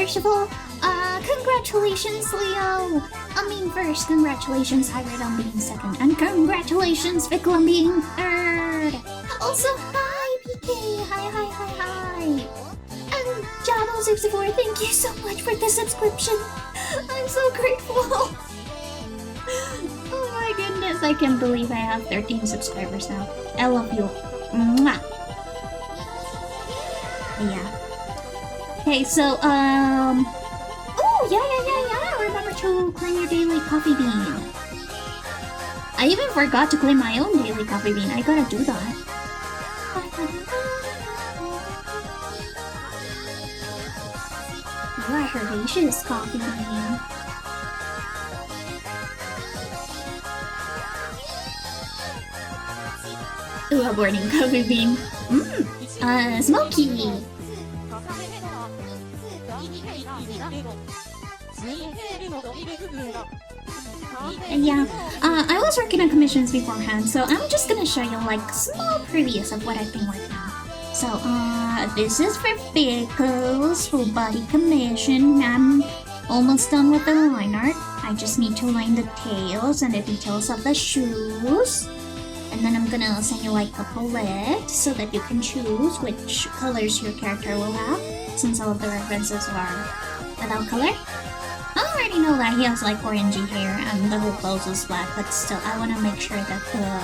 first of all, congratulations, Leo! First, congratulations, Hybrid on being second, and congratulations, Fickle on being third! Also, hi, PK! Hi! And Jabo64, thank you so much for the subscription! I'm so grateful! Oh my goodness, I can't believe I have 13 subscribers now. I love you. Mwah! Yeah. Okay, so, oh, yeah. Remember to claim your daily coffee bean. I even forgot to claim my own daily coffee bean. I gotta do that. You are herbaceous coffee bean. Ooh, a morning coffee bean. Smoky! Yeah, I was working on commissions beforehand, so I'm just gonna show you like small previews of what I've been working on. So, this is for Pickle's full body commission. I'm almost done with the line art. I just need to line the tails and the details of the shoes. And then I'm gonna send you like a palette so that you can choose which colors your character will have, since all of the references are without color. I already know that he has like orangey hair and the whole clothes is black, but still I want to make sure that the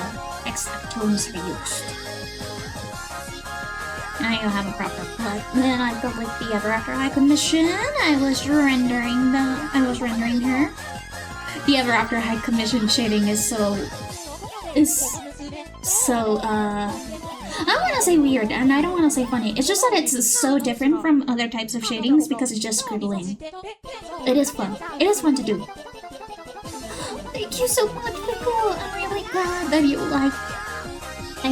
exact tones are used. Now you have a proper palette. Then I've got like the Ever After High Commission. I was rendering her. The Ever After High Commission shading is so I don't want to say weird, and I don't want to say funny. It's just that it's so different from other types of shadings because it's just scribbling. It is fun. It is fun to do. Thank you so much, Pickle. I'm really glad that you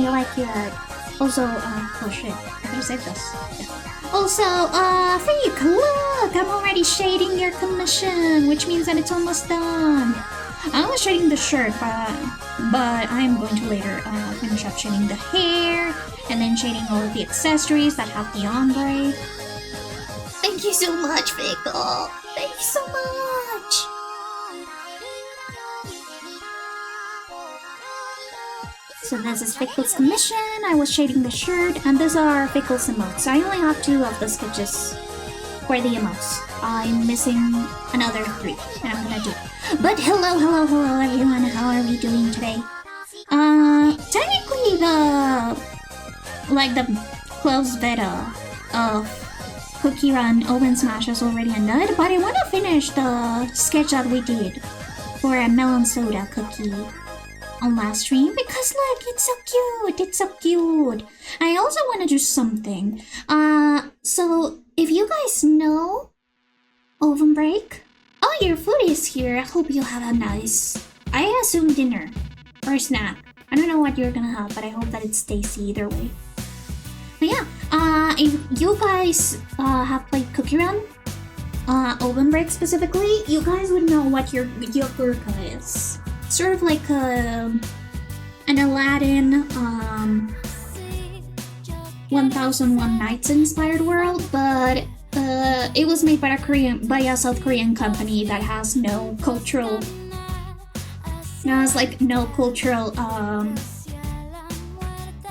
like your... Also, oh shit. I can save this. Yeah. Also, Freak, look! I'm already shading your commission, which means that it's almost done. I was shading the shirt, but I'm going to later finish up shading the hair, and then shading all of the accessories that have the ombre. Thank you so much, Pickle! Thank you so much! So this is Pickle's commission, I was shading the shirt, and these are Pickle's emotes. I only have 2 of the sketches for the emotes. I'm missing another 3, and I'm gonna do. But hello everyone, how are we doing today? Technically the closed beta of Cookie Run Open Smash has already ended, but I want to finish the sketch that we did for a melon soda cookie on last stream because look, it's so cute. I also want to do something. So if you guys know Oven Break, oh, your food is here. I hope you have a nice, I assume dinner or snack. I don't know what you're gonna have, but I hope that it's tasty either way. But yeah, if you guys have played Cookie Run, Oven Break specifically, you guys would know what your Yogurca is. Sort of like an Aladdin 1001 Nights inspired world, but it was made by a South Korean company that has no cultural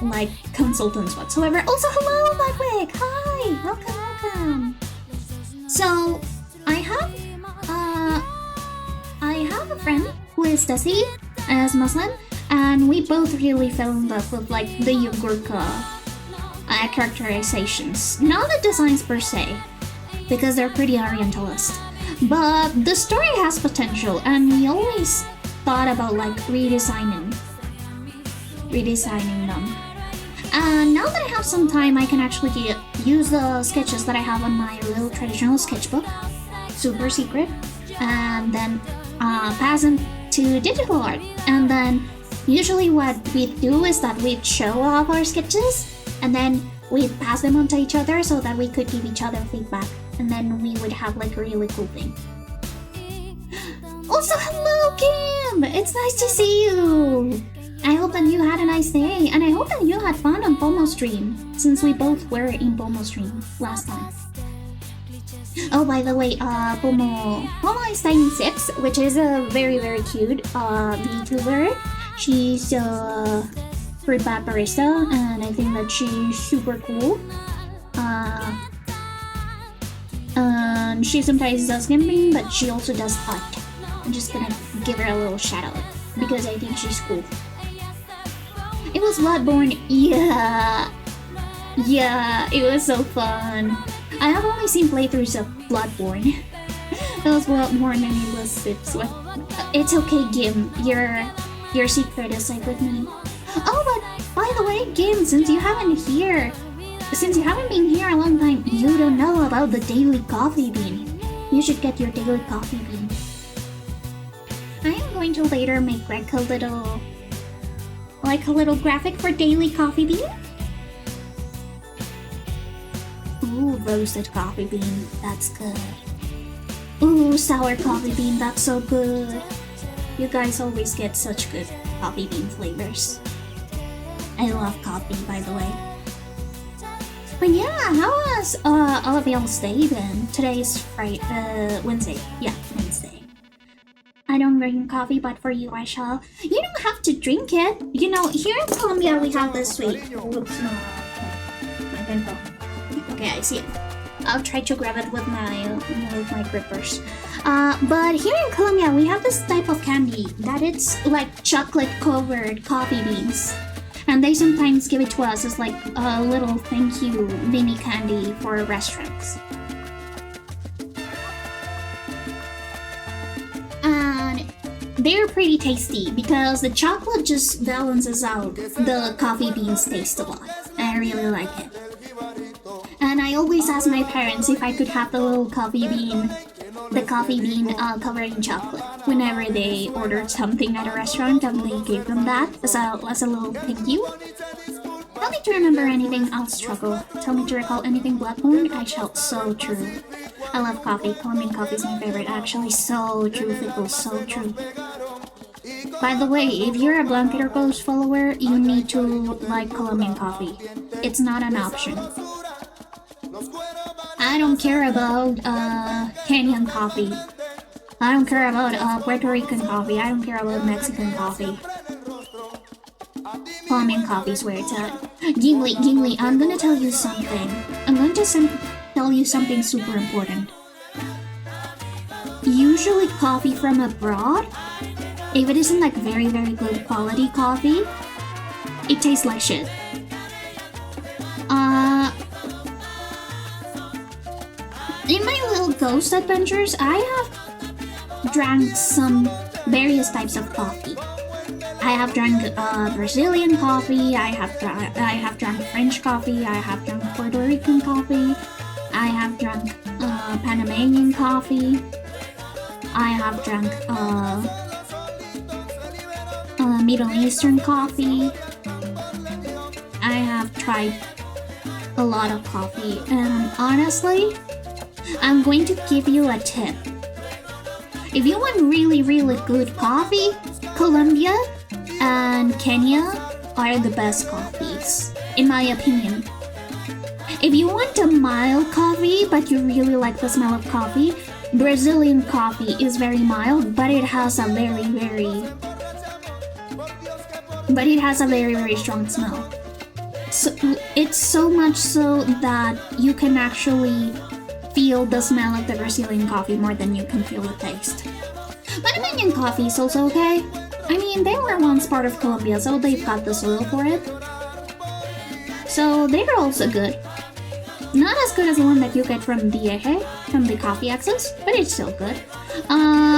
like consultants whatsoever. Also, hello, Ludwig! Hi! Welcome! So, I have a friend who is Desi, as Muslim, and we both really fell in love with like the Yogurca characterizations. Not the designs per se, because they're pretty orientalist. But the story has potential, and we always thought about like redesigning them. And now that I have some time, I can actually use the sketches that I have on my real traditional sketchbook, super secret, and then pass them to digital art. And then usually what we do is that we show off our sketches, and then we pass them on to each other so that we could give each other feedback, and then we would have like a really cool thing. Also, hello Kim! It's nice to see you! I hope that you had a nice day, and I hope that you had fun on Pomo stream, since we both were in Pomo stream last time. Oh, by the way, Pomo is Tiny 6, which is a very, very cute VTuber. She's a fruit bat barista, and I think that she's super cool. And she sometimes does gaming, but she also does art. I'm just gonna give her a little shout out because I think she's cool. It was Bloodborne, yeah, it was so fun. I have only seen playthroughs of Bloodborne. It was Bloodborne and it was it's okay, Gim. Your secret is safe with me. Oh, but by the way, Gim, since you haven't been here a long time, you don't know about the daily coffee bean. You should get your daily coffee bean. I am going to later make like a little graphic for daily coffee bean. Ooh, roasted coffee bean, that's good. Ooh, sour coffee bean, that's so good. You guys always get such good coffee bean flavors. I love coffee, by the way. But yeah, how was all of y'all's day then? Today's Wednesday. Yeah, Wednesday. I don't drink coffee, but for you I shall. You don't have to drink it. You know, here in Colombia we have this sweet. Oops, no. My pencil. Okay, I see it. I'll try to grab it with my grippers. But here in Colombia we have this type of candy that it's like chocolate covered coffee beans. And they sometimes give it to us as like a little thank you mini candy for restaurants. And they're pretty tasty because the chocolate just balances out the coffee beans taste a lot. I really like it. And I always ask my parents if I could have the little coffee bean covered in chocolate whenever they ordered something at a restaurant, and they gave them that as a little thank you. Tell me to remember anything, I'll struggle. Tell me to recall anything Bloodborne, I shall. So true. I love coffee. Colombian coffee is my favorite. Actually, so true, Fickle, so true. By the way, if you're a Blanqueter Ghost follower, you need to like Colombian coffee. It's not an option. I don't care about Kenyan coffee. I don't care about Puerto Rican coffee. I don't care about Mexican coffee. Colombian coffee is where it's at. Gimli, I'm gonna tell you something. I'm going to tell you something super important. Usually coffee from abroad, if it isn't like very, very good quality coffee, it tastes like shit. In my little ghost adventures, I have drank some various types of coffee. I have drank Brazilian coffee, I have drank French coffee, I have drank Puerto Rican coffee, I have drank Panamanian coffee, I have drank Middle Eastern coffee. I have tried a lot of coffee, and honestly, I'm going to give you a tip. If you want really, really good coffee, Colombia and Kenya are the best coffees, in my opinion. If you want a mild coffee, but you really like the smell of coffee, Brazilian coffee is very mild, but it has a very, very strong smell. So it's so much so that you can actually feel the smell of the Brazilian coffee more than you can feel the taste. Panamanian coffee is also okay. I mean, they were once part of Colombia, so they've got the soil for it. So they're also good. Not as good as the one that you get from the Eje, from the Coffee Access, but it's still good.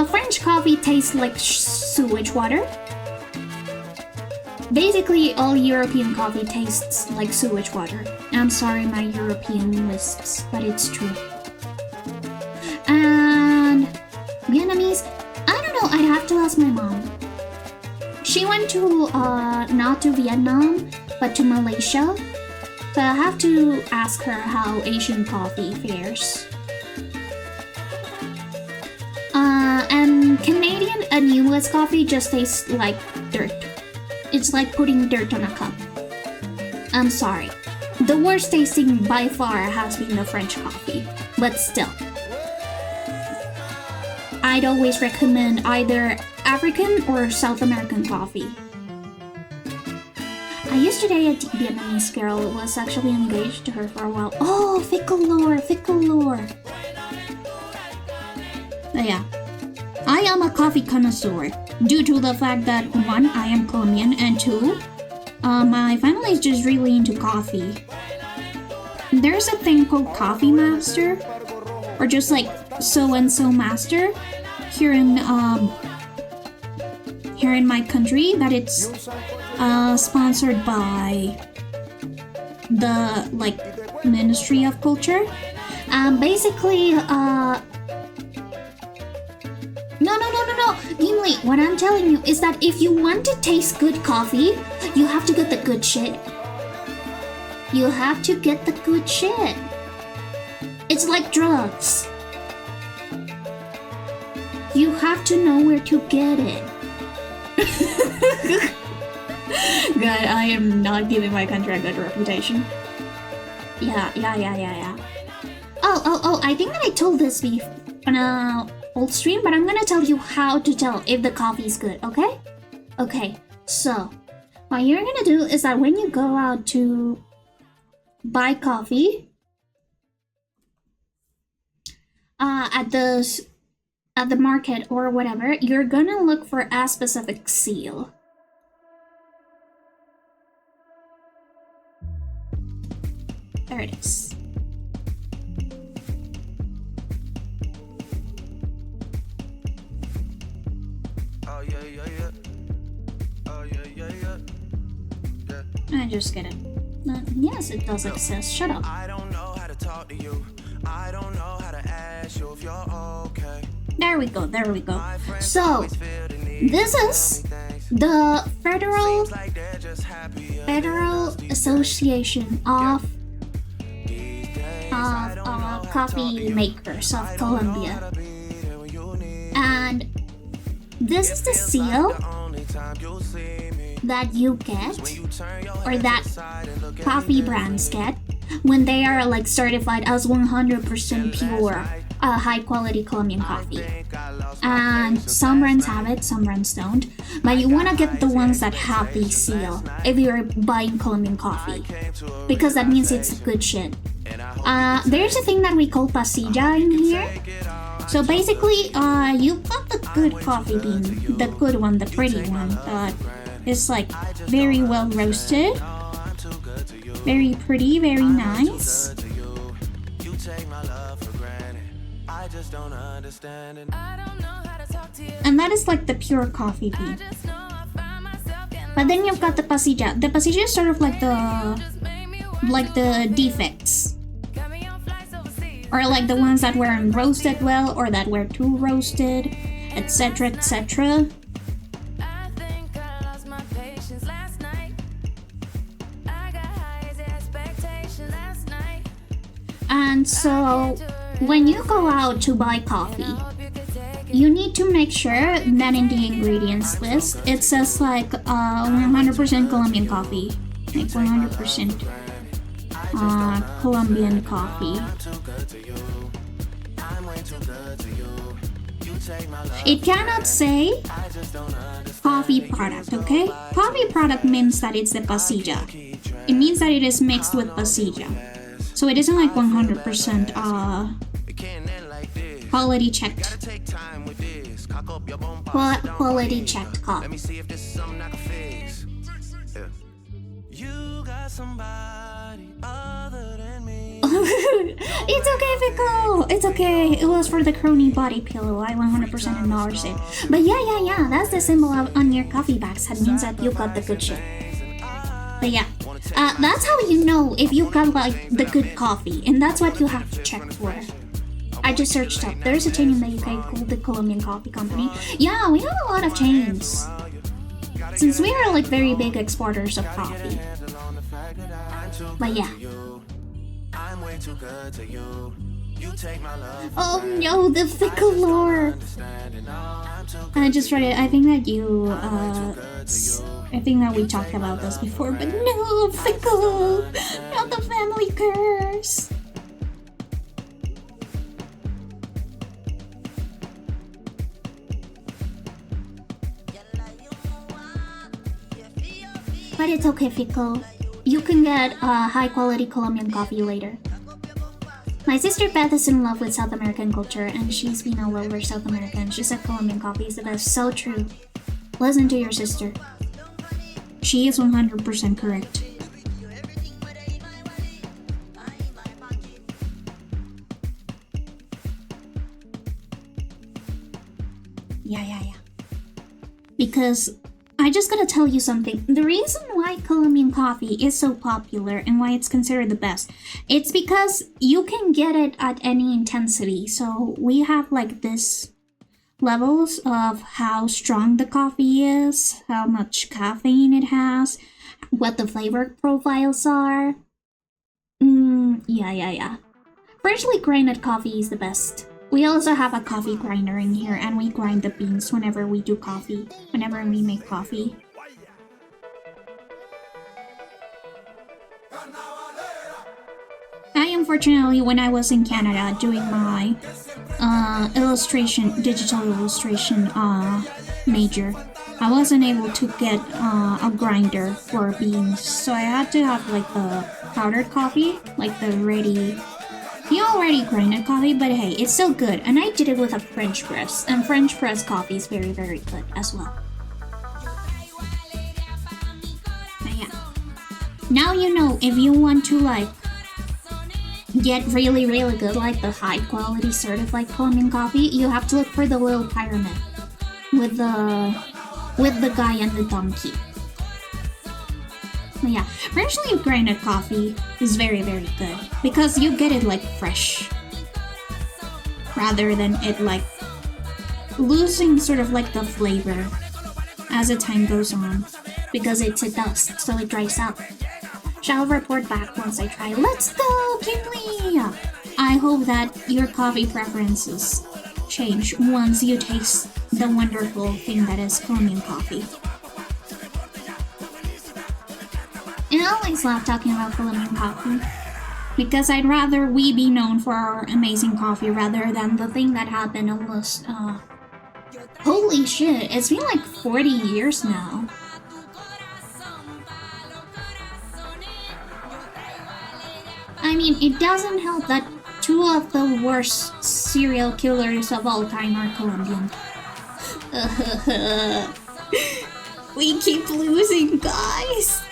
French coffee tastes like sewage water. Basically, all European coffee tastes like sewage water. I'm sorry, my European lisps, but it's true. And Vietnamese, I don't know, I'd have to ask my mom. She went to, not to Vietnam, but to Malaysia. So I have to ask her how Asian coffee fares. And Canadian and US coffee just tastes like dirt. It's like putting dirt on a cup. I'm sorry. The worst tasting by far has been the French coffee, but still. I'd always recommend either African or South American coffee. I used to date a Vietnamese girl who was actually engaged to her for a while. Oh, fickle lore. But yeah, I am a coffee connoisseur due to the fact that 1, I am Colombian, and 2, my family is just really into coffee. There's a thing called Coffee Master, or just like so-and-so master here in my country, that it's sponsored by the Ministry of Culture. Basically, no, Gimli, what I'm telling you is that if you want to taste good coffee, you have to get the good shit. You have to get the good shit. It's like drugs. You have to know where to get it. God, I am not giving my country a good reputation. Yeah. Oh, I think that I told this on a old stream, but I'm gonna tell you how to tell if the coffee is good, okay? Okay, so what you're gonna do is that when you go out to buy coffee at the market or whatever, you're gonna look for a specific seal. There it is. Oh yeah. Oh yeah. I just get it. Yes, it does exist. Shut up. I don't know how to talk to you. I don't know how to ask you if you're okay. There we go. So, this is the Federal Association of Coffee Makers of Colombia. And this is the seal that you get, or that coffee brands get, when they are certified as 100% pure high quality Colombian coffee. And some brands have it, some brands don't, but you want to get the ones that have the seal if you're buying Colombian coffee, because that means it's good shit. There's a thing that we call pasilla in here. So basically, you've got the good coffee bean, the good one, the pretty one, that is very well roasted, very pretty, very nice. And that is the pure coffee bean. But then you've got the pasilla. The pasilla is sort of like the defects, or the ones that weren't roasted well, or that were too roasted, etc, etc. And so when you go out to buy coffee, you need to make sure that in the ingredients list it says 100% Colombian coffee, 100% Colombian coffee. It cannot say coffee product, okay? Coffee product means that it's the pasilla. It means that it is mixed with pasilla. So it isn't 100% quality checked. Quality checked coffee. Let me see if this is something I can fix. You got somebody other than me. It's okay, Vico. It's okay. It was for the crony body pillow. I 100% acknowledged it. But yeah. That's the symbol on your coffee bags. That means that you got the good shit. But yeah, that's how you know if you got the good coffee, and that's what you have to check for. I just searched up. There's a chain in the UK called the Colombian Coffee Company. Yeah, we have a lot of chains, since we are very big exporters of coffee. But yeah. Oh no, the fickle lore! I just read it. I think that I think that we talked about this before, but no, fickle! Not the family curse! but it's okay, Fico. You can get high-quality Colombian coffee later. My sister Beth is in love with South American culture, and she's been all over South America, and she said Colombian coffee is the best. So true. Listen to your sister. She is 100% correct. Yeah. Because I just gotta tell you something. The reason why Colombian coffee is so popular and why it's considered the best, it's because you can get it at any intensity. So we have like this levels of how strong the coffee is, how much caffeine it has, what the flavor profiles are. Yeah. Freshly grinded coffee is the best. We also have a coffee grinder in here, and we grind the beans whenever we do coffee, whenever we make coffee. I unfortunately, when I was in Canada doing my digital illustration major, I wasn't able to get a grinder for beans, so I had to have like the powdered coffee, like the already grinded coffee, but hey, it's still good. And I did it with a French press, and French press coffee is very, very good as well. But yeah. Now you know, if you want to like get really, really good, like the high quality certified Colombian coffee, you have to look for the little pyramid with the guy and the donkey. But yeah, freshly grinded coffee is very, very good because you get it like fresh rather than it like losing sort of like the flavor as the time goes on because it's a dust, so it dries out. Shall report back once I try. Let's go, Kinley! I hope that your coffee preferences change once you taste the wonderful thing that is Colombian coffee. And I always love talking about Colombian coffee because I'd rather we be known for our amazing coffee rather than the thing that happened almost, holy shit, it's been like 40 years now. I mean, it doesn't help that two of the worst serial killers of all time are Colombian. We keep losing, guys!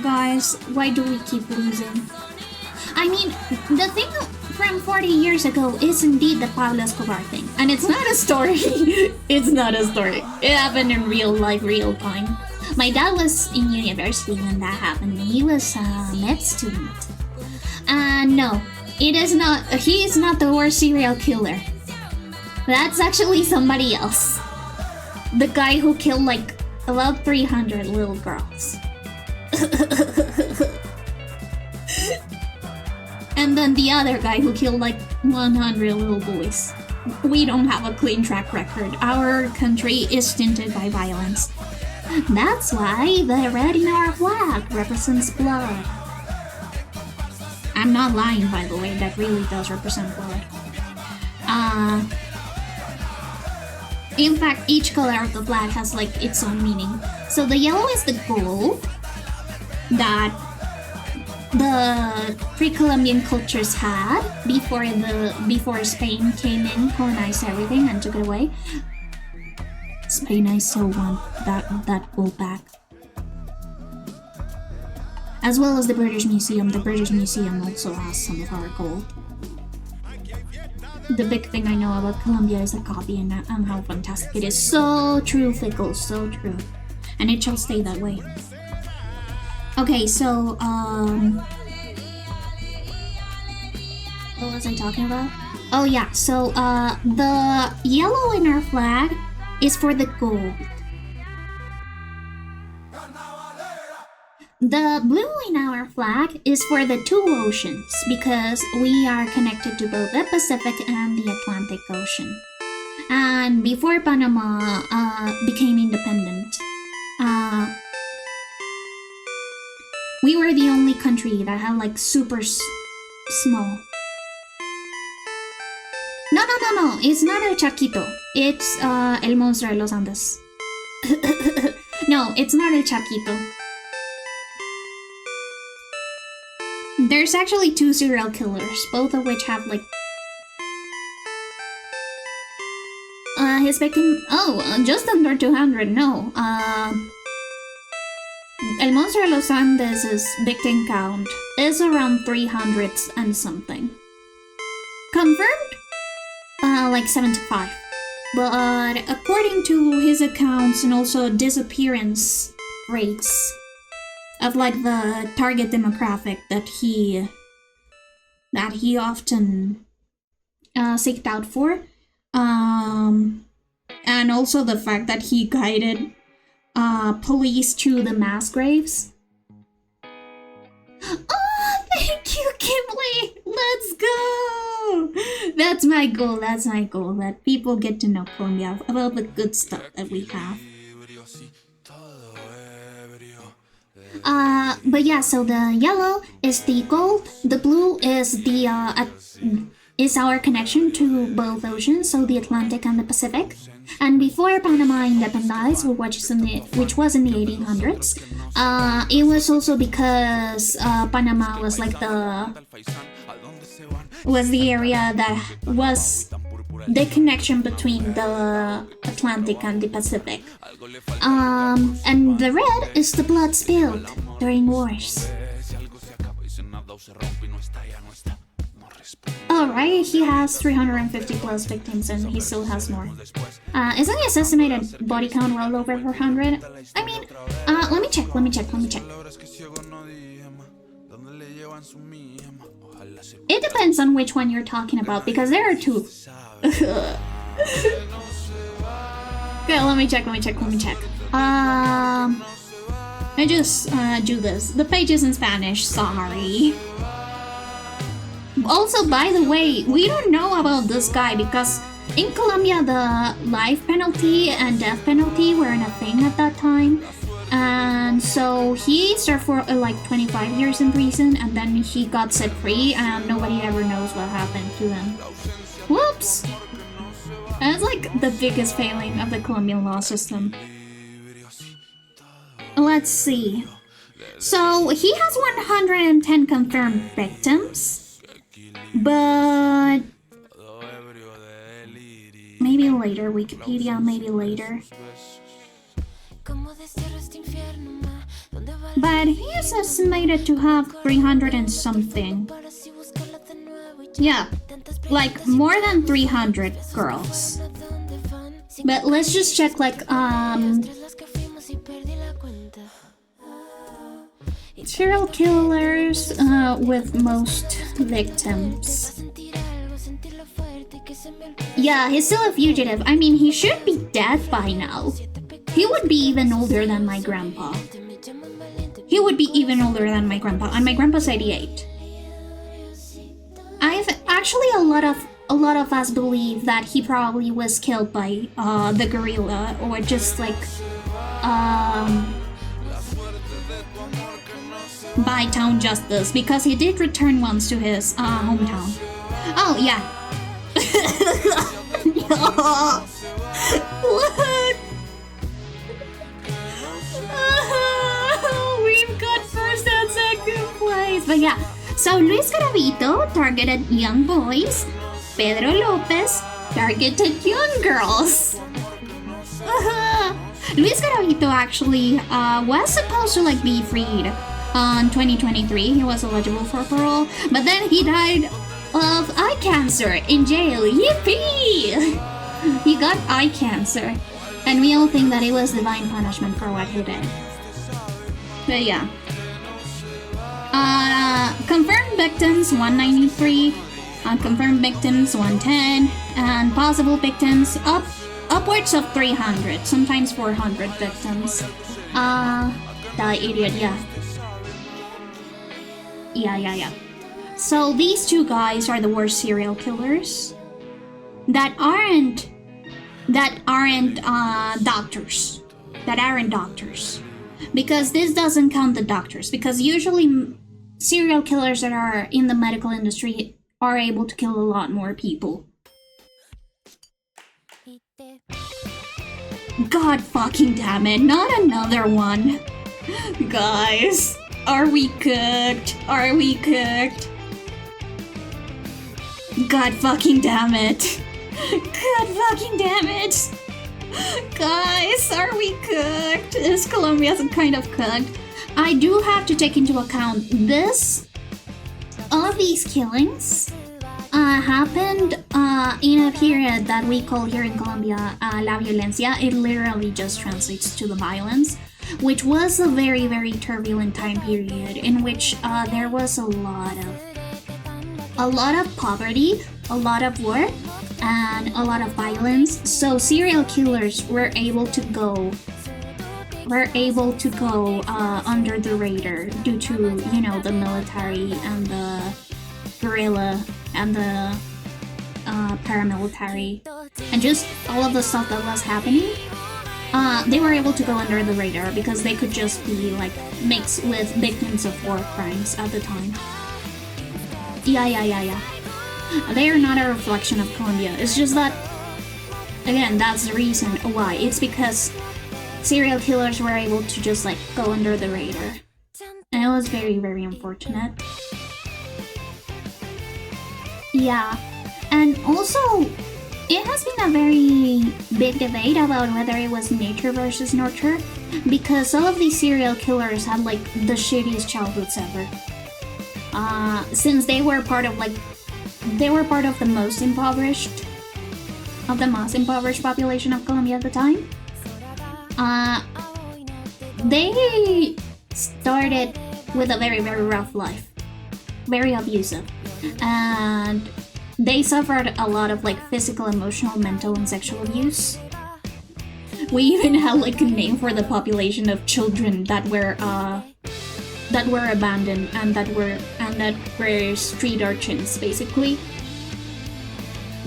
Guys, why do we keep losing? I mean, the thing from 40 years ago is indeed the Pablo Escobar thing. And it's not a story. It's not a story. It happened in real life, real time. My dad was in university when that happened. He was a med student. No, it is not. He is not the worst serial killer. That's actually somebody else. The guy who killed like about 300 little girls. And then the other guy who killed like 100 little boys. We don't have a clean track record. Our country is stinted by violence. That's why the red in our flag represents blood. I'm not lying, by the way, that really does represent blood. In fact, each color of the flag has like its own meaning. So the yellow is the gold that the pre-Columbian cultures had before Spain came in, colonized everything, and took it away. Spain, I so want that gold back. As well as the British Museum. The British Museum also has some of our gold. The big thing I know about Colombia is the coffee and how fantastic it is. So true, Fickle, so true. And it shall stay that way. Okay, so, what was I talking about? Oh yeah, so, the yellow in our flag is for the gold. The blue in our flag is for the two oceans, because we are connected to both the Pacific and the Atlantic Ocean. And before Panama became independent, we were the only country that had like super small No, it's not El Chaquito. It's El Monstruo de los Andes. No, it's not El Chaquito. There's actually 2 serial killers, both of which have like... his victim... Oh, just under 200, no. El Monstruo de los Andes' victim count is around 300 and something. Confirmed? Like 75. But according to his accounts and also disappearance rates of like the target demographic that he often seeked out for, and also the fact that he guided police to the mass graves. Oh, thank you, Kimberly! Let's go! That's my goal, that people get to know Colombia about the good stuff that we have. But yeah, so the yellow is the gold, the blue is the is our connection to both oceans, so the Atlantic and the Pacific. And before Panama independized, which was in the 1800s, it was also because Panama was like the area that was the connection between the Atlantic and the Pacific. And the red is the blood spilled during wars. Alright, he has 350 plus victims and he still has more. Isn't his estimated body count well over 400? I mean, let me check. It depends on which one you're talking about, because there are 2. Okay, let me check. I just do this. The page is in Spanish, sorry. Also, by the way, we don't know about this guy because in Colombia the life penalty and death penalty weren't a thing at that time. And so he served for like 25 years in prison and then he got set free and nobody ever knows what happened to him. Whoops! That's like the biggest failing of the Colombian law system. Let's see. So he has 110 confirmed victims, but maybe later, Wikipedia, maybe later. But he is estimated to have 300 and something. Yeah, like more than 300 girls. But let's just check like serial killers with most victims. Yeah, he's still a fugitive. I mean, he should be dead by now. He would be even older than my grandpa. He would be even older than my grandpa, and my grandpa's 88. I've actually a lot of us believe that he probably was killed by the guerrilla or just like by town justice, because he did return once to his hometown. Oh yeah. What? We've got first and second place. But yeah, so Luis Garavito targeted young boys. Pedro Lopez targeted young girls. Luis Garavito actually was supposed to like be freed on 2023. He was eligible for parole, but then he died of eye cancer in jail. Yippee! He got eye cancer, and we all think that it was divine punishment for what he did. But yeah. Confirmed victims 193, unconfirmed victims 110, and possible victims upwards of 300, sometimes 400 victims. The idiot, yeah. Yeah. So these 2 guys are the worst serial killers that aren't doctors. That aren't doctors. Because this doesn't count the doctors. Because usually serial killers that are in the medical industry are able to kill a lot more people. God fucking damn it, not another one. Guys, are we cooked? Are we cooked? God fucking damn it. God fucking damn it. Guys, are we cooked? Is Colombia's kind of cooked? I do have to take into account this. All of these killings happened in a period that we call here in Colombia la violencia. It literally just translates to the violence, which was a very, very turbulent time period in which there was a lot of poverty, a lot of war, and a lot of violence. So serial killers were able to go under the radar due to, you know, the military and the guerrilla and the paramilitary and just all of the stuff that was happening. They were able to go under the radar because they could just be like mixed with victims of war crimes at the time. Yeah. They are not a reflection of Colombia. It's just that, again, that's the reason why. It's because serial killers were able to just like go under the radar. And it was very, very unfortunate. Yeah. And also, it has been a very big debate about whether it was nature versus nurture, because all of these serial killers had like the shittiest childhoods ever. Since they were part of the most impoverished population of Colombia at the time. They started with a very, very rough life, very abusive, and they suffered a lot of like physical, emotional, mental, and sexual abuse. We even had like a name for the population of children that were abandoned and that were street urchins, basically,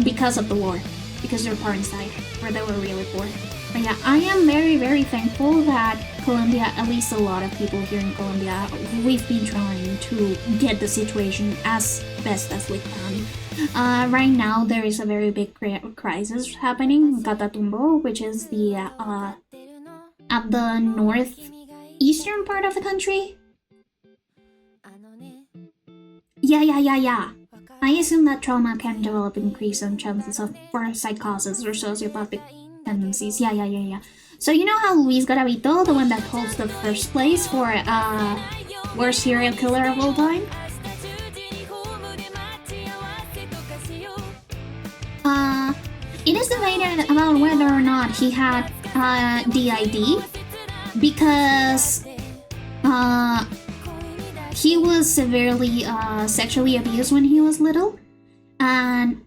because of the war, because their parents died or they were really poor. But yeah, I am very, very thankful that Colombia, at least a lot of people here in Colombia, we've been trying to get the situation as best as we can. Right now, there is a very big crisis happening in Catatumbo, which is the at the northeastern part of the country. Yeah. I assume that trauma can develop increased chances for psychosis or sociopathic tendencies. Yeah. So you know how Luis Garavito, the one that holds the first place for worst serial killer of all time? It is debated about whether or not he had DID, because he was severely sexually abused when he was little, and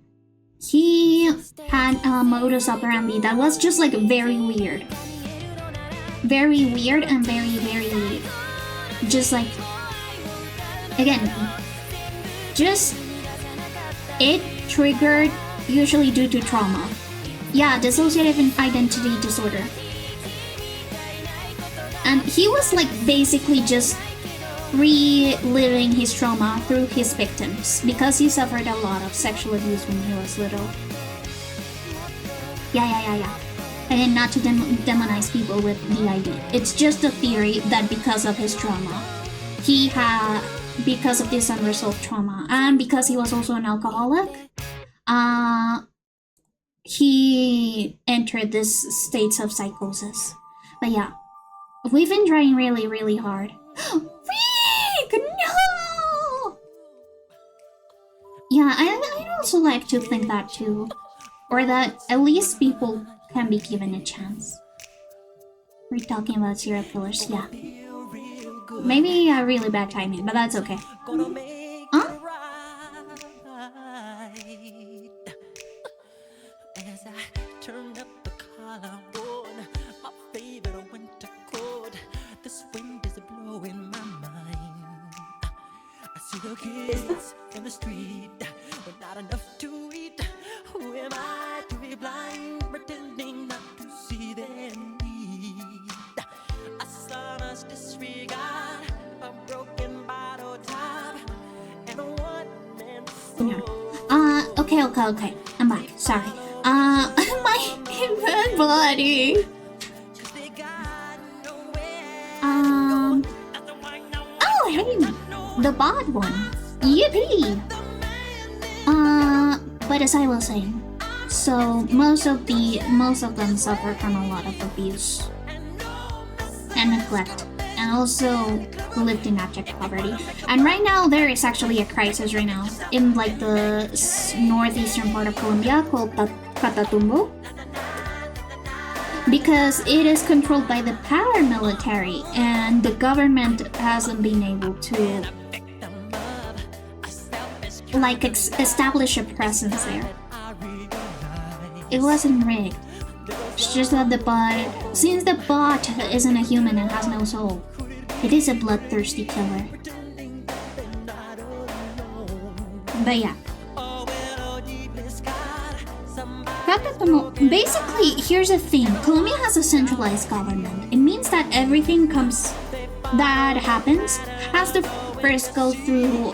he had a modus operandi that was just like very weird and very just like, again, just it triggered usually due to trauma. Yeah, dissociative identity disorder. And he was like basically just reliving his trauma through his victims, because he suffered a lot of sexual abuse when he was little. Yeah. And not to demonize people with DID. It's just a theory that because of his trauma, because of this unresolved trauma, and because he was also an alcoholic, he entered this states of psychosis. But yeah, we've been trying really, really hard. No! Yeah, I'd also like to think that too. Or that at least people can be given a chance. We're talking about serial killers, yeah. Maybe a really bad timing, but that's okay. Huh? As I turn up the collar on my favorite winter coat, this wind is blowing my mind. I see the kids in the street with not enough to eat. Who am I to be blind, pretending not to see their need? A son's disregard, a broken bottle top, and a one-man soul. Okay. I'm back. Sorry. my body. Oh, hey, the bot one. Yippee! But as I was saying, so most of them suffer from a lot of abuse and neglect, and also lived in abject poverty. And right now there is actually a crisis right now in like the northeastern part of Colombia called Catatumbo, because it is controlled by the paramilitary and the government hasn't been able to like establish a presence there. It wasn't rigged. It's just that since the bot isn't a human and has no soul, it is a bloodthirsty killer. But yeah. Basically, here's the thing. Colombia has a centralized government. It means that everything that happens has to first go through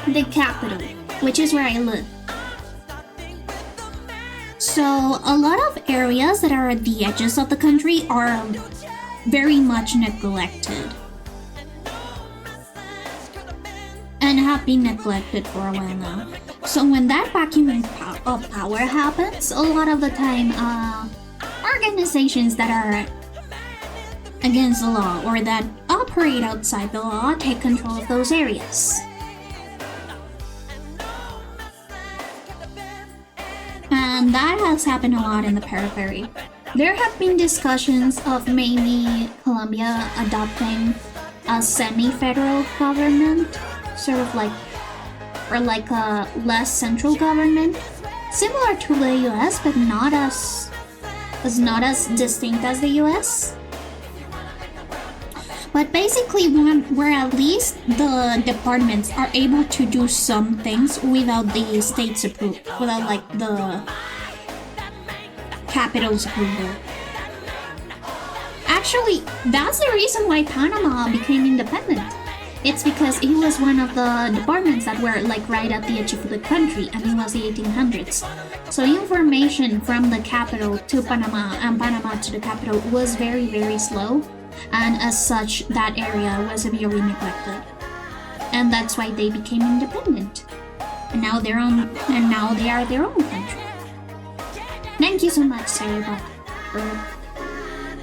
the capital, which is where I live. So a lot of areas that are at the edges of the country are very much neglected and have been neglected for a while now. So when that vacuum of power happens, a lot of the time organizations that are against the law or that operate outside the law take control of those areas. And that has happened a lot in the periphery. There have been discussions of maybe Colombia adopting a semi-federal government, sort of like, or like a less central government, similar to the US, but not as distinct as the US. But basically, where at least the departments are able to do some things without the state's approval, without like the capital's approval. Actually, that's the reason why Panama became independent. It's because it was one of the departments that were like right at the edge of the country, and it was the 1800s. So information from the capital to Panama and Panama to the capital was very, very slow. And as such, that area was severely neglected, and that's why they became independent. And now they are their own country. Thank you so much, Sarah, for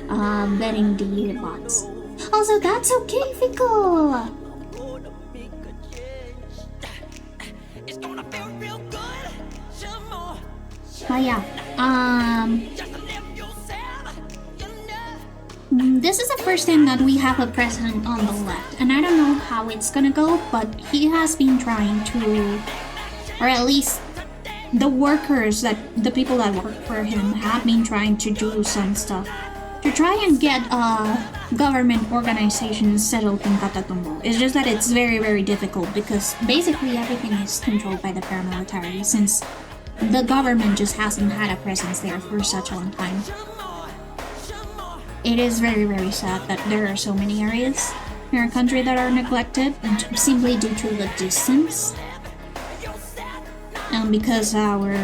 vetting the bots. Also, that's okay, Fico. But yeah, this is the first time that we have a president on the left, and I don't know how it's gonna go, but he has been trying to, or at least the people that work for him have been trying to do some stuff to try and get government organizations settled in Catatumbo. It's just that it's very, very difficult because basically everything is controlled by the paramilitary, since the government just hasn't had a presence there for such a long time. It is very, very sad that there are so many areas in our country that are neglected simply due to the distance. And because our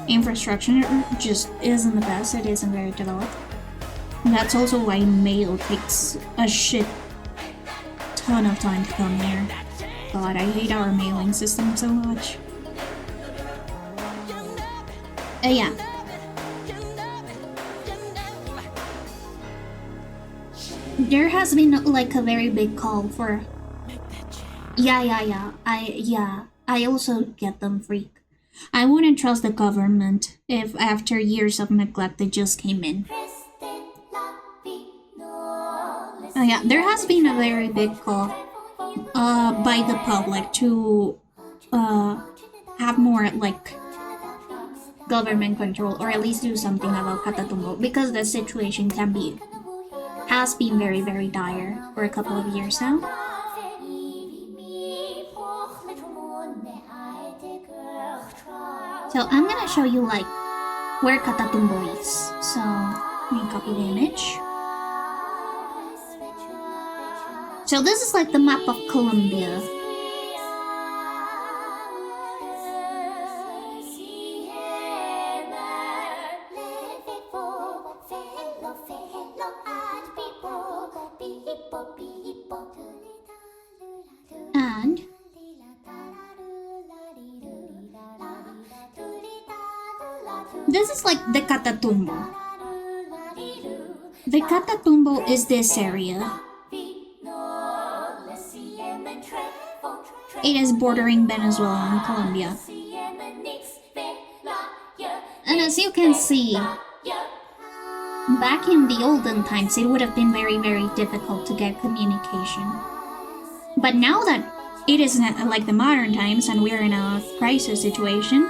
infrastructure just isn't the best, it isn't very developed. And that's also why mail takes a shit ton of time to come here. God, I hate our mailing system so much. Yeah. There has been like a very big call for... Yeah. I also get them, freak. I wouldn't trust the government if after years of neglect they just came in. Yeah, there has been a very big call by the public to have more like government control, or at least do something about Catatumbo, because the situation has been very, very dire for a couple of years now. So I'm gonna show you like where Catatumbo is. So let me copy the image. So this is like the map of Colombia. This is like the Catatumbo. The Catatumbo is this area. It is bordering Venezuela and Colombia. And as you can see, back in the olden times, it would have been very, very difficult to get communication. But now that it is like the modern times and we're in a crisis situation,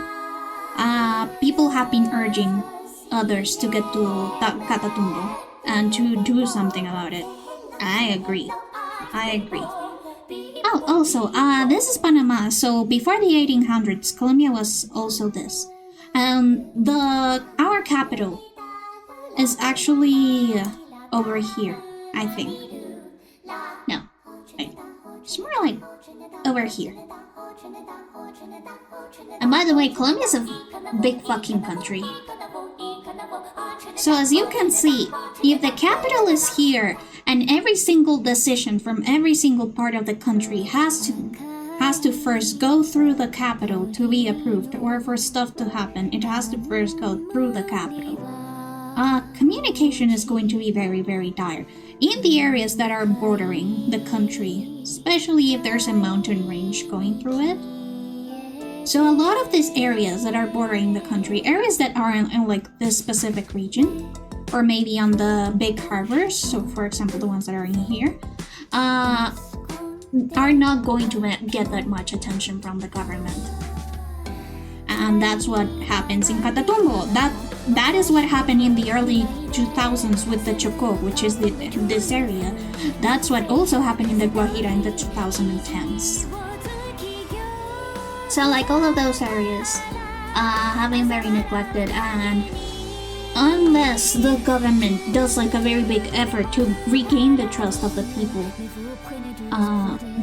people have been urging others to get to Catatumbo and to do something about it. I agree. Oh, also, this is Panama. So before the 1800s, Colombia was also this. Our capital is actually over here, I think. No, it's more like over here. And by the way, Colombia is a big fucking country. So as you can see, if the capital is here and every single decision from every single part of the country has to first go through the capital to be approved, or for stuff to happen, it has to first go through the capital. Communication is going to be very, very dire in the areas that are bordering the country, especially if there's a mountain range going through it. So a lot of these areas that are bordering the country, areas that are in like this specific region, or maybe on the big harbors, so for example the ones that are in here, are not going to get that much attention from the government. And that's what happens in Catatumbo. That is what happened in the early 2000s with the Chocó, which is this area. That's what also happened in the Guajira in the 2010s. So like all of those areas have been very neglected, and unless the government does like a very big effort to regain the trust of the people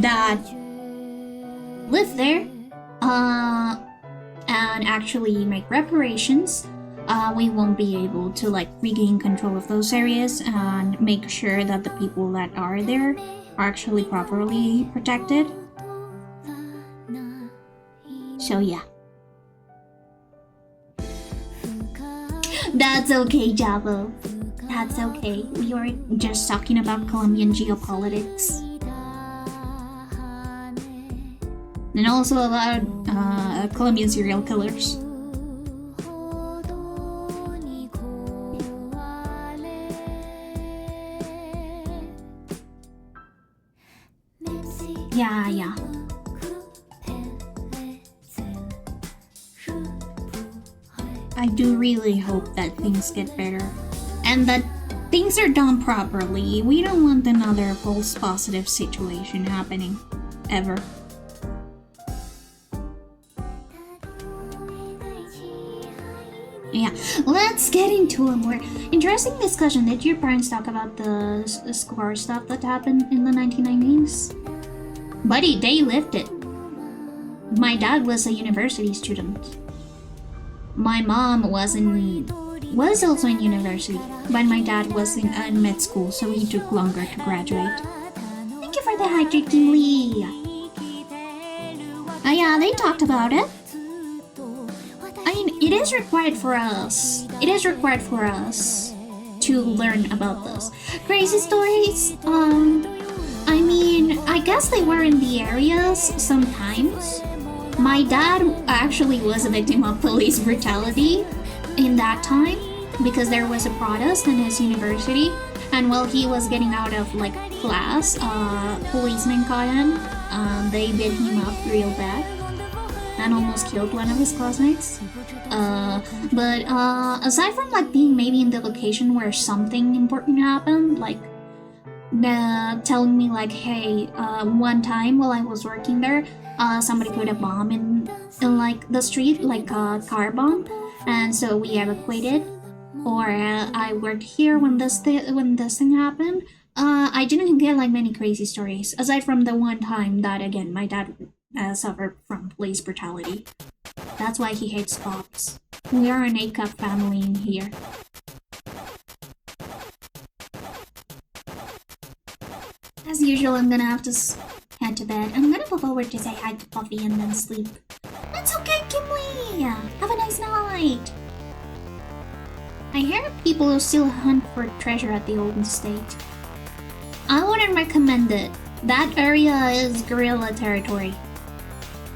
that live there and actually make reparations, we won't be able to like regain control of those areas and make sure that the people that are there are actually properly protected. So yeah. That's okay, Javo. That's okay. We were just talking about Colombian geopolitics. And also about Colombian serial killers. Yeah. I do really hope that things get better and that things are done properly. We don't want another false positive situation happening, ever. Yeah, let's get into a more interesting discussion. Did your parents talk about the score stuff that happened in the 1990s? Buddy, they lived it. My dad was a university student. My mom was also in university, but my dad was in med school, so he took longer to graduate. Thank you for the hydrating, Lee. Yeah, they talked about it. I mean, it is required for us. To learn about those crazy stories. I mean, I guess they were in the areas sometimes. My dad actually was a victim of police brutality in that time because there was a protest in his university, and while he was getting out of like class, policemen caught him. They beat him up real bad and almost killed one of his classmates. But aside from like being maybe in the location where something important happened, like telling me like, hey, one time while I was working there, somebody put a bomb in like the street, like a car bomb, and so we evacuated. Or I worked here when this thing happened. I didn't get like many crazy stories aside from the one time that again my dad suffered from police brutality. That's why he hates cops. We are an A-cup family in here. As usual, I'm gonna have to head to bed. I'm gonna pop over to say hi to Puffy and then sleep. That's okay, Kimli! Have a nice night! I hear people who still hunt for treasure at the old estate. I wouldn't recommend it. That area is guerrilla territory.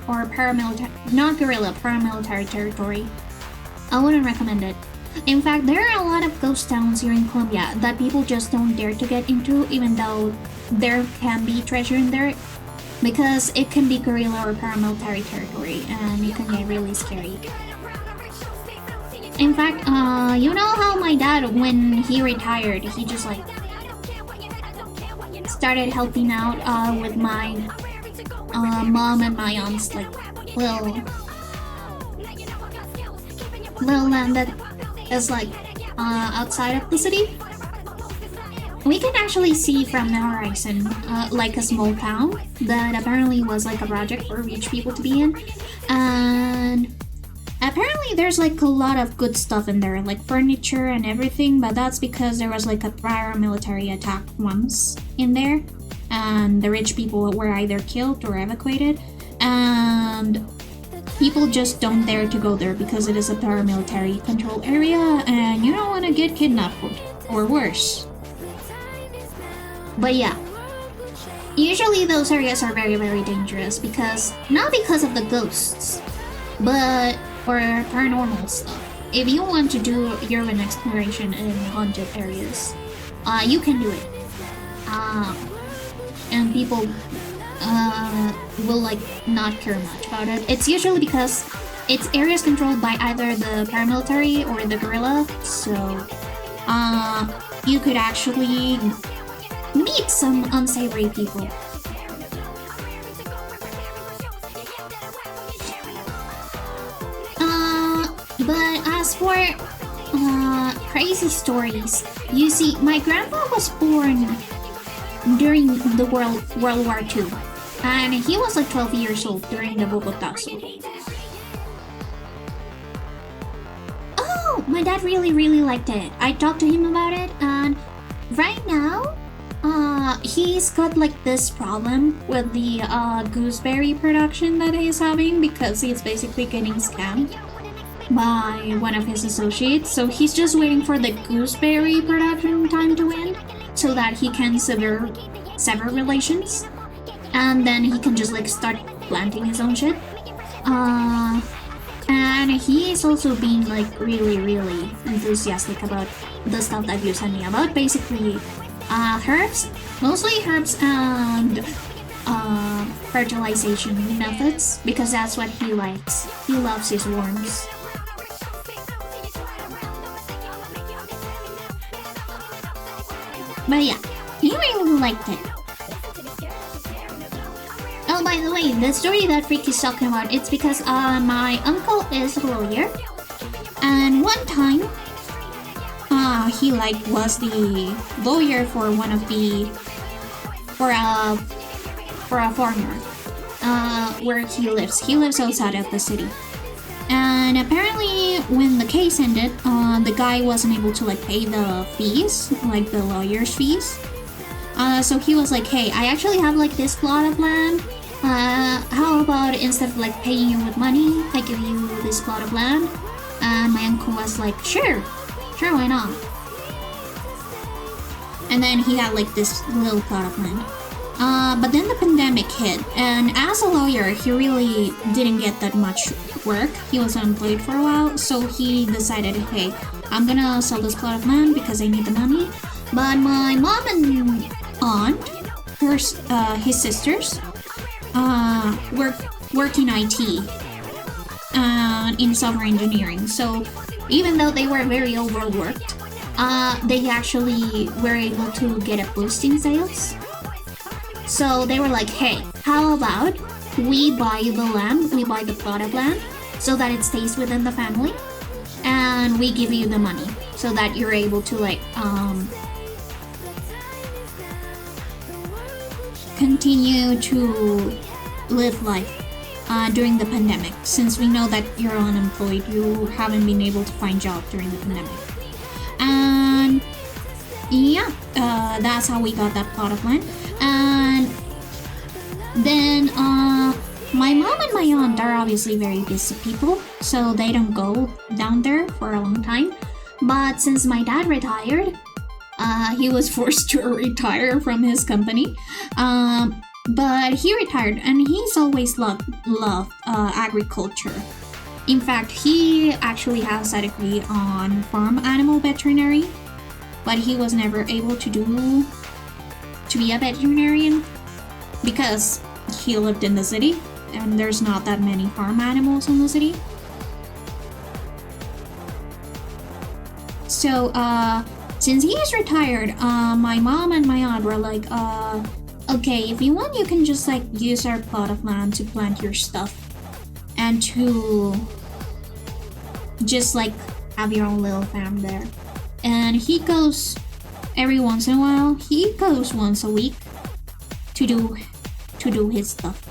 Or paramilitary, not guerrilla, paramilitary territory. I wouldn't recommend it. In fact, there are a lot of ghost towns here in Colombia that people just don't dare to get into, even though there can be treasure in there, because it can be guerrilla or paramilitary territory, and it can get really scary. In fact, you know how my dad, when he retired, he just like started helping out with my mom and my aunt's like little land that is like outside of the city. We can actually see from the horizon like a small town that apparently was like a project for rich people to be in, and apparently there's like a lot of good stuff in there, like furniture and everything, but that's because there was like a prior military attack once in there, and the rich people were either killed or evacuated, and people just don't dare to go there because it is a paramilitary control area and you don't want to get kidnapped or worse. But yeah, usually those areas are very, very dangerous because, not because of the ghosts, but for paranormal stuff. If you want to do urban exploration in haunted areas, you can do it. And people will like not care much about it. It's usually because it's areas controlled by either the paramilitary or the guerrilla, so you could actually meet some unsavory people. But as for crazy stories, you see, my grandpa was born during the World War II, and he was like 12 years old during the Bogotazo. Oh, my dad really, really liked it. I talked to him about it, and right now, he's got like this problem with the gooseberry production that he's having because he's basically getting scammed by one of his associates. So he's just waiting for the gooseberry production time to end so that he can sever relations, and then he can just like start planting his own shit. And he is also being like really, really enthusiastic about the stuff that you sent me about, basically herbs, mostly herbs and fertilization methods, because that's what he likes. He loves his worms. But yeah, he really liked it. Oh, by the way, the story that Ricky's talking about, it's because my uncle is a lawyer, and one time he like was the lawyer for one of the for a farmer where he lives. He lives outside of the city, and apparently when the case ended, the guy wasn't able to like pay the fees, like the lawyer's fees. So he was like, hey, I actually have like this plot of land. How about instead of like paying you with money, I give you this plot of land? And my uncle was like, sure, why not? And then he had like this little plot of land. But then the pandemic hit, and as a lawyer, he really didn't get that much work. He was unemployed for a while, so he decided, hey, I'm gonna sell this plot of land because I need the money. But my mom and aunt, his sisters, work in IT and in software engineering. So even though they were very overworked, they actually were able to get a boost in sales. So they were like, hey, how about we buy the land, we buy the plot of land so that it stays within the family, and we give you the money so that you're able to like continue to live life during the pandemic, since we know that you're unemployed, you haven't been able to find job during the pandemic. And yeah, that's how we got that plot of land. And then my mom and my aunt are obviously very busy people, so they don't go down there for a long time. But since my dad retired, he was forced to retire from his company. But he retired, and he's always loved agriculture. In fact, he actually has a degree on farm animal veterinary, but he was never able to be a veterinarian because he lived in the city, and there's not that many farm animals in the city. So, since he's retired, my mom and my aunt were like, okay, if you want, you can just like use our plot of land to plant your stuff and to just like have your own little farm there. And he goes every once in a while. He goes once a week to do his stuff.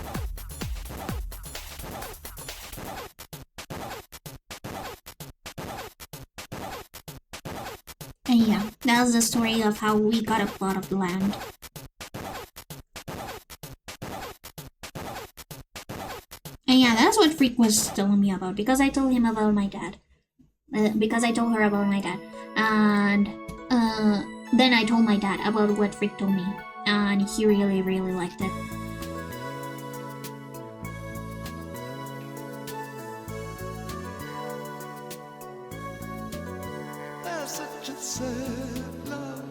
And yeah, that's the story of how we got a plot of land. And yeah, that's what Freak was telling me about, because I told him about my dad. Because I told her about my dad. And then I told my dad about what Freak told me. And he really, really liked it. There's such a sad love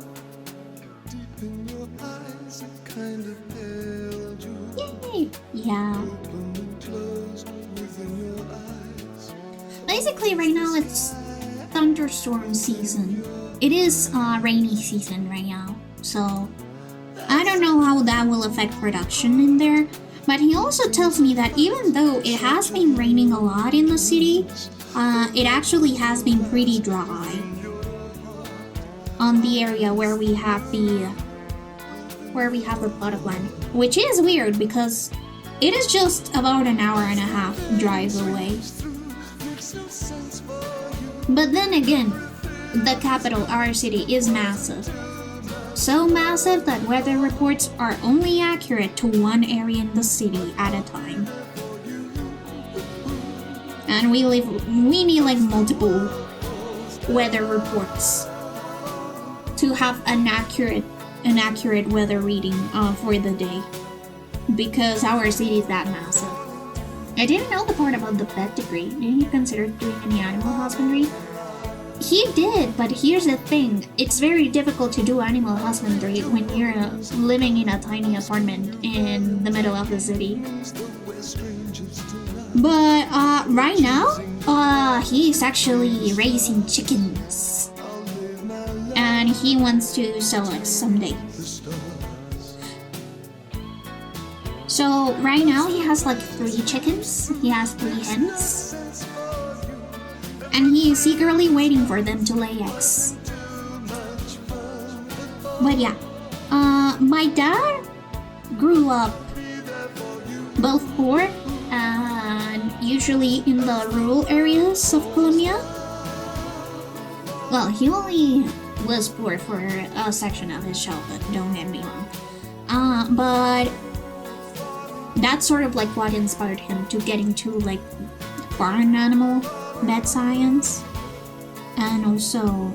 deep in your eyes, it kind of held you. Yay! Yeah. Open and closed within your eyes. Basically, right now it's thunderstorm season. It is rainy season right now, so I don't know how that will affect production in there. But he also tells me that even though it has been raining a lot in the city, it actually has been pretty dry on the area where we have the plot of land, which is weird because it is just about an hour and a half drive away. But then again, the capital, our city, is massive. So massive that weather reports are only accurate to one area in the city at a time. And we need like multiple weather reports to have an accurate weather reading for the day, because our city is that massive. I didn't know the part about the vet degree. Did he consider doing any animal husbandry? He did, but here's the thing. It's very difficult to do animal husbandry when you're living in a tiny apartment in the middle of the city. But right now, he's actually raising chickens. And he wants to sell it someday. So right now he has like 3 chickens. He has 3 hens. And he is eagerly waiting for them to lay eggs. But yeah, my dad grew up both poor and usually in the rural areas of Colombia. Well, he only was poor for a section of his childhood, don't get me wrong. But that's sort of like what inspired him to get into like farm animal vet science, and also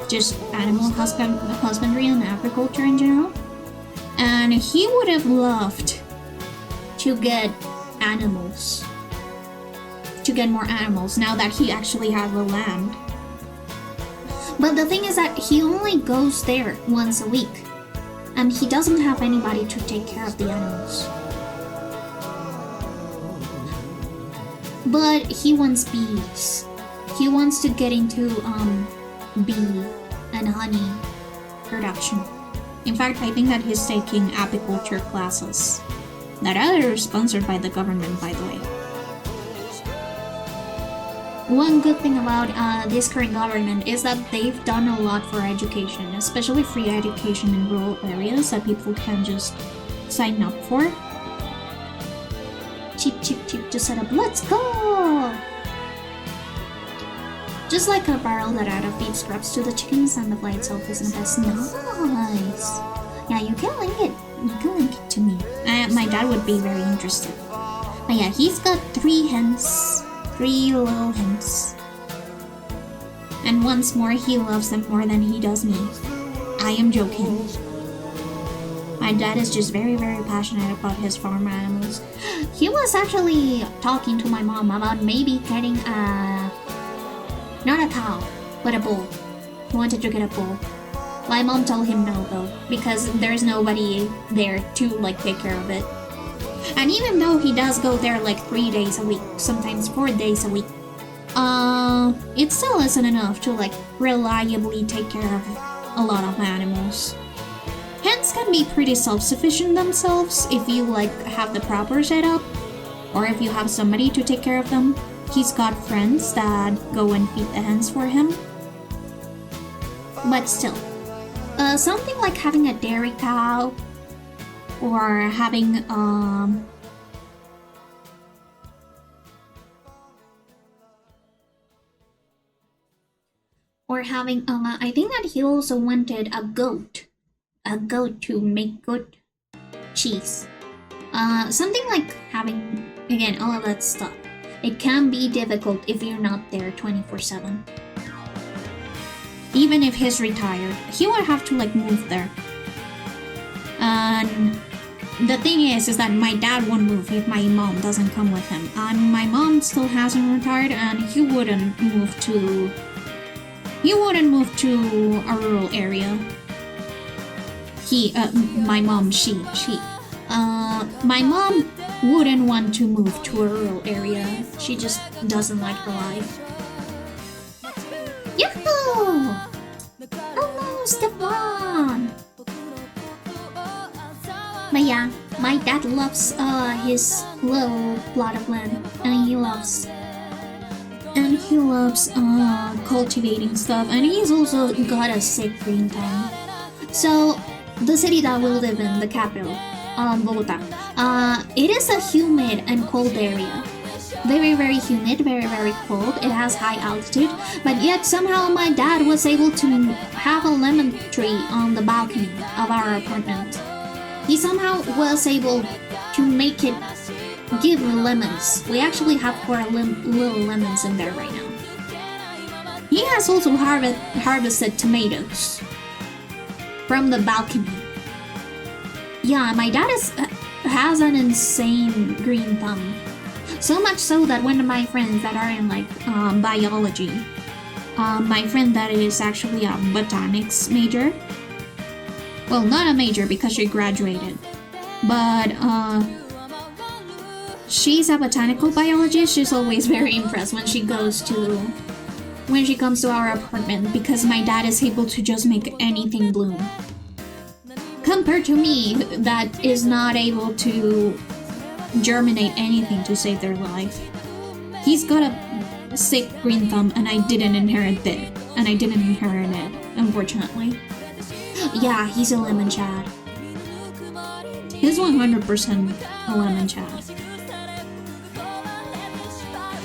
just animal husbandry and agriculture in general. And he would have loved to get more animals now that he actually has the land. But the thing is that he only goes there once a week, and he doesn't have anybody to take care of the animals. But he wants bees. He wants to get into bee and honey production. In fact, I think that he's taking apiculture classes that are sponsored by the government, by the way. One good thing about this current government is that they've done a lot for education, especially free education in rural areas that people can just sign up for. Cheap to set up. Let's go! Just like a barrel that out of feed scraps to the chickens, and the fly itself isn't as nice. Yeah, you can link it. You can link it to me. My dad would be very interested. But yeah, he's got 3 hens. 3 little hens. And once more, he loves them more than he does me. I am joking. My dad is just very, very passionate about his farm animals. He was actually talking to my mom about maybe getting not a cow, but a bull. He wanted to get a bull. My mom told him no though, because there's nobody there to like take care of it. And even though he does go there like 3 days a week, sometimes 4 days a week, it still isn't enough to like reliably take care of a lot of animals. Hens can be pretty self-sufficient themselves if you like have the proper setup, or if you have somebody to take care of them. He's got friends that go and feed the hens for him. But still, something like having a dairy cow, or having I think that he also wanted a goat to make good cheese. Something like having, again, all of that stuff. It can be difficult if you're not there 24/7. Even if he's retired, he would have to like move there. And the thing is that my dad won't move if my mom doesn't come with him. And my mom still hasn't retired, and he wouldn't move to a rural area. My mom wouldn't want to move to a rural area. She just doesn't like her life. Yahoo! Hello, Stefan! But yeah, my dad loves his little plot of land, and he loves cultivating stuff, and he's also got a sick green thumb. So the city that we live in, the capital, Bogota, it is a humid and cold area. Very, very humid, very, very cold. It has high altitude, but yet somehow my dad was able to have a lemon tree on the balcony of our apartment. He somehow was able to make it give lemons. We actually have 4 little lemons in there right now. He has also harvested tomatoes from the balcony. Yeah, my dad has an insane green thumb. So much so that one of my friends that are in like biology, my friend that is actually a botanics major. Well, not a major because she graduated, but she's a botanical biologist. She's always very impressed when she comes to our apartment, because my dad is able to just make anything bloom. Compared to me, that is not able to germinate anything to save their life. He's got a sick green thumb, and I didn't inherit it. Unfortunately. Yeah, he's a lemon chad. He's 100% a lemon chad.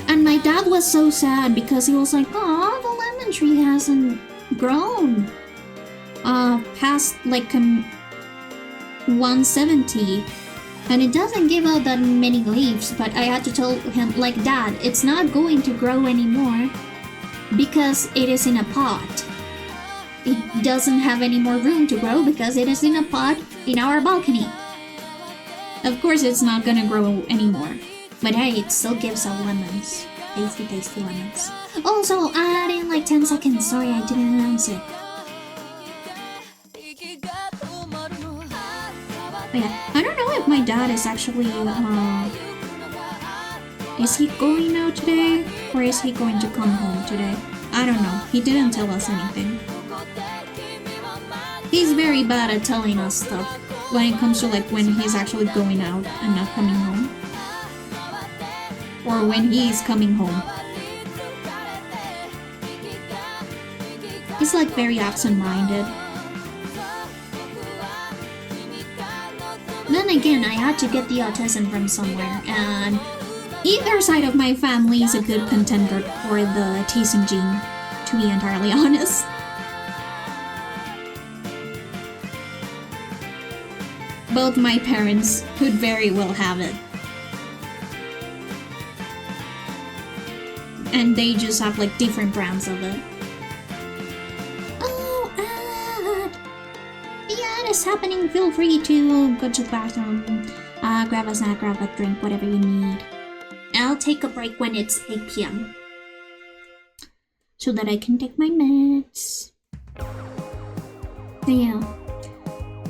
And my dad was so sad because he was like, "Oh, the lemon tree hasn't grown past like 170, and it doesn't give out that many leaves." But I had to tell him, like, "Dad, it's not going to grow anymore because it is in a pot. It doesn't have any more room to grow because it is in a pot in our balcony. Of course it's not gonna grow anymore. But hey, it still gives out lemons. Tasty, tasty lemons." Also, add in like 10 seconds. Sorry, I didn't announce it. But yeah, I don't know if my dad is actually, is he going out today? Or is he going to come home today? I don't know. He didn't tell us anything. He's very bad at telling us stuff when it comes to like when he's actually going out and not coming home. Or when he's coming home. He's like very absent-minded. Then again, I had to get the autism from somewhere, and either side of my family is a good contender for the teasing gene, to be entirely honest. Both my parents could very well have it. And they just have like different brands of it. is happening, feel free to go to the bathroom, grab a snack, grab a drink, whatever you need. I'll take a break when it's 8 p.m. so that I can take my meds. Yeah,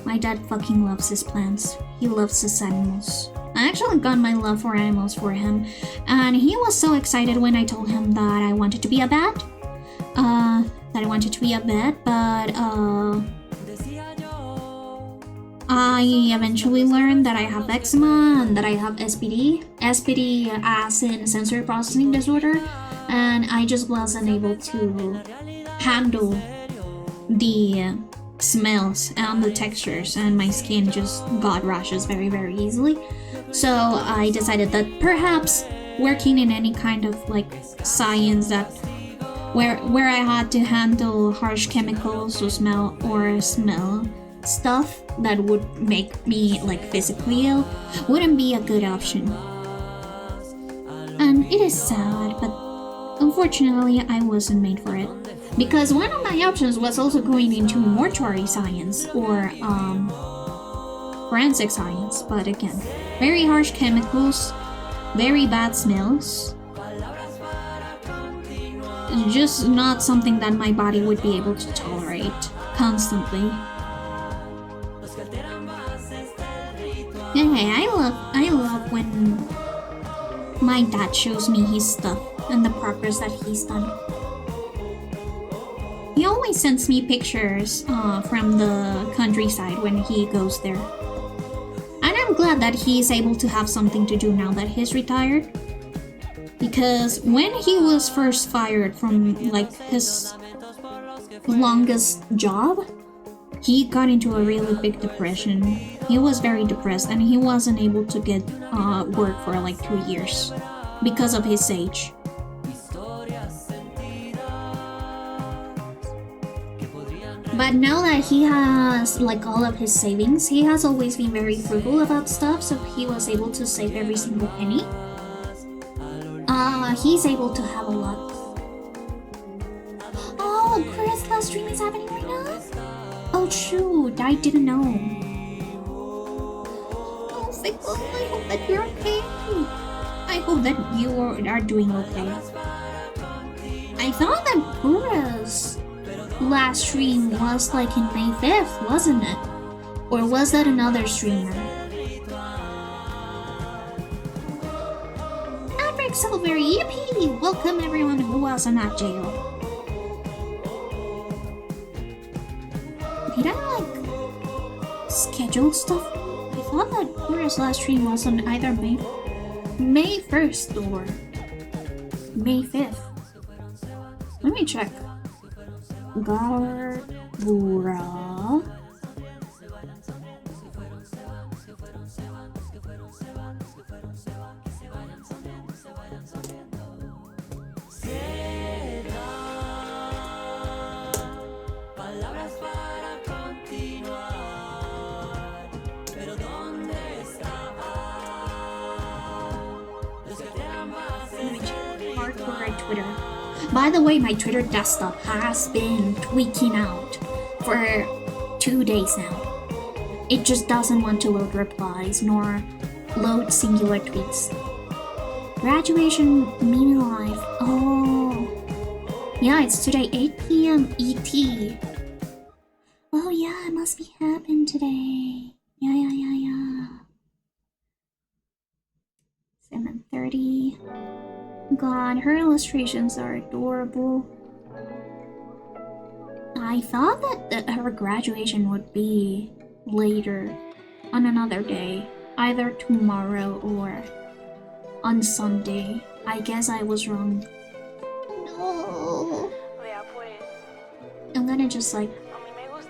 my dad fucking loves his plants. He loves his animals. I actually got my love for animals for him, and he was so excited when I told him that I wanted to be a bat. But I eventually learned that I have eczema and that I have SPD. SPD as in sensory processing disorder, and I just wasn't able to handle the smells and the textures, and my skin just got rashes very, very easily. So I decided that perhaps working in any kind of like science that where I had to handle harsh chemicals or smell stuff that would make me like physically ill wouldn't be a good option. And it is sad, but unfortunately I wasn't made for it. Because one of my options was also going into mortuary science or forensic science, but again, very harsh chemicals, very bad smells. Just not something that my body would be able to tolerate constantly. Yeah, I love when my dad shows me his stuff and the progress that he's done. He always sends me pictures from the countryside when he goes there. And I'm glad that he's able to have something to do now that he's retired. Because when he was first fired from like his longest job, he got into a really big depression. He was very depressed and he wasn't able to get work for like 2 years because of his age. But now that he has like all of his savings, he has always been very frugal about stuff, so he was able to save every single penny. He's able to have a lot. Oh, Chris, last stream is happening right now? Oh shoot, I didn't know. Oh, thank God, I hope that you're okay. I hope that you are doing okay. I thought that Pura's last stream was like in May 5th, wasn't it? Or was that another streamer? Afric Silver, yippee! Welcome everyone who was not jail. Did I like schedule stuff? I thought that Pura's last stream was on either May 1st or May 5th. Let me check. Garbura. Hardcore Twitter. By the way, my Twitter desktop has been tweaking out for 2 days now. It just doesn't want to load replies nor load singular tweets. Graduation mini live. Oh, yeah, it's today 8 p.m. ET. Oh yeah, it must be happening today. Yeah. 7:30. God, her illustrations are adorable. I thought that her graduation would be later, on another day, either tomorrow or on Sunday. I guess I was wrong. No. I'm gonna just like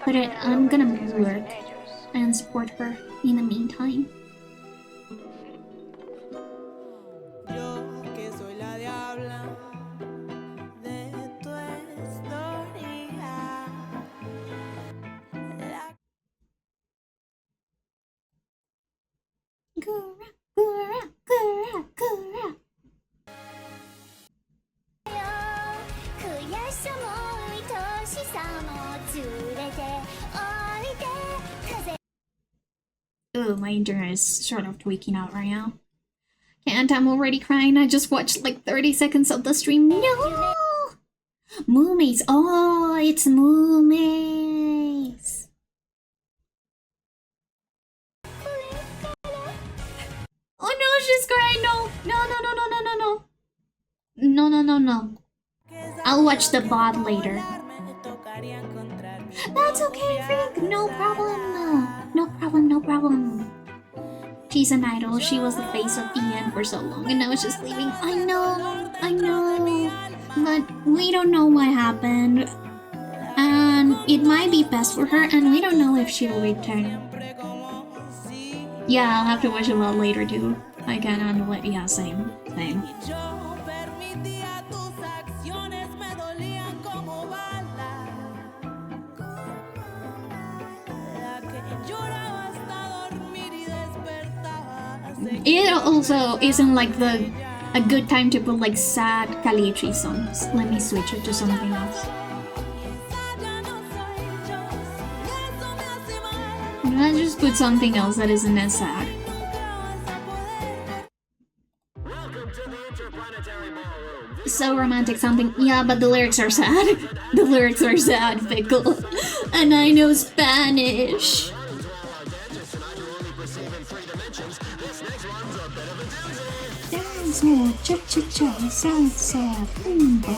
put it, I'm gonna work and support her in the meantime. too. My internet is sort of tweaking out right now. And I'm already crying. I just watched like 30 seconds of the stream. No! Moomies. Oh, it's Moomies. Oh no, she's crying. No. No, no, no, no, no, no, no. No, no, no, no. I'll watch the VOD later. That's okay, Freak. No problem. No problem, no problem. She's an idol. She was the face of EN for so long, and now she's leaving. I know. But we don't know what happened. And it might be best for her, and we don't know if she'll return. Yeah, I'll have to watch a lot later too. I can't handle it. Yeah, same. It also isn't like a good time to put like sad Calitri songs. Let me switch it to something else. Let's just put something else that isn't as sad. So romantic something. Yeah, but the lyrics are sad. The lyrics are sad, Fickle. And I know Spanish. Cha-cha-cha, salsa, rumba.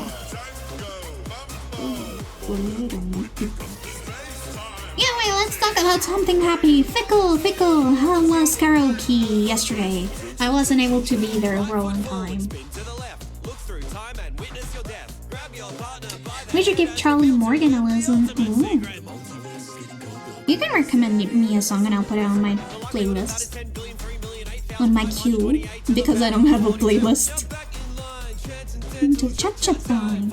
Yeah, wait, let's talk about something happy. Fickle, how was karaoke yesterday? I wasn't able to be there for a long time. We should give Charlie Morgan a listen. Ooh. You can recommend me a song and I'll put it on my playlist. On my queue, because I don't have a playlist. Into cha-cha-thon.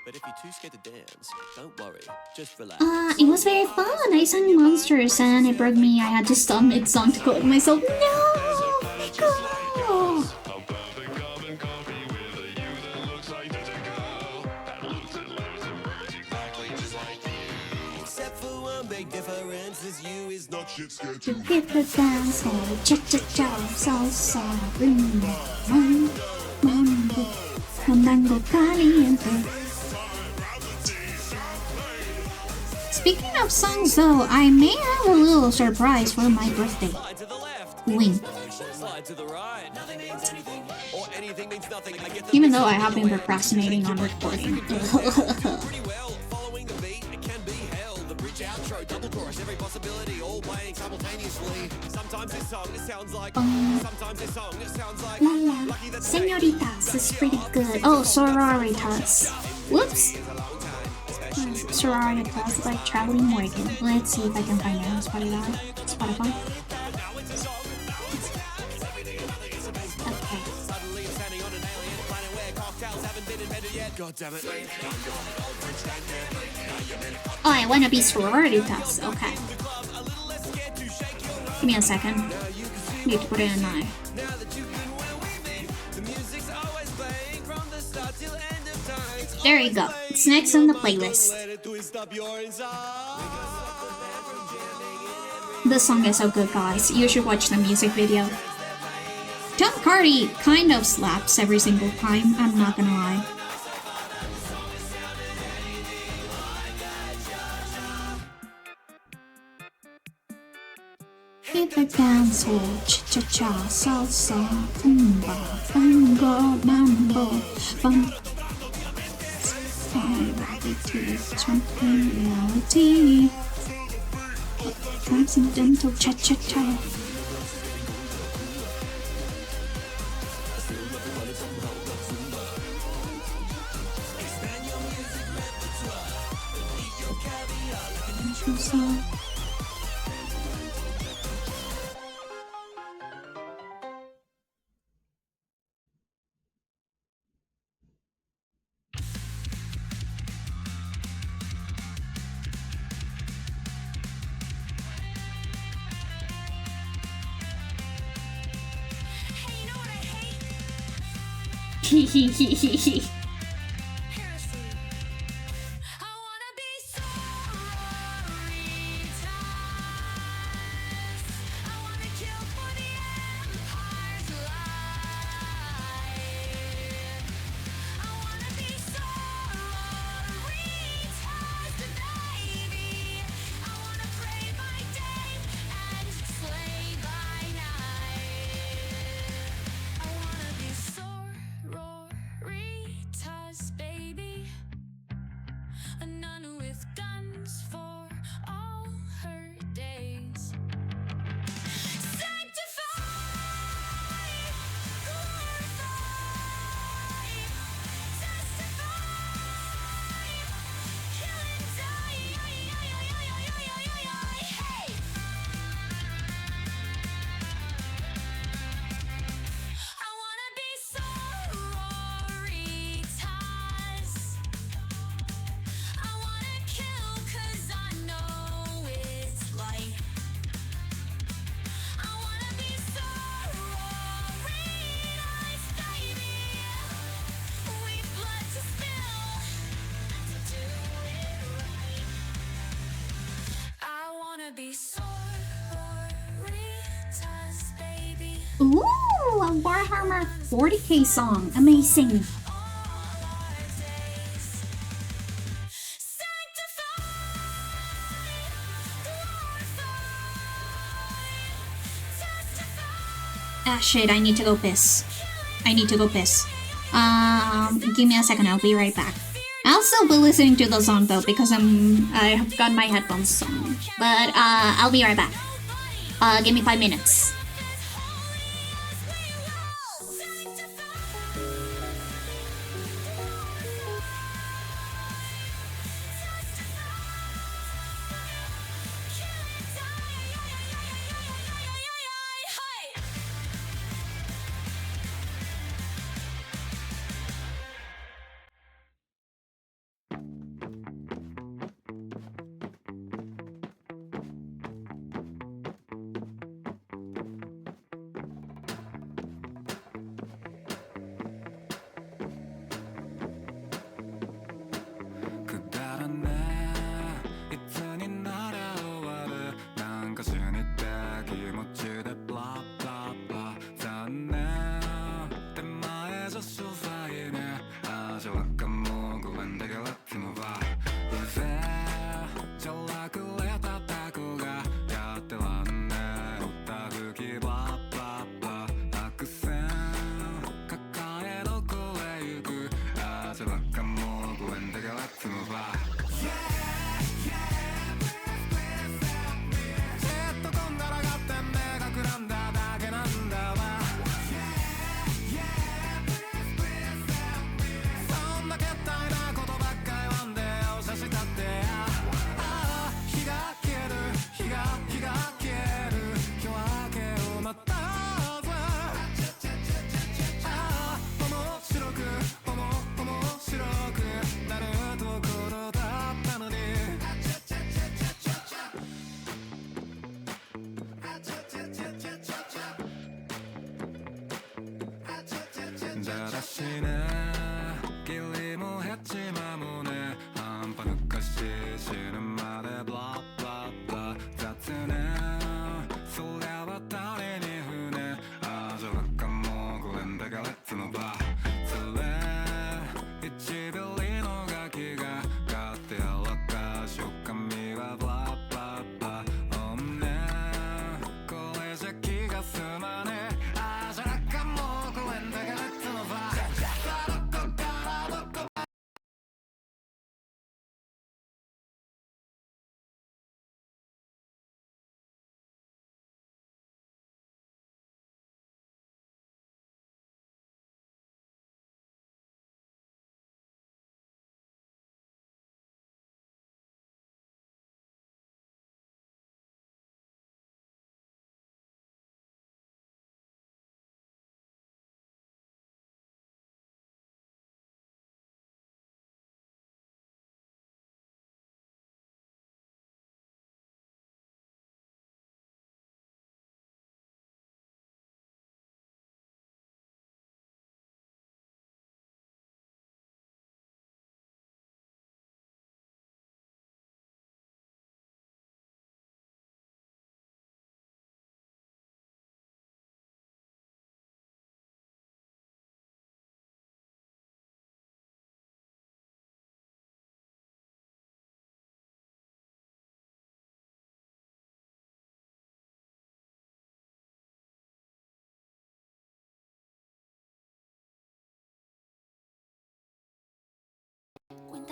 But if you're too scared to dance, don't worry, just relax. It was very fun. I sang Monsters and it broke me. I had to stop mid-song to collect myself. No! Go! Difference is you is not shit scared to hit the dance hall, cha-cha-cha, salsa, rumba, mambo, fandango caliente. Speaking of songs though, I may have a little surprise for my birthday. Wink. Even though I have been procrastinating on recording. Double chorus, every possibility, all playing simultaneously. Sometimes this song it sounds like sometimes this song it sounds like la la. Señoritas is pretty good. Oh, sororitas. Whoops. Sororitas by Charlie Morgan. Let's see if I can find it on Spotify. Okay. God damn it. Oh, I wanna be sororitas. Okay. Give me a second. Need to put it in my. There you go. It's next on the playlist. The song is so good, guys. You should watch the music video. Tom Hardy kind of slaps every single time. I'm not gonna lie. Hit the dance hall, cha-cha-cha, salsa, rumba, fango, mambo, fun. Reality, reality. Transcendental, cha-cha-cha. Ooh, a Warhammer 40k song. Amazing. Ah, shit, I need to go piss. Give me a second, I'll be right back. I'll still be listening to the song though, because I've got my headphones on. But, I'll be right back. Give me 5 minutes.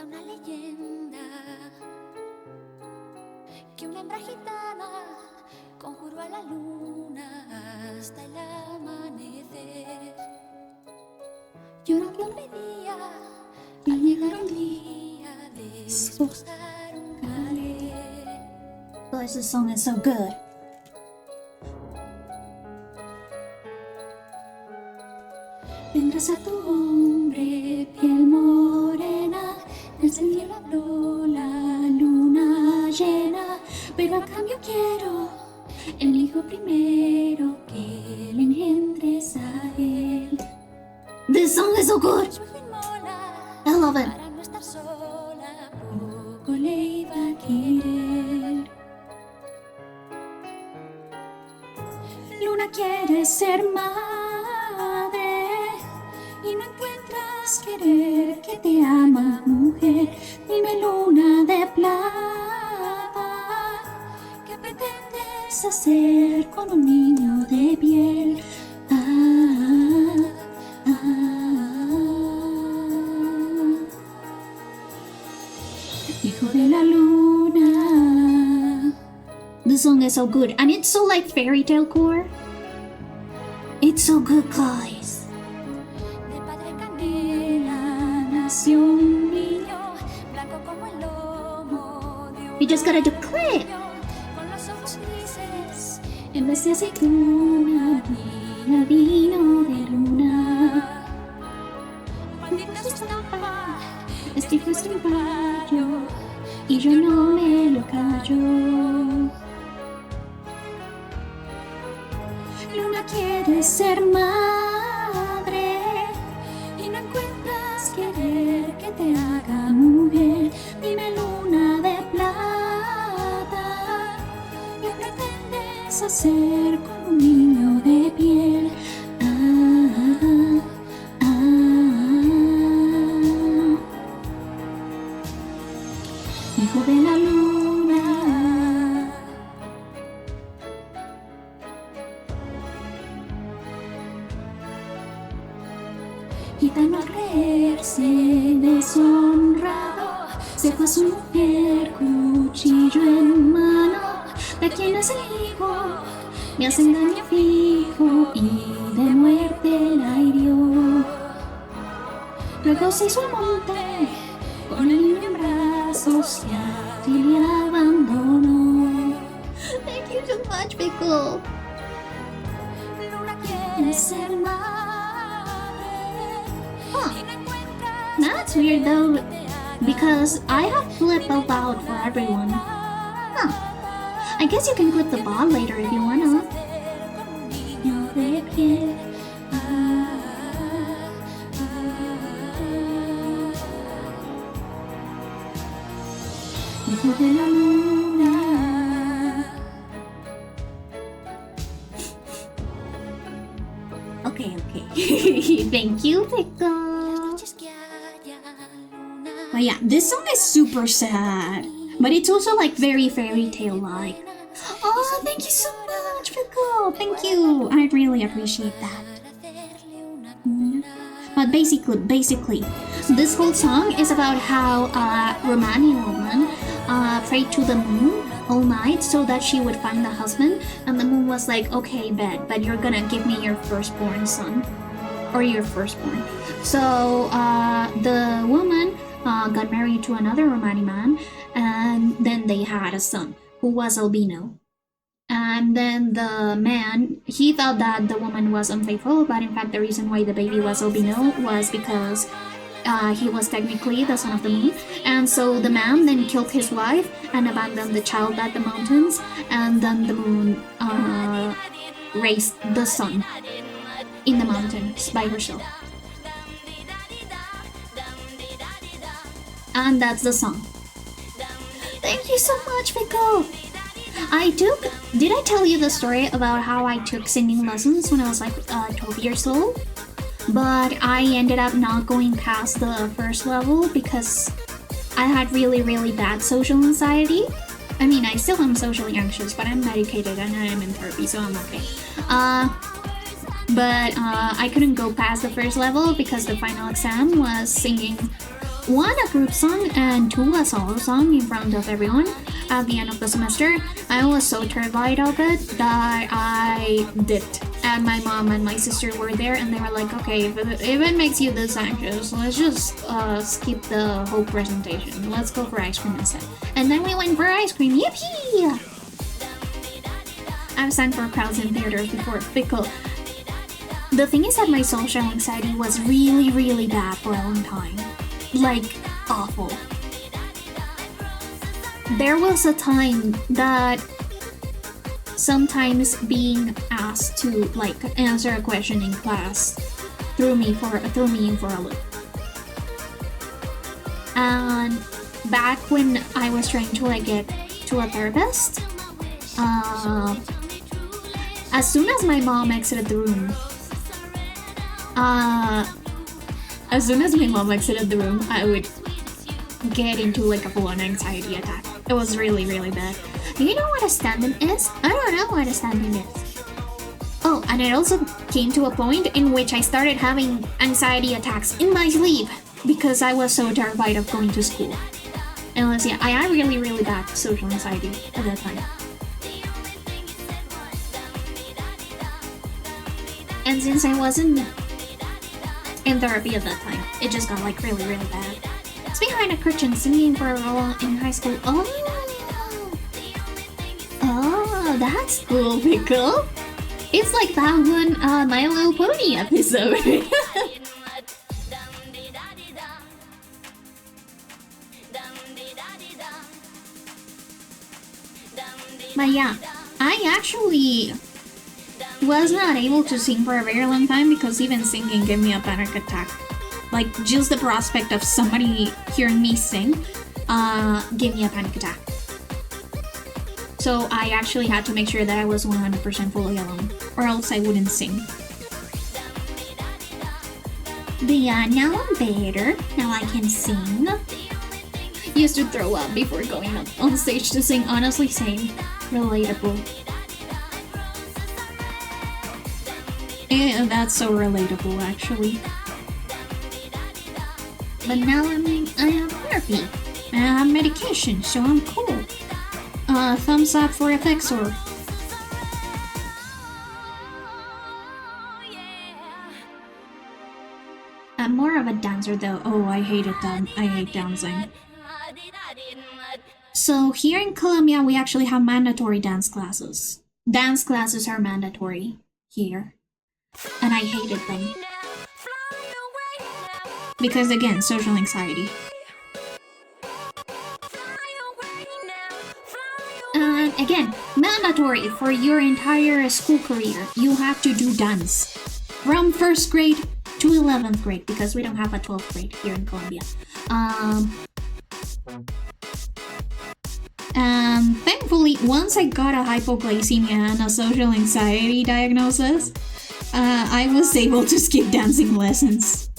una leyenda que una hembra gitana conjuró a la luna hasta el amanecer. Lloró que hombre día al llegar un día desposar un calé. Guys, this song is so good. Vendrás a tu hombre, piel morena, desde el cielo habló la luna llena, pero a cambio quiero el hijo primero que le engendres a él. This song is so good. I love it. Para no estar sola, poco le iba a querer. Luna quiere ser madre y no encuentras querer que te ama, mujer. Dime, luna de plata, ¿qué pretendes hacer con un niño de piel? Hijo de la luna. This song is so good, and it's so like fairy tale core. It's so good, guys. De padre canela nació un niño blanco como el lomo de un You just gotta do click. niño, con los ojos grises en vez de aceituna y vino de luna. Maldita su estampa, este hijo es un rayo y yo no me lo callo. Luna quiere ser madre y no encuentras querer que te haga mujer. Dime, luna de plata, ¿qué pretendes hacer con un niño de piel? Hijo de la luna. Gitano al creerse deshonrado, se fue a su mujer cuchillo en mano. ¿De quién es el hijo? Me hacen daño fijo y de muerte la hirió. Luego se hizo al monte con el niño en brazos y allí le abandonó. Thank you so much, Pickle. Luna quiere ser madre. That's weird though, because I have flip about for everyone. Huh. I guess you can clip the ball later if you wanna. Niño de piel. Hijo de la luna. Okay. Thank you, Pickle. But yeah, this song is super sad, but it's also like very fairy tale like. Oh, thank you so much, Pickle. Thank you. I really appreciate that. But basically, this whole song is about how a Romanian woman prayed to the moon all night so that she would find the husband, and the moon was like, okay, but you're gonna give me your firstborn son, or your firstborn. So the woman got married to another Romani man, and then they had a son who was albino. And then the man, he thought that the woman was unfaithful, but in fact the reason why the baby was albino was because he was technically the son of the moon. And so the man then killed his wife and abandoned the child at the mountains, and then the moon raised the son in the mountains by herself. And that's the song. Thank you so much, Pickle! Did I tell you the story about how I took singing lessons when I was like 12 years old? But I ended up not going past the first level because I had really bad social anxiety. I mean, I still am socially anxious, but I'm medicated and I am in therapy, so I'm okay. But I couldn't go past the first level because the final exam was singing one a group song and two a solo song in front of everyone at the end of the semester. I was so terrified of it that I dipped. And my mom and my sister were there, and they were like, okay, if it makes you this anxious, let's just skip the whole presentation. Let's go for ice cream instead. And then we went for ice cream. Yippee! I've sang for crowds in theaters before because the thing is that my social anxiety was really, really bad for a long time. Like, awful. There was a time that sometimes being asked to like answer a question in class threw me in for a loop. And back when I was trying to like get to a therapist, as soon as my mom exited the room, I would get into like a full-on anxiety attack. It was really, really bad. Do you know what a stand-in is? I don't know what a stand-in is. Oh, and it also came to a point in which I started having anxiety attacks in my sleep because I was so terrified of going to school. And let's see, I had really, really bad social anxiety at that time. And since I wasn't in therapy at that time, it just got like really, really bad. It's behind a curtain singing for a role in high school. Oh, that's cool, Pickle. It's like that one My Little Pony episode. But yeah, I actually was not able to sing for a very long time because even singing gave me a panic attack. Like, just the prospect of somebody hearing me sing gave me a panic attack. So I actually had to make sure that I was 100% fully alone, or else I wouldn't sing. But yeah, now I'm better. Now I can sing. Used to throw up before going up on stage to sing. Honestly, same. Relatable. Yeah, that's so relatable, actually. But now I have therapy. I have medication, so I'm cool. Thumbs up for FXOR. I'm more of a dancer though. Oh, I hate dancing. So here in Colombia, we actually have mandatory dance classes. Dance classes are mandatory here. And I hated them. Because again, social anxiety. And again, mandatory for your entire school career. You have to do dance. From 1st grade to 11th grade, because we don't have a 12th grade here in Colombia. Thankfully, once I got a hypoglycemia and a social anxiety diagnosis, I was able to skip dancing lessons.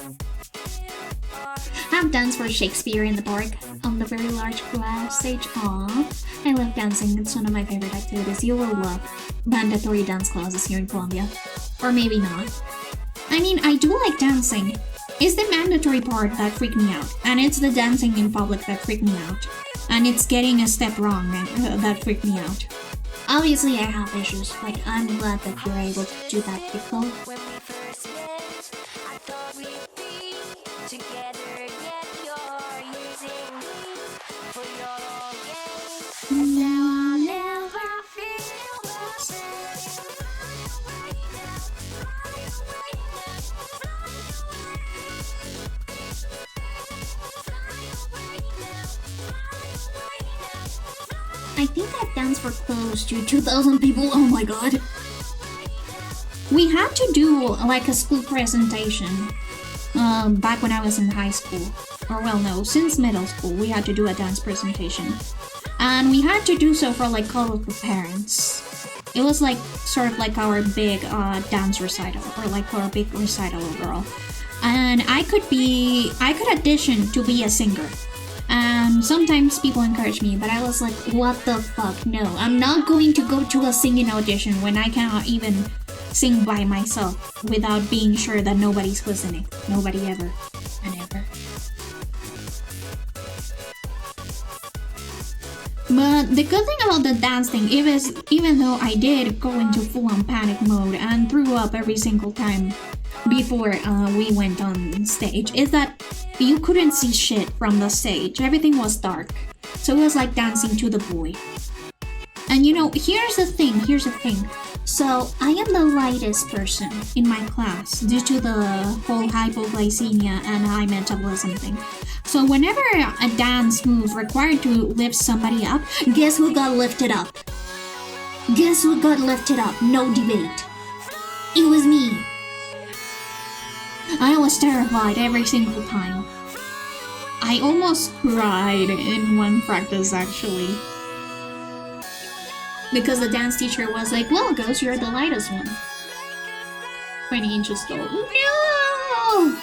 I've danced for Shakespeare in the park on the very large glass stage. Aww, I love dancing. It's one of my favorite activities. You will love mandatory dance classes here in Colombia. Or maybe not. I mean, I do like dancing. It's the mandatory part that freaked me out. And it's the dancing in public that freaked me out. And it's getting a step wrong that freaked me out. Obviously, I have issues, but I'm glad that you're able to do that, Pickle. When we first met, I thought we'd be together, yet you're using me for your own games. And now I'll never feel the same. I think I've danced for close to 2,000 people. Oh my god. We had to do like a school presentation back when I was in high school. Or well, no, since middle school we had to do a dance presentation. And we had to do so for like all of the parents. It was like sort of like our big dance recital, or like our big recital overall. And I could audition to be a singer. And sometimes people encourage me, but I was like, what the fuck? No, I'm not going to go to a singing audition when I cannot even sing by myself without being sure that nobody's listening. Nobody ever and ever. But the good thing about the dance thing, even though I did go into full-on panic mode and threw up every single time before we went on stage, is that you couldn't see shit from the stage. Everything was dark. So it was like dancing to the void. And you know, here's the thing. So I am the lightest person in my class due to the whole hypoglycemia and high metabolism thing. So whenever a dance move required to lift somebody up, guess who got lifted up? Guess who got lifted up? No debate. It was me. I was terrified every single time. I almost cried in one practice actually. Because the dance teacher was like, well, Ghost, you're the lightest one. 20 inches tall. No!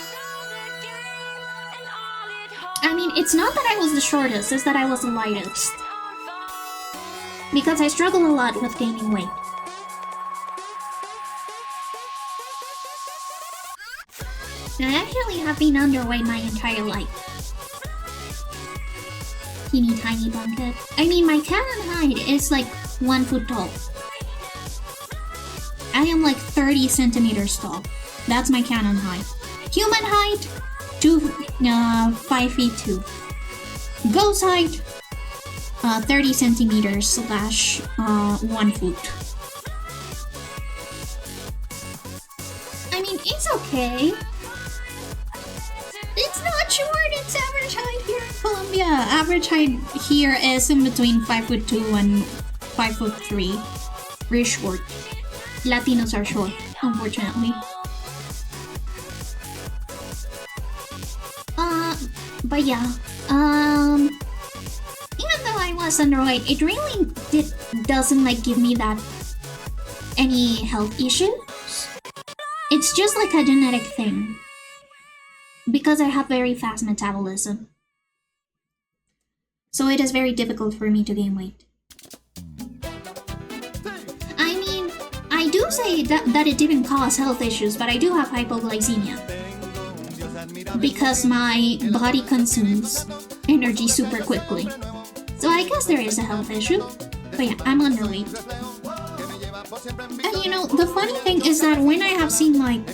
I mean, it's not that I was the shortest, it's that I was the lightest. Because I struggle a lot with gaining weight. I actually have been underweight my entire life. Teeny tiny bucket. I mean, my canon height is like 1 foot tall. I am like 30 centimeters tall. That's my canon height. Human height, 5 feet 2. Ghost height, 30 centimeters slash 1 foot. I mean, it's okay. It's not short, it's average height here in Colombia. Average height here is in between 5'2" and 5'3". Very short. Latinos are short, unfortunately. But yeah, even though I was underweight, it really doesn't like give me that any health issues. It's just like a genetic thing. Because I have very fast metabolism. So it is very difficult for me to gain weight. I mean, I do say that it didn't cause health issues, but I do have hypoglycemia. Because my body consumes energy super quickly. So I guess there is a health issue. But yeah, I'm underweight. And you know, the funny thing is that when I have seen like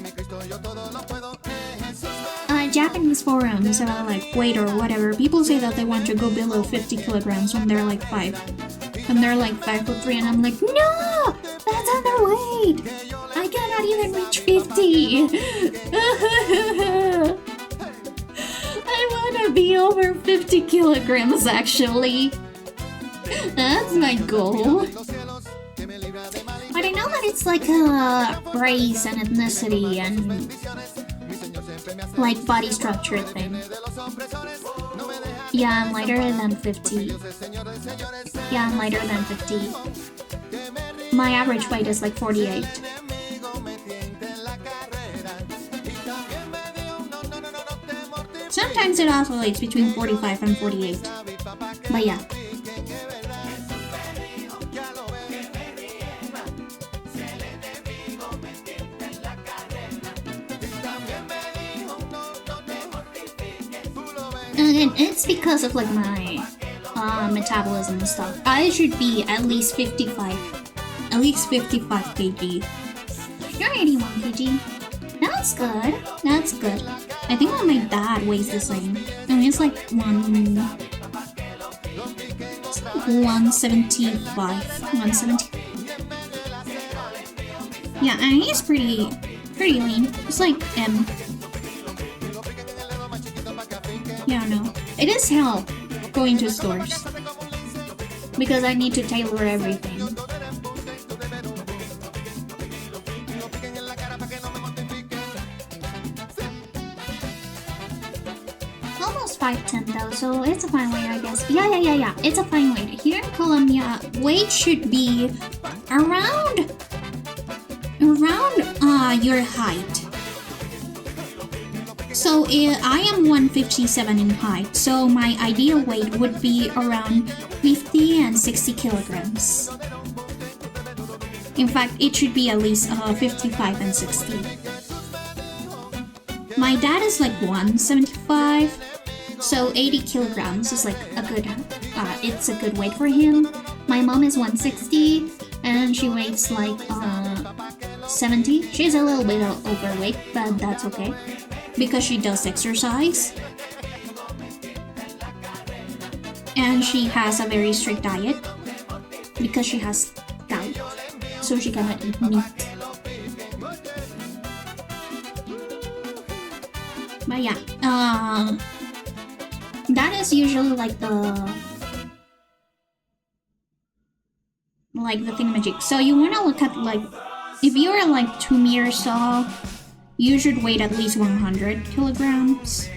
Japanese forums about like weight or whatever, people say that they want to go below 50 kilograms when they're like 5. When they're like 5'3", and I'm like, no! That's underweight! I cannot even reach 50! I wanna be over 50 kilograms actually. That's my goal. But I know that it's like a race and ethnicity and like body structure thing. Yeah, I'm lighter than 50. Yeah, I'm lighter than 50. My average weight is like 48. Sometimes it oscillates between 45 and 48. But yeah. And it's because of like my metabolism and stuff. I should be at least 55. At least 55 kg. You're 81 kg. That's good. That's good. I think that my dad weighs the same. I mean, it's like 175. 170. Yeah, and he's pretty lean. It's like M. Yeah, no. It is hell going to stores. Because I need to tailor everything. Almost 5'10" though, so it's a fine weight, I guess. Yeah. It's a fine weight. Here in Colombia, weight should be around your height. So I am 157 in height, so my ideal weight would be around 50 and 60 kilograms. In fact, it should be at least 55 and 60. My dad is like 175, So 80 kilograms is like a good, it's a good weight for him. My mom is 160 and she weighs like 70. She's a little bit overweight, but that's okay because she does exercise. And she has a very strict diet because she has gout, so she cannot eat meat. But yeah, that is usually like the thingamajig. So you want to look at like, if you are like 2 meters tall, you should weigh at least 100 kilograms.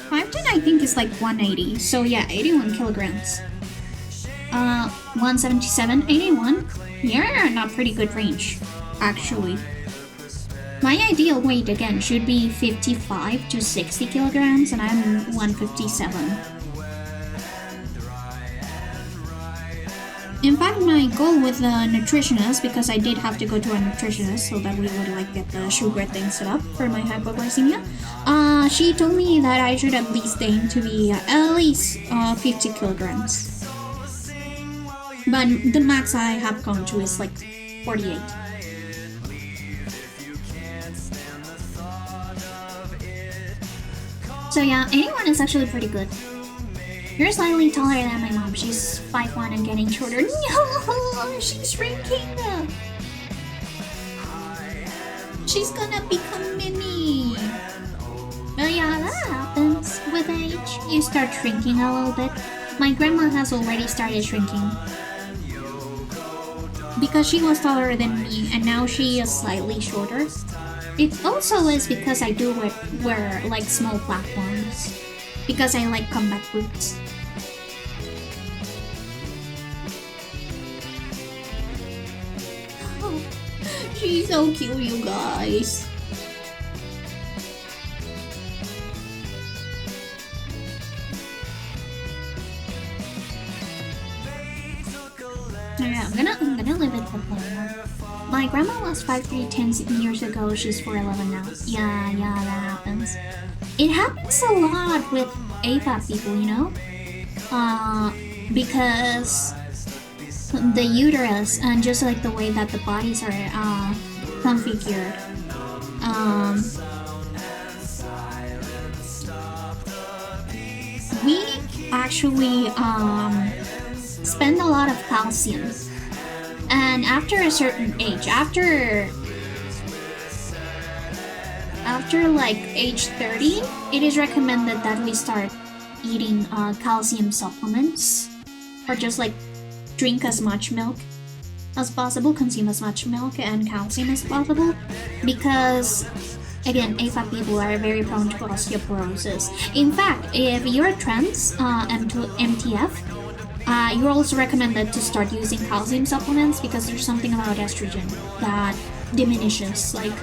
5'10" I think is like 180, so yeah, 81 kilograms. 177, 81. You're in a pretty good range, actually. My ideal weight again should be 55 to 60 kilograms, and I'm 157. In fact, my goal with the nutritionist, because I did have to go to a nutritionist so that we would like get the sugar thing set up for my hypoglycemia, she told me that I should at least aim to be at least 50 kilograms. But the max I have gone to is like 48. So yeah, 81 is actually pretty good. You're slightly taller than my mom. She's 5'1" and getting shorter. No, she's shrinking. She's gonna become mini. But yeah, that happens with age. You start shrinking a little bit. My grandma has already started shrinking because she was taller than me, and now she is slightly shorter. It also is because I do wear like small platforms because I like combat boots. Oh, she's so cute, you guys. Yeah, I'm gonna live it with her. My grandma was 5'3" 10 years ago. She's 4'11" now. Yeah, that happens. It happens a lot with AFAB people, you know? Because the uterus and just like the way that the bodies are configured. We actually spend a lot of calcium. And after a certain age, after like age 30, it is recommended that we start eating calcium supplements, or just like drink as much milk as possible, consume as much milk and calcium as possible, because again, AFAB people are very prone to osteoporosis. In fact, if you're trans MTF, you're also recommended to start using calcium supplements because there's something about estrogen that diminishes like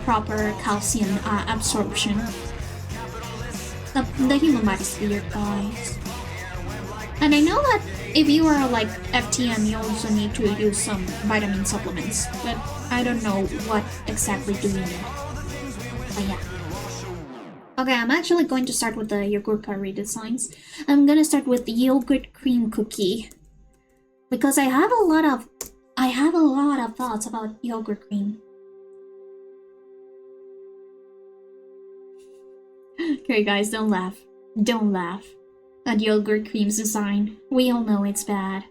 proper calcium absorption. The human body is weird, guys. And I know that if you are like FTM, you also need to use some vitamin supplements, but I don't know what exactly do you need. But yeah. Okay, I'm actually going to start with the Yogurca redesigns. I'm gonna start with the yogurt cream cookie because I have a lot of thoughts about yogurt cream. Okay, guys, don't laugh. Don't laugh at yogurt cream's design. We all know it's bad,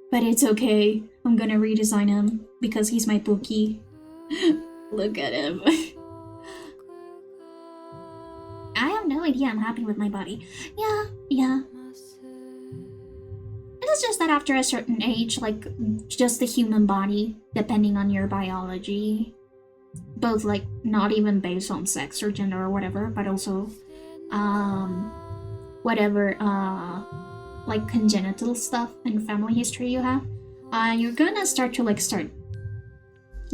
but it's okay. I'm gonna redesign him because he's my bookie. Look at him. I have no idea. I'm happy with my body. Yeah. It's just that after a certain age, like just the human body, depending on your biology, both like not even based on sex or gender or whatever, but also whatever like congenital stuff and family history you have, you're gonna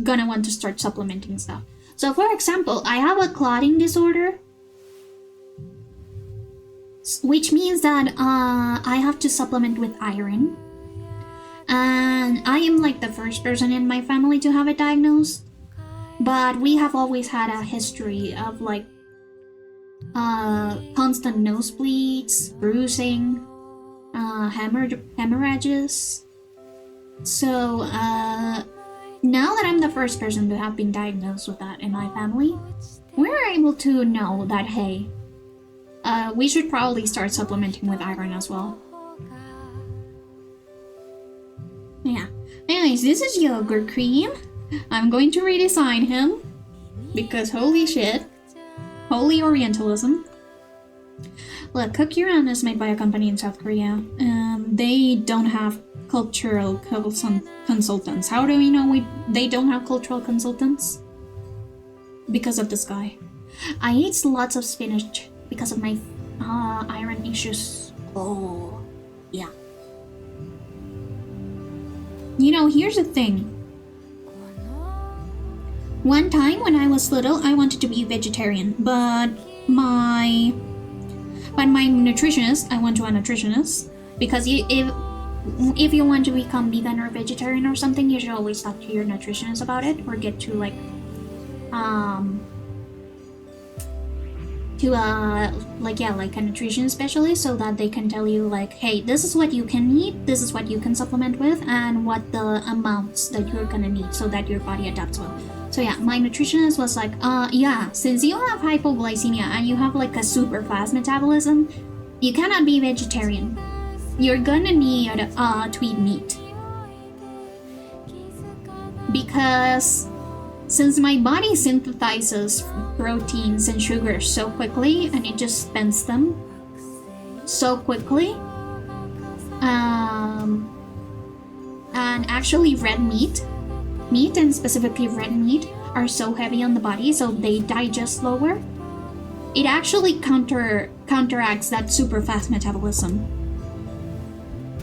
gonna want to start supplementing stuff. So for example, I have a clotting disorder, which means that I have to supplement with iron, and I am like the first person in my family to have it diagnosed. but we have always had a history of like constant nosebleeds, bruising, hemorrhages. So now that I'm the first person to have been diagnosed with that in my family, we're able to know that, hey, we should probably start supplementing with iron as well. Yeah. Anyways, this is Yogurt Cream. I'm going to redesign him because holy shit. Holy Orientalism. Look, Cookie-ran is made by a company in South Korea. They don't have cultural consultants. How do we know they don't have cultural consultants? Because of this guy. I ate lots of spinach because of my iron issues. Oh, yeah. You know, here's the thing. One time when I was little, I wanted to be vegetarian, but my nutritionist, I went to a nutritionist, because if you want to become vegan or vegetarian or something, you should always talk to your nutritionist about it, or get to like a nutrition specialist, so that they can tell you like, hey, this is what you can eat, this is what you can supplement with, and what the amounts that you're gonna need so that your body adapts well. So yeah, my nutritionist was like, yeah, since you have hypoglycemia and you have like a super fast metabolism, you cannot be vegetarian. You're gonna need to eat meat. Because since my body synthesizes proteins and sugars so quickly, and it just spends them so quickly, and actually red meat and specifically red meat are so heavy on the body, so they digest slower. It actually counteracts that super fast metabolism.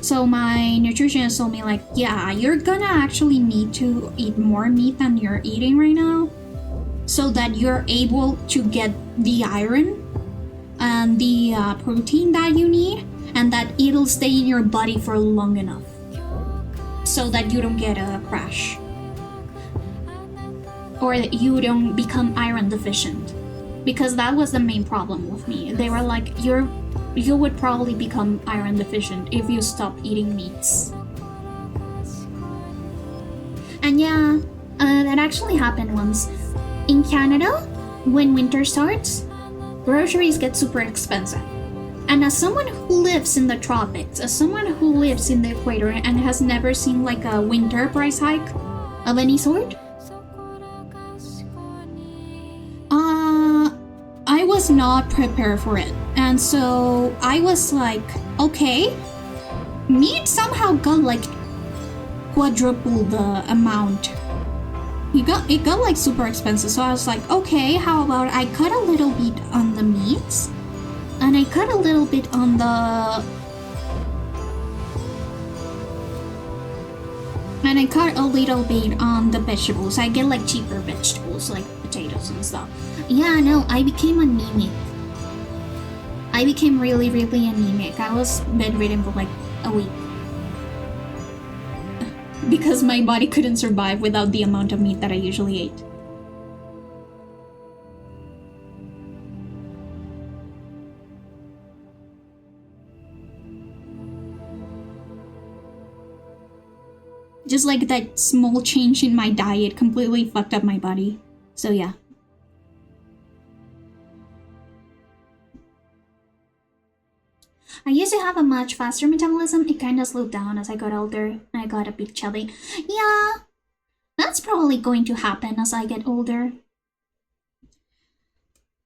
So my nutritionist told me like, yeah, you're gonna actually need to eat more meat than you're eating right now, so that you're able to get the iron and the protein that you need, and that it'll stay in your body for long enough so that you don't get a crash, or that you don't become iron deficient. Because that was the main problem with me. They were like, you would probably become iron deficient if you stop eating meats. And yeah, that actually happened once. In Canada, when winter starts, groceries get super expensive. And as someone who lives in the tropics, as someone who lives in the equator and has never seen like a winter price hike of any sort, I was not prepared for it. And so I was like, okay, meat somehow got like quadruple the amount. It got like super expensive. So I was like, okay, how about I cut a little bit on the meats, and I cut a little bit on the vegetables. I get like cheaper vegetables like potatoes and stuff. Yeah, no, I became anemic. I became really, really anemic. I was bedridden for like a week. Because my body couldn't survive without the amount of meat that I usually ate. Just like that small change in my diet completely fucked up my body. So yeah. I used to have a much faster metabolism. It kind of slowed down as I got older and I got a bit chubby. Yeah, that's probably going to happen as I get older.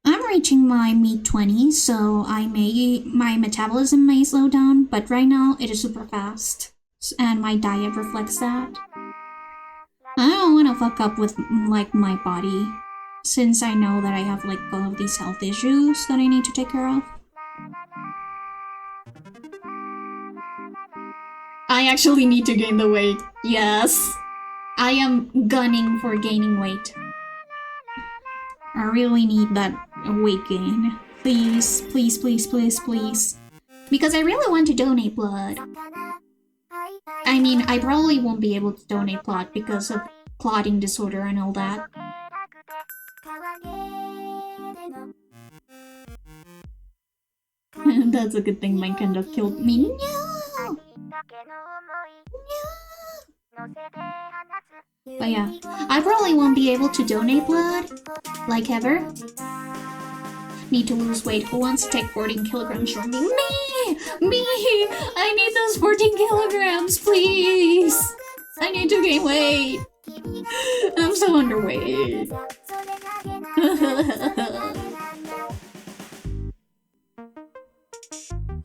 I'm reaching my mid-20s, so my metabolism may slow down, but right now it is super fast, and my diet reflects that. I don't want to fuck up with like my body, since I know that I have like all of these health issues that I need to take care of. I actually need to gain the weight. Yes. I am gunning for gaining weight. I really need that weight gain. Please, please, please, please, please. Because I really want to donate blood. I mean, I probably won't be able to donate blood because of clotting disorder and all that. That's a good thing my candle killed me. No! But yeah, I probably won't be able to donate blood, like ever. Need to lose weight. Who wants to take 14 kilograms from me? Me! Me! I need those 14 kilograms, please! I need to gain weight. I'm so underweight.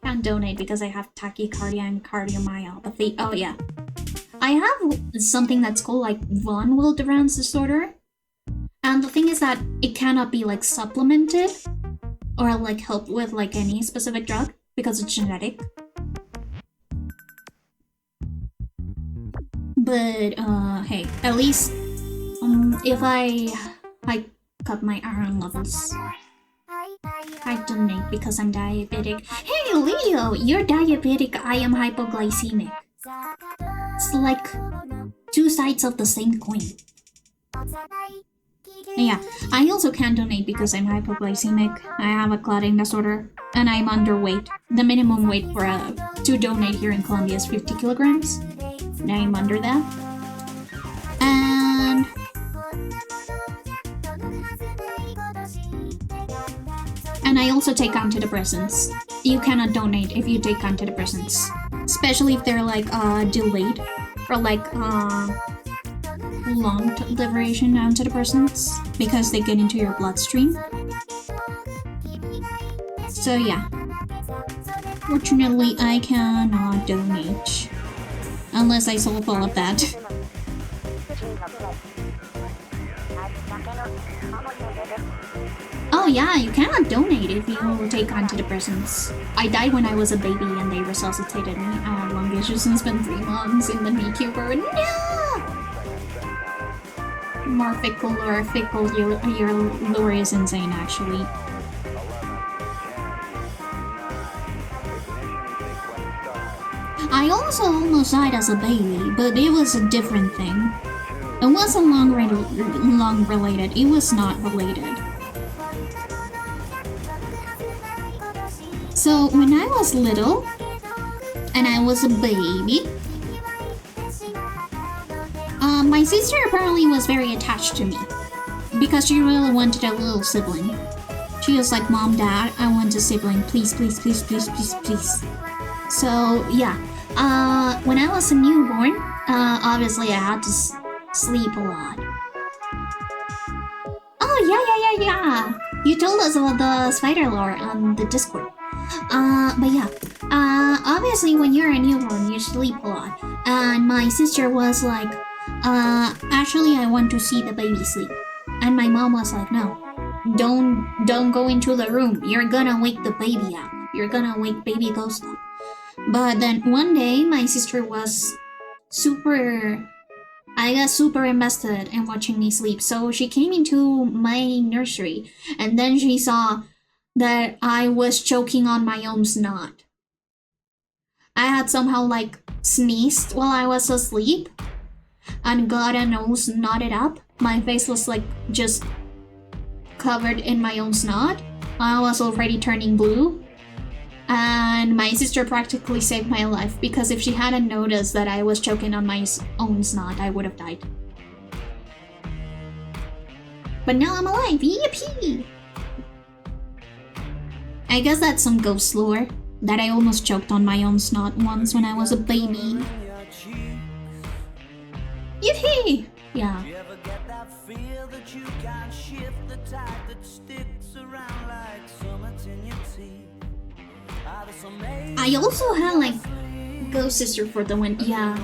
Can't donate because I have tachycardia and cardiomyopathy. Oh yeah. I have something that's called like von Willebrand's disorder. And the thing is that it cannot be like supplemented or like helped with like any specific drug because it's genetic. But hey, at least if I cut my iron levels, I donate because I'm diabetic. Hey Leo, you're diabetic, I am hypoglycemic. It's like two sides of the same coin. Yeah, I also can't donate because I'm hypoglycemic. I have a clotting disorder and I'm underweight. The minimum weight for to donate here in Colombia is 50 kilograms. And I'm under that. And I also take antidepressants. You cannot donate if you take antidepressants, especially if they're like delayed or like long duration antidepressants because they get into your bloodstream. So yeah, fortunately I cannot donate unless I solve all of that. Oh yeah, you cannot donate if you take antidepressants. I died when I was a baby and they resuscitated me. How long it's just spent 3 months in the NICU for no! More fickle or fickle, your lure is insane actually. I also almost died as a baby, but it was a different thing. It wasn't lung related, it was not related. So when I was little, and I was a baby, my sister apparently was very attached to me because she really wanted a little sibling. She was like, Mom, Dad, I want a sibling, please, please, please, please, please, please. So yeah, when I was a newborn, obviously I had to sleep a lot. Oh yeah. You told us about the spider lore on the Discord. But yeah, obviously when you're a newborn, you sleep a lot. And my sister was like, actually I want to see the baby sleep. And my mom was like, no, don't go into the room. You're gonna wake the baby up. You're gonna wake baby ghost up. But then one day, my sister was super invested in watching me sleep. So she came into my nursery and then she saw that I was choking on my own snot. I had somehow like sneezed while I was asleep and got a nose knotted up. My face was like just covered in my own snot. I was already turning blue. And my sister practically saved my life because if she hadn't noticed that I was choking on my own snot, I would have died. But now I'm alive, yippee! I guess that's some ghost lore, that I almost choked on my own snot once when I was a baby. Yippee! Yeah. I also had like ghost sister for the win. Yeah.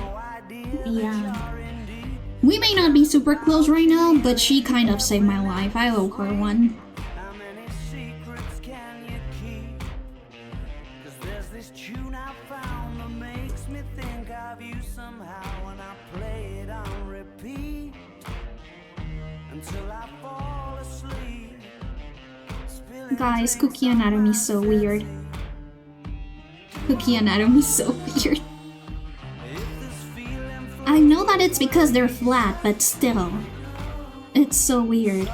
We may not be super close right now, but she kind of saved my life. I owe her one. Guys, cookie anatomy is so weird. Cookie anatomy is so weird. I know that it's because they're flat, but still. It's so weird.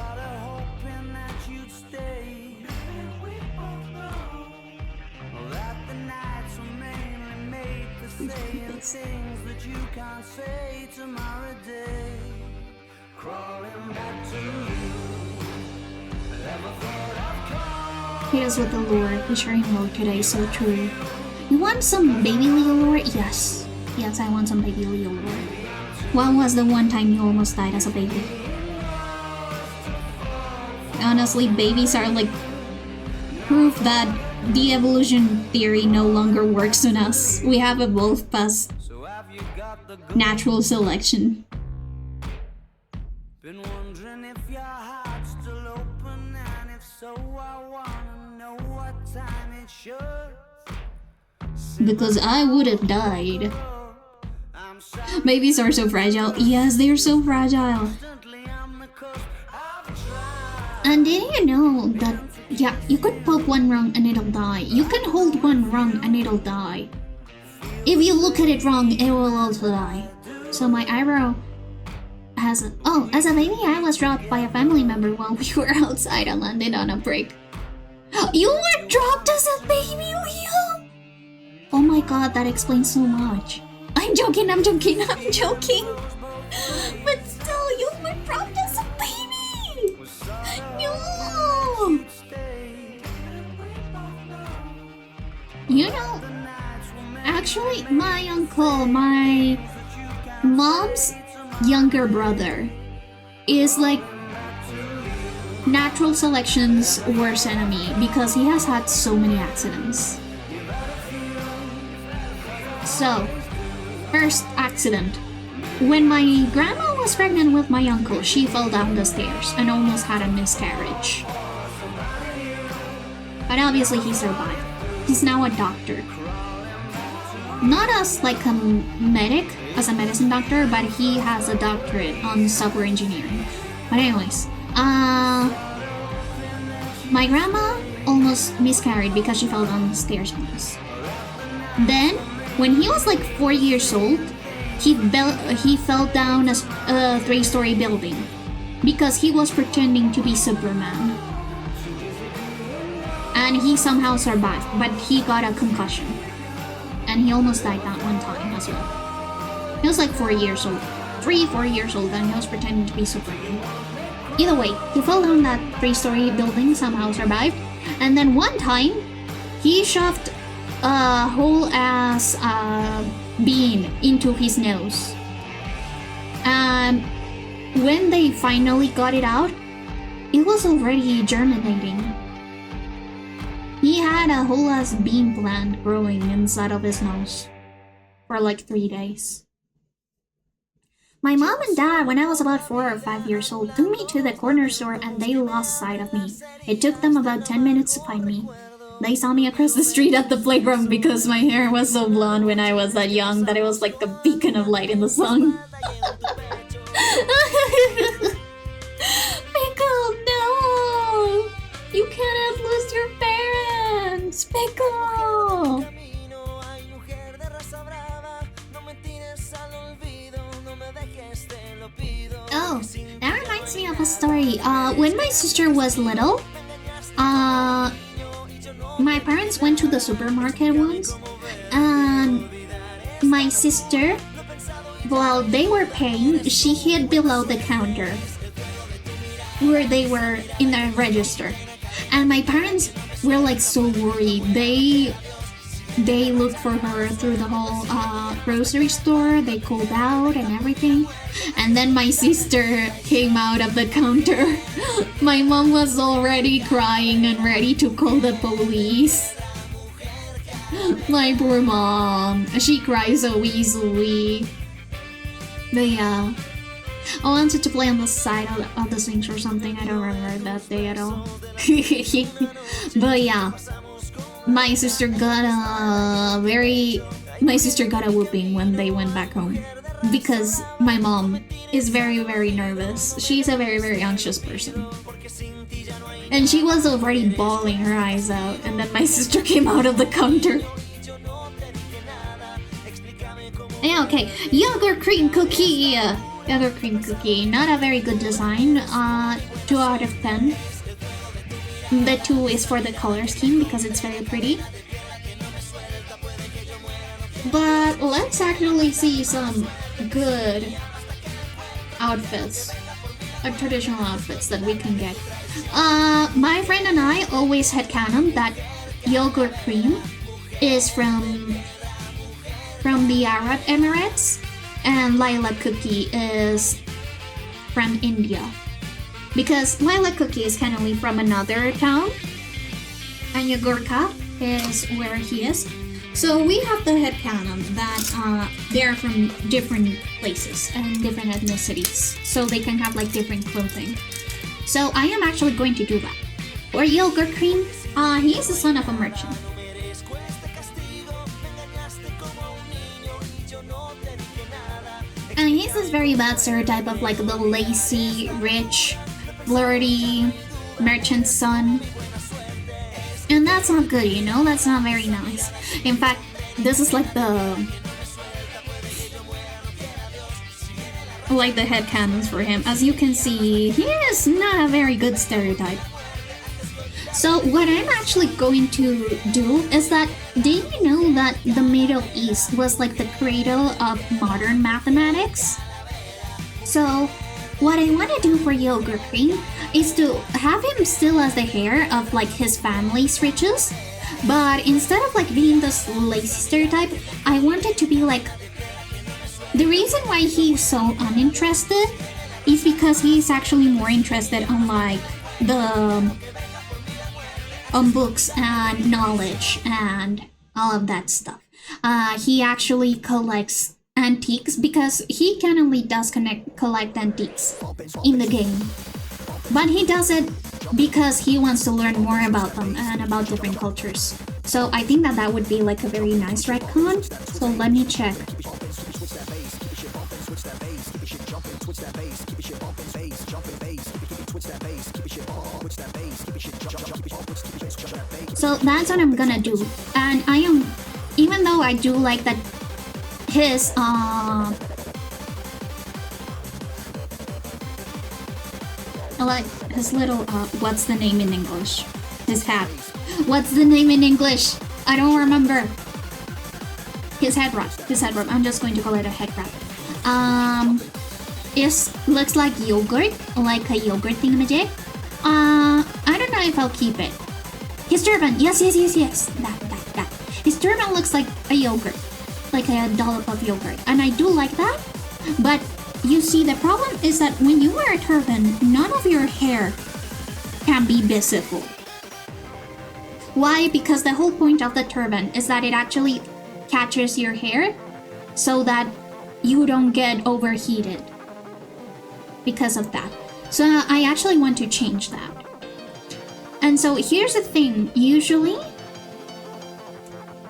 Hit us with the lure. Featuring mode today, so true. You want some baby Leo lore? Yes. Yes, I want some baby Leo lore. When was the one time you almost died as a baby? Honestly, babies are like proof that the evolution theory no longer works on us. We have evolved past natural selection. Been wondering if your heart's still open, and if so, I wanna know what time it should. Because I would have died. Babies are so fragile. Yes, they're so fragile. And did you know that, yeah, you could poke one wrong and it'll die. You can hold one wrong and it'll die. If you look at it wrong, it will also die. So my eyebrow has a... Oh, as a baby, I was dropped by a family member while we were outside and landed on a brick. You were dropped as a baby, Leo? Oh my god, that explains so much. I'm joking, I'm joking, I'm joking. But still, you were dropped as a baby! No! You know, actually, my uncle, my mom's younger brother, is like natural selection's worst enemy because he has had so many accidents. So, first accident. When my grandma was pregnant with my uncle, she fell down the stairs and almost had a miscarriage. But obviously he survived. He's now a doctor. Not as like a medic, as a medicine doctor, but he has a doctorate on software engineering. But anyways, my grandma almost miscarried because she fell down the stairs once. Then, when he was like 4 years old, he fell down a 3-story building because he was pretending to be Superman. And he somehow survived, but he got a concussion. And he almost died that one time as well. He was like 4 years old. 4 years old, and he was pretending to be Superman. Either way, he fell down that 3-story building, somehow survived. And then one time, he shoved a whole ass bean into his nose. And when they finally got it out, it was already germinating. He had a whole ass bean plant growing inside of his nose for like 3 days. My mom and dad, when I was about 4 or 5 years old, took me to the corner store and they lost sight of me. It took them about 10 minutes to find me. They saw me across the street at the playground because my hair was so blonde when I was that young that it was like the beacon of light in the sun. Pickle, no! You cannot lose your parents! Pickle! Oh, that reminds me of a story. When my sister was little, my parents went to the supermarket once, and my sister, while they were paying, she hid below the counter where they were in the register. And my parents were like so worried. They looked for her through the whole grocery store. They called out and everything. And then my sister came out of the counter. My mom was already crying and ready to call the police. My poor mom. She cries so easily. But yeah. I wanted to play on the side of the swings or something. I don't remember that day at all. But yeah. My sister got a whooping when they went back home. Because my mom is very, very nervous. She's a very, very anxious person. And she was already bawling her eyes out. And then my sister came out of the counter. Yeah, okay. Yogurt cream cookie. Yogurt cream cookie. Not a very good design. 2 out of 10. The 2 is for the color scheme because it's very pretty. But let's actually see some good outfits, traditional outfits that we can get. My friend and I always had canon that yogurt cream is from the Arab Emirates, and lilac cookie is from India. Because lilac cookie is kind of from another town, and Yogurca is where he is. So we have the headcanon that they're from different places and different ethnicities, so they can have like different clothing. So I am actually going to do that. For yogurt cream, he is the son of a merchant. And he's this very bad stereotype of like the lazy, rich, flirty merchant's son. And that's not good, you know? That's not very nice. In fact, this is like the headcanons for him. As you can see, he is not a very good stereotype. So what I'm actually going to do is that, did you know that the Middle East was like the cradle of modern mathematics? So what I want to do for yogurt cream is to have him still as the heir of like his family's riches, but instead of like being this lazy stereotype, I want it to be like, the reason why he's so uninterested is because he's actually more interested on like the books and knowledge and all of that stuff. He actually collects antiques because he can only does collect antiques in the game, but he does it because he wants to learn more about them and about different cultures. So I think that that would be like a very nice retcon. So let me check. So that's what I'm gonna do. And I am, even though I do like that his I like his little what's the name in English? His hat. What's the name in English? I don't remember. His head wrap. His head wrap. I'm just going to call it a head wrap. It looks like yogurt, like a yogurt thingamajig. I don't know if I'll keep it. His turban, yes. That. His turban looks like a yogurt, like a dollop of yogurt, and I do like that. But you see, the problem is that when you wear a turban, none of your hair can be visible. Why? Because the whole point of the turban is that it actually catches your hair so that you don't get overheated because of that. So I actually want to change that. And so here's the thing, usually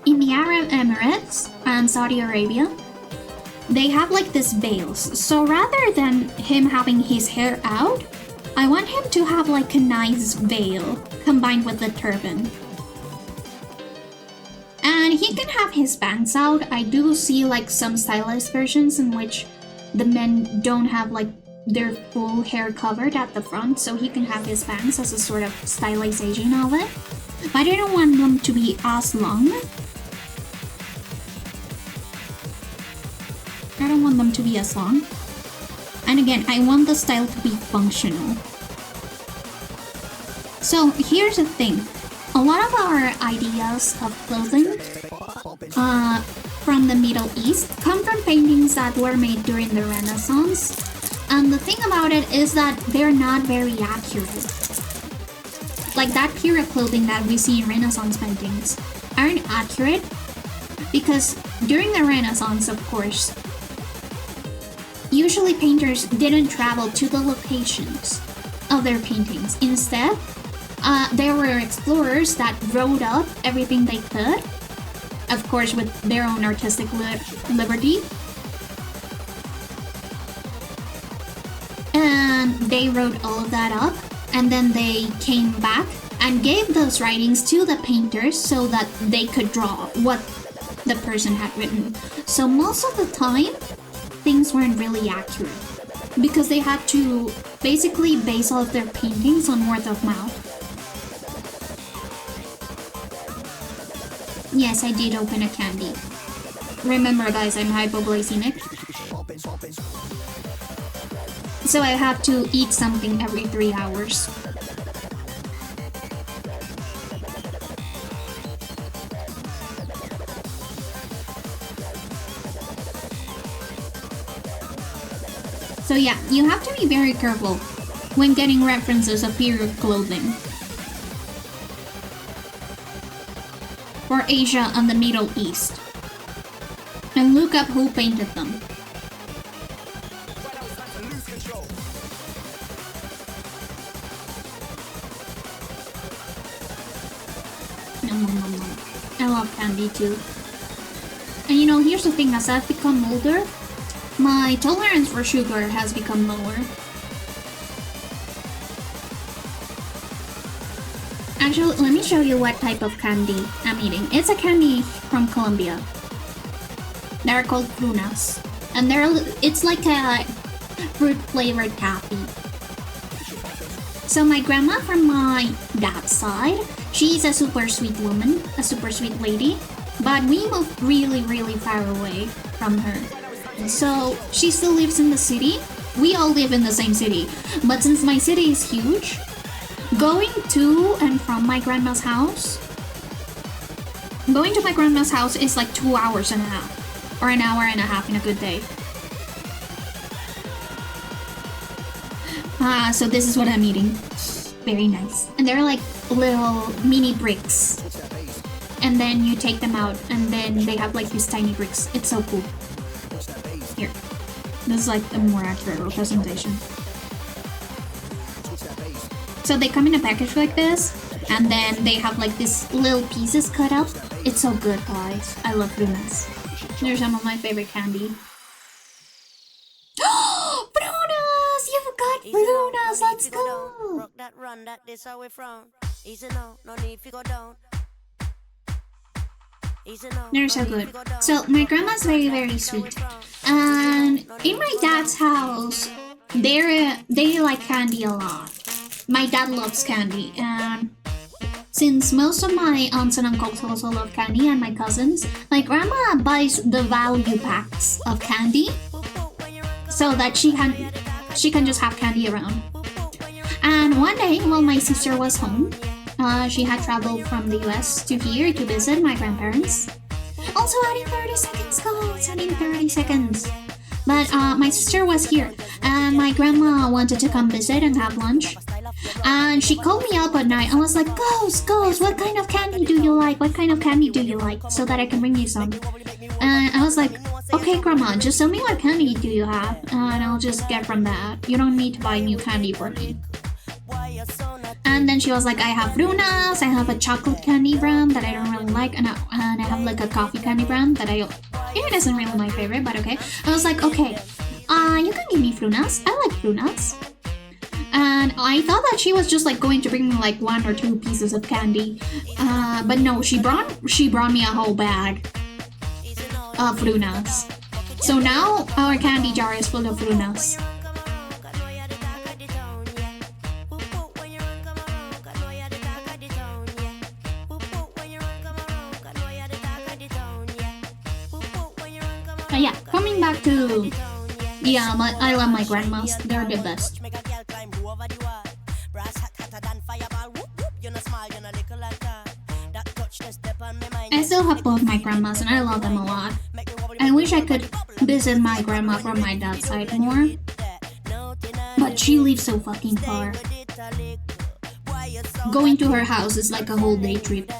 in the Arab Emirates and Saudi Arabia, they have like these veils. So rather than him having his hair out, I want him to have like a nice veil combined with the turban. And he can have his bangs out. I do see like some stylized versions in which the men don't have like their full hair covered at the front, so he can have his bangs as a sort of stylization of it. But I don't want them to be as long. I don't want them to be as long. And again, I want the style to be functional. So here's the thing. A lot of our ideas of clothing from the Middle East come from paintings that were made during the Renaissance. And the thing about it is that they're not very accurate. Like that period clothing that we see in Renaissance paintings aren't accurate because during the Renaissance, of course, usually painters didn't travel to the locations of their paintings. Instead, there were explorers that wrote up everything they could, of course with their own artistic liberty. And they wrote all of that up, and then they came back and gave those writings to the painters so that they could draw what the person had written. So most of the time, things weren't really accurate because they had to basically base all of their paintings on word of mouth. Yes, I did open a candy. remember guys, I'm hypoglycemic. So I have to eat something every 3 hours. So yeah, you have to be very careful when getting references of period clothing. For Asia and the Middle East. And look up who painted them. I love candy too. And you know, here's the thing, as I've become older, my tolerance for sugar has become lower. Actually, let me show you what type of candy I'm eating. It's a candy from Colombia. They're called frunas. And it's like a fruit-flavored taffy. So my grandma from my dad's side, she's a super sweet woman, a super sweet lady. But we moved really, really far away from her. So she still lives in the city. We all live in the same city. But since my city is huge, going to and from my grandma's house, is like 2 hours and a half. Or an hour and a half in a good day. So this is what I'm eating. Very nice. And they're like little mini bricks. And then you take them out and then they have like these tiny bricks. It's so cool. Here. This is like a more accurate representation. So they come in a package like this, and then they have like these little pieces cut up. It's so good, guys. I love frunas. They're some of my favorite candy. Frunas! You've got frunas! Let's go! Rock that run, that this how we from. Easy now, no need to go down. They're so good. So my grandma's very, very sweet. And in my dad's house, they like candy a lot. My dad loves candy, and since most of my aunts and uncles also love candy, and my cousins, my grandma buys the value packs of candy so that she can just have candy around. And one day, while my sister was home, she had traveled from the US to here to visit my grandparents. Also adding 30 seconds, guys, adding 30 seconds. But my sister was here, and my grandma wanted to come visit and have lunch. And she called me up at night and was like, Ghost, what kind of candy do you like? What kind of candy do you like? So that I can bring you some. And I was like, okay, Grandma, just tell me what candy do you have, and I'll just get from that. You don't need to buy new candy for me. And then she was like, I have frunas, I have a chocolate candy brand that I don't really like, and I have like a coffee candy brand that it isn't really my favorite, but okay. I was like, okay, you can give me frunas. I like frunas. And I thought that she was just like going to bring me like 1 or 2 pieces of candy, but no, she brought me a whole bag of frunas. So now our candy jar is full of frunas. But yeah, coming back to I love my grandmas. They're the best. I still have both my grandmas and I love them a lot. I wish I could visit my grandma from my dad's side more, but she lives so fucking far. Going to her house is like a whole day trip.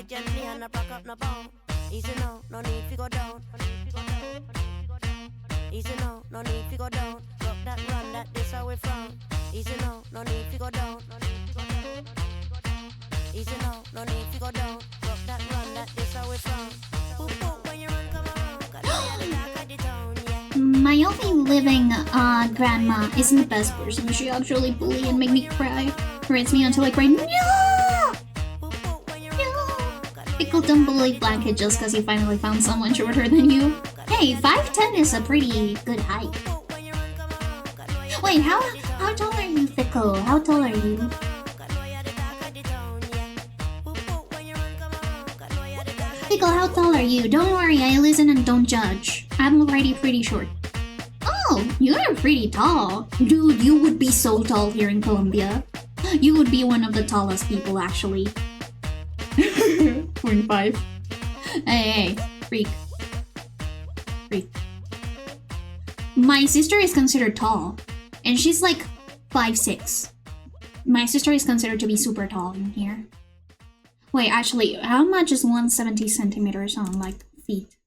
Gently and I back up no bone. Easy now, no need to go down. Easy now, no need to go down. Rock that run, that this how we from. Easy now, no need to go down. Easy now, no need to go down. Rock that run, that this how we from. When you run, come around. My only living grandma isn't the best person. She actually bullied and made me cry. Hurts me until I cry. No! Pickle, don't believe blanket just because you finally found someone shorter than you. Hey, 5'10" is a pretty good height. Wait, how tall are you, Pickle? How tall are you? Pickle, how tall are you? Don't worry, I listen and don't judge. I'm already pretty short. Oh, you're pretty tall. Dude, you would be so tall here in Colombia. You would be one of the tallest people, actually. 45. Hey, freak. My sister is considered tall, and she's like 5'6". My sister is considered to be super tall in here. Wait, actually, how much is 170 centimeters on, like, feet?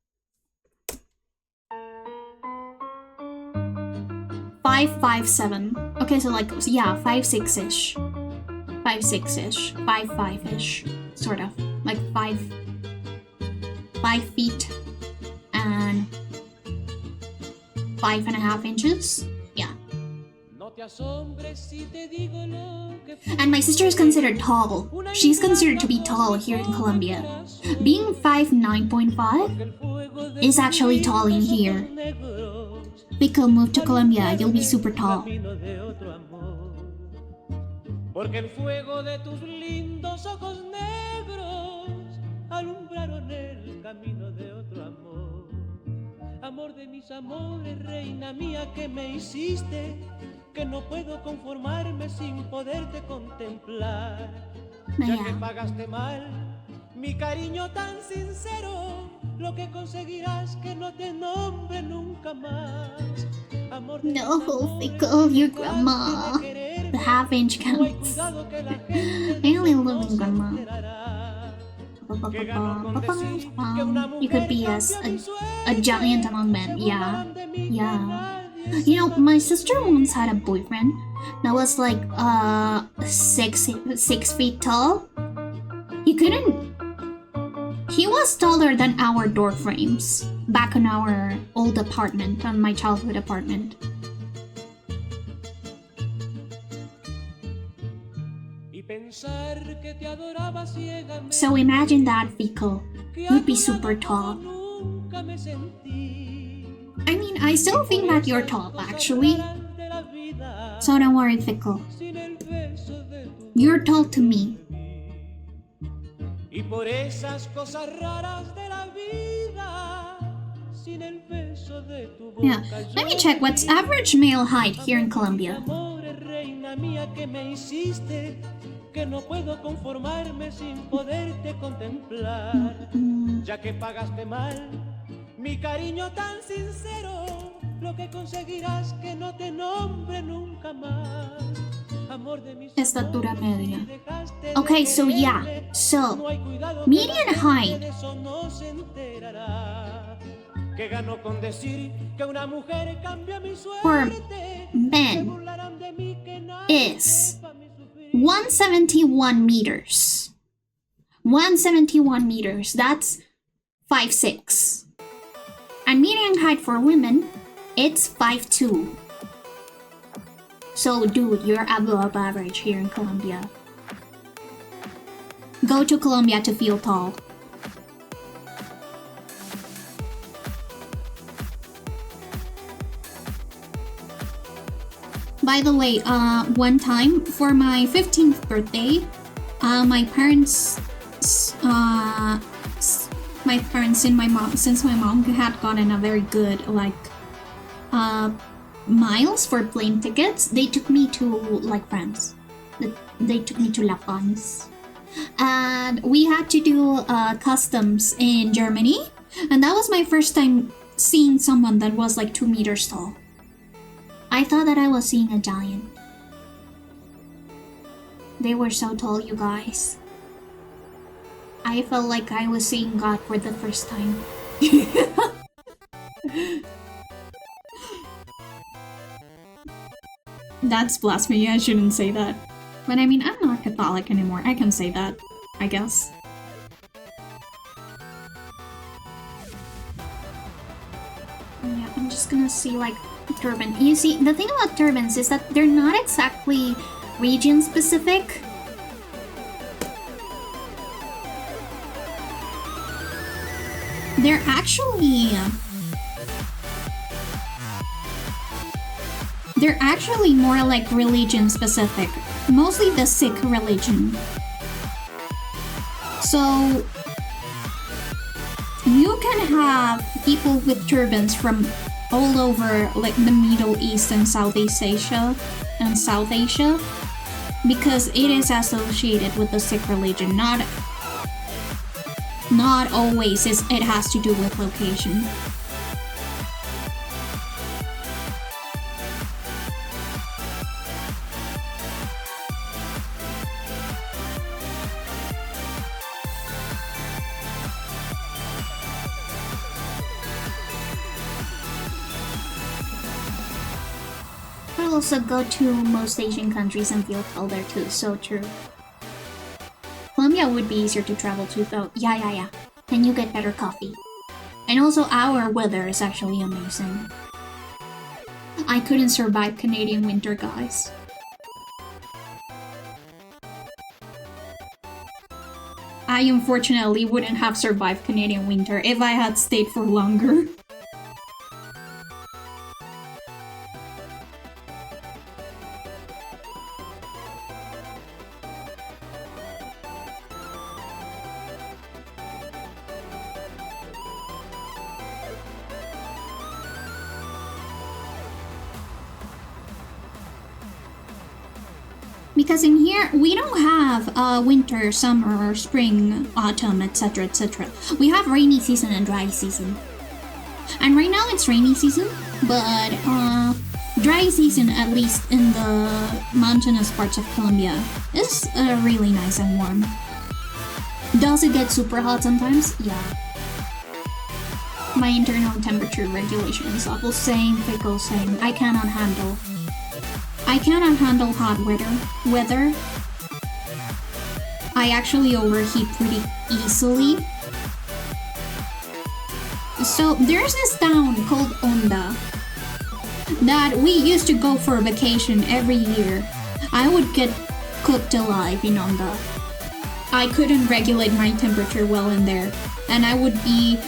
5'7". Okay, so like, yeah, 5'6"-ish. 5'6"-ish. 5'5"-ish. Sort of. Like 5 feet and 5.5 inches. Yeah. And my sister is considered tall. She's considered to be tall here in Colombia. Being 5'9.5" is actually tall in here. Pickle, move to Colombia, you'll be super tall. Porque el fuego de tus lindos ojos negros alumbraron el camino de otro amor. Amor de mis amores, reina mía, que me hiciste, que no puedo conformarme sin poderte contemplar. Ya que pagaste mal mi cariño tan sincero, lo que conseguirás que no te nombre nunca más. No, Pickle, your grandma. The half-inch counts. I only live in grandma. You could be as a giant among men. Yeah. You know, my sister once had a boyfriend that was like 6 feet tall. He was taller than our door frames back in our old apartment, on my childhood apartment. So imagine that, Pickle. You'd be super tall. I mean, I still think that you're tall, actually. So don't worry, Pickle. You're tall to me. Yeah, let me check what's average male height here in Colombia. Que no puedo conformarme sin poderte contemplar, ya que pagaste mal mi cariño tan sincero, lo que conseguirás que no te nombre nunca más. Estatura media. Okay, so yeah, so median height for men is 171 meters. 171 meters, that's 5'6". And median height for women, it's 5'2". So dude, you're above average here in Colombia. Go to Colombia to feel tall. By the way, one time for my 15th birthday, my parents and my mom, since my mom had gotten a very good miles for plane tickets, they took me to like France. They took me to La France, and we had to do customs in Germany, and that was my first time seeing someone that was like 2 meters tall. I thought that I was seeing a giant. They were so tall, you guys. I felt like I was seeing God for the first time. That's blasphemy, I shouldn't say that. But I mean, I'm not Catholic anymore. I can say that, I guess. Yeah, I'm just gonna see like turban. You see, the thing about turbans is that they're not exactly region specific. they're actually more like religion specific, mostly the Sikh religion. So you can have people with turbans from all over like the Middle East and Southeast Asia and South Asia, because it is associated with the Sikh religion. Not always it has to do with location. I'll also go to most Asian countries and feel cold there too, so true. Colombia would be easier to travel to though. Yeah. And you get better coffee. And also our weather is actually amazing. I couldn't survive Canadian winter, guys. I unfortunately wouldn't have survived Canadian winter if I had stayed for longer. Because in here, we don't have winter, summer, spring, autumn, etc, etc. We have rainy season and dry season. And right now it's rainy season, but dry season, at least in the mountainous parts of Colombia, is really nice and warm. Does it get super hot sometimes? Yeah. My internal temperature regulation is awful. Same, fickle, same. I cannot handle hot weather. I actually overheat pretty easily. So there's this town called Onda that we used to go for a vacation every year. I would get cooked alive in Onda. I couldn't regulate my temperature well in there, and I would be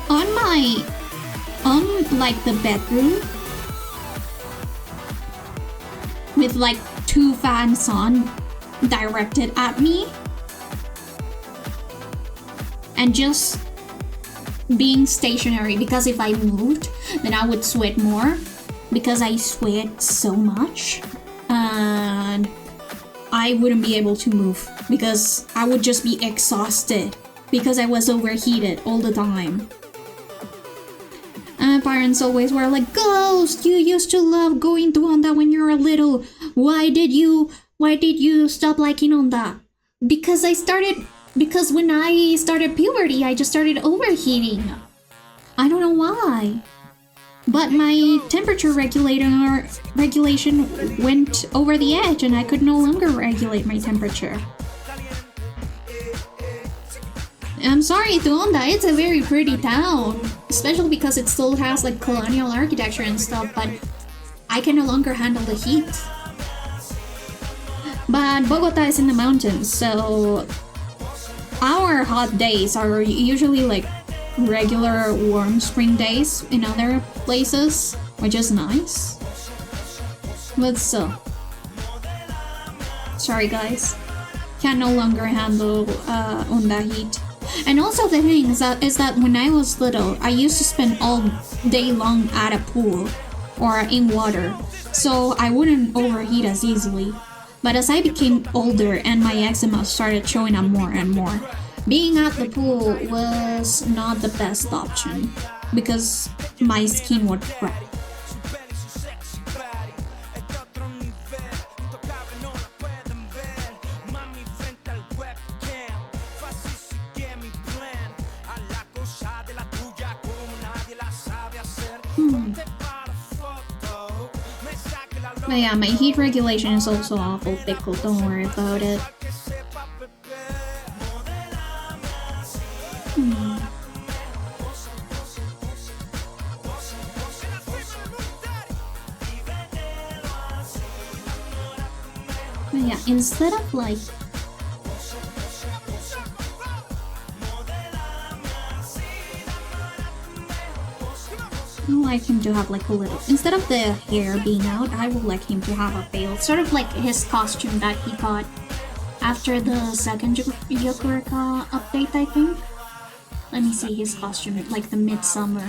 on like the bedroom with like 2 fans on directed at me and just being stationary, because if I moved then I would sweat more because I sweat so much, and I wouldn't be able to move because I would just be exhausted because I was overheated all the time. And my parents always were like, "Ghost, you used to love going to Onda when you were little. Why did you stop liking Onda?" Because when I started puberty, I just started overheating. I don't know why. But my temperature regulation went over the edge and I could no longer regulate my temperature. I'm sorry to Onda, it's a very pretty town, especially because it still has like colonial architecture and stuff, but I can no longer handle the heat. But Bogota is in the mountains, so our hot days are usually like regular warm spring days in other places, which is nice. But still, sorry guys, can no longer handle Onda heat. And also the thing is that when I was little, I used to spend all day long at a pool or in water, so I wouldn't overheat as easily. But as I became older and my eczema started showing up more and more, being at the pool was not the best option because my skin would crack. But yeah, my heat regulation is also awful fickle, don't worry about it. But yeah, instead of like I would like him to have like a little, instead of the hair being out, I would like him to have a veil. Sort of like his costume that he got after the second Yogurca update, I think. Let me see his costume, like the midsummer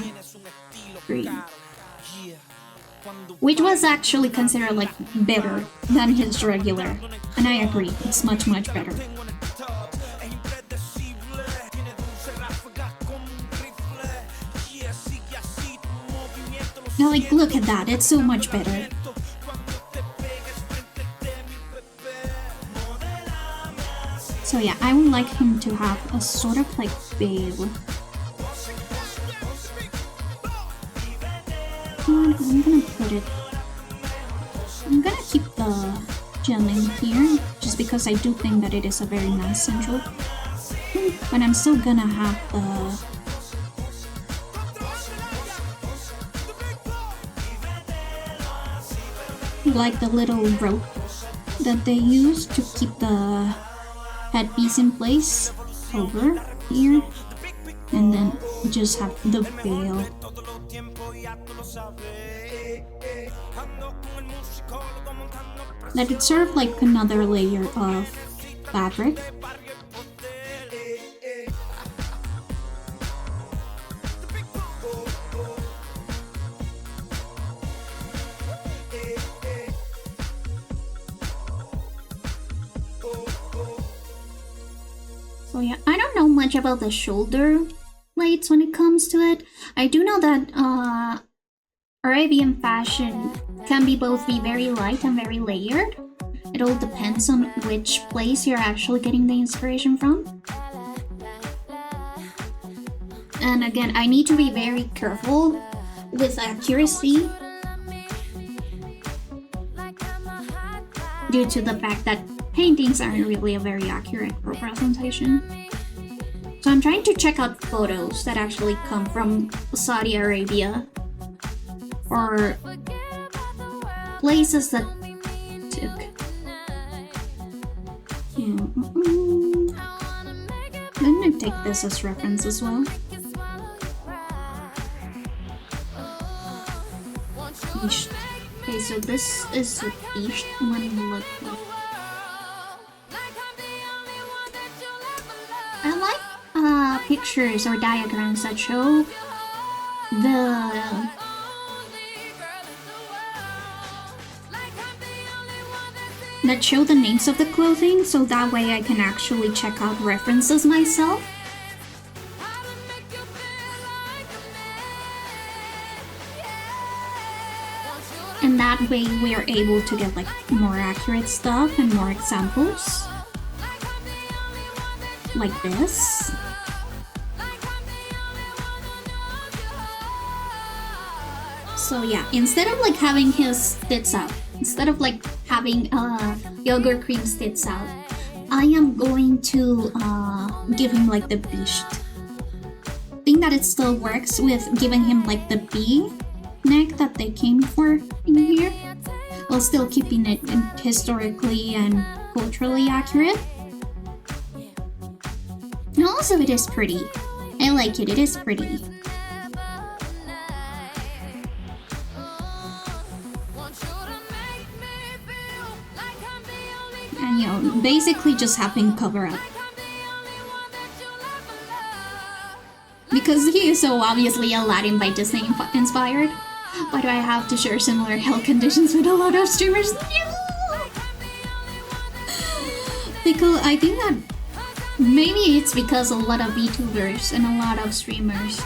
green. Which was actually considered like better than his regular. And I agree, it's much better. Now like look at that, it's so much better. So yeah, I would like him to have a sort of like veil. And I'm gonna put it... I'm gonna keep the gem in here, just because I do think that it is a very nice central. But I'm still gonna have the... like the little rope that they use to keep the headpiece in place over here, and then just have the veil. That it's sort of like another layer of fabric. So yeah, I don't know much about the shoulder plates when it comes to it. I do know that Arabian fashion can be very light and very layered. It all depends on which place you're actually getting the inspiration from. And again, I need to be very careful with accuracy due to the fact that paintings aren't really a very accurate representation. So I'm trying to check out photos that actually come from Saudi Arabia or places that took. Yeah. I'm gonna take this as reference as well. Bisht. Okay, so this is what Bisht one look like. I like pictures or diagrams that show the names of the clothing, so that way I can actually check out references myself. And that way we are able to get like more accurate stuff and more examples. Like this. So yeah, instead of like having his tits out, instead of like having yogurt cream tits out, I am going to give him like the bisht. I think that it still works with giving him like the B neck that they came for in here, while still keeping it historically and culturally accurate. And also it is pretty. I like it, it is pretty. And you know, basically just having cover up. Because he is so obviously Aladdin by Disney inspired. Why do I have to share similar health conditions with a lot of streamers? Because I think that maybe it's because a lot of VTubers and a lot of streamers,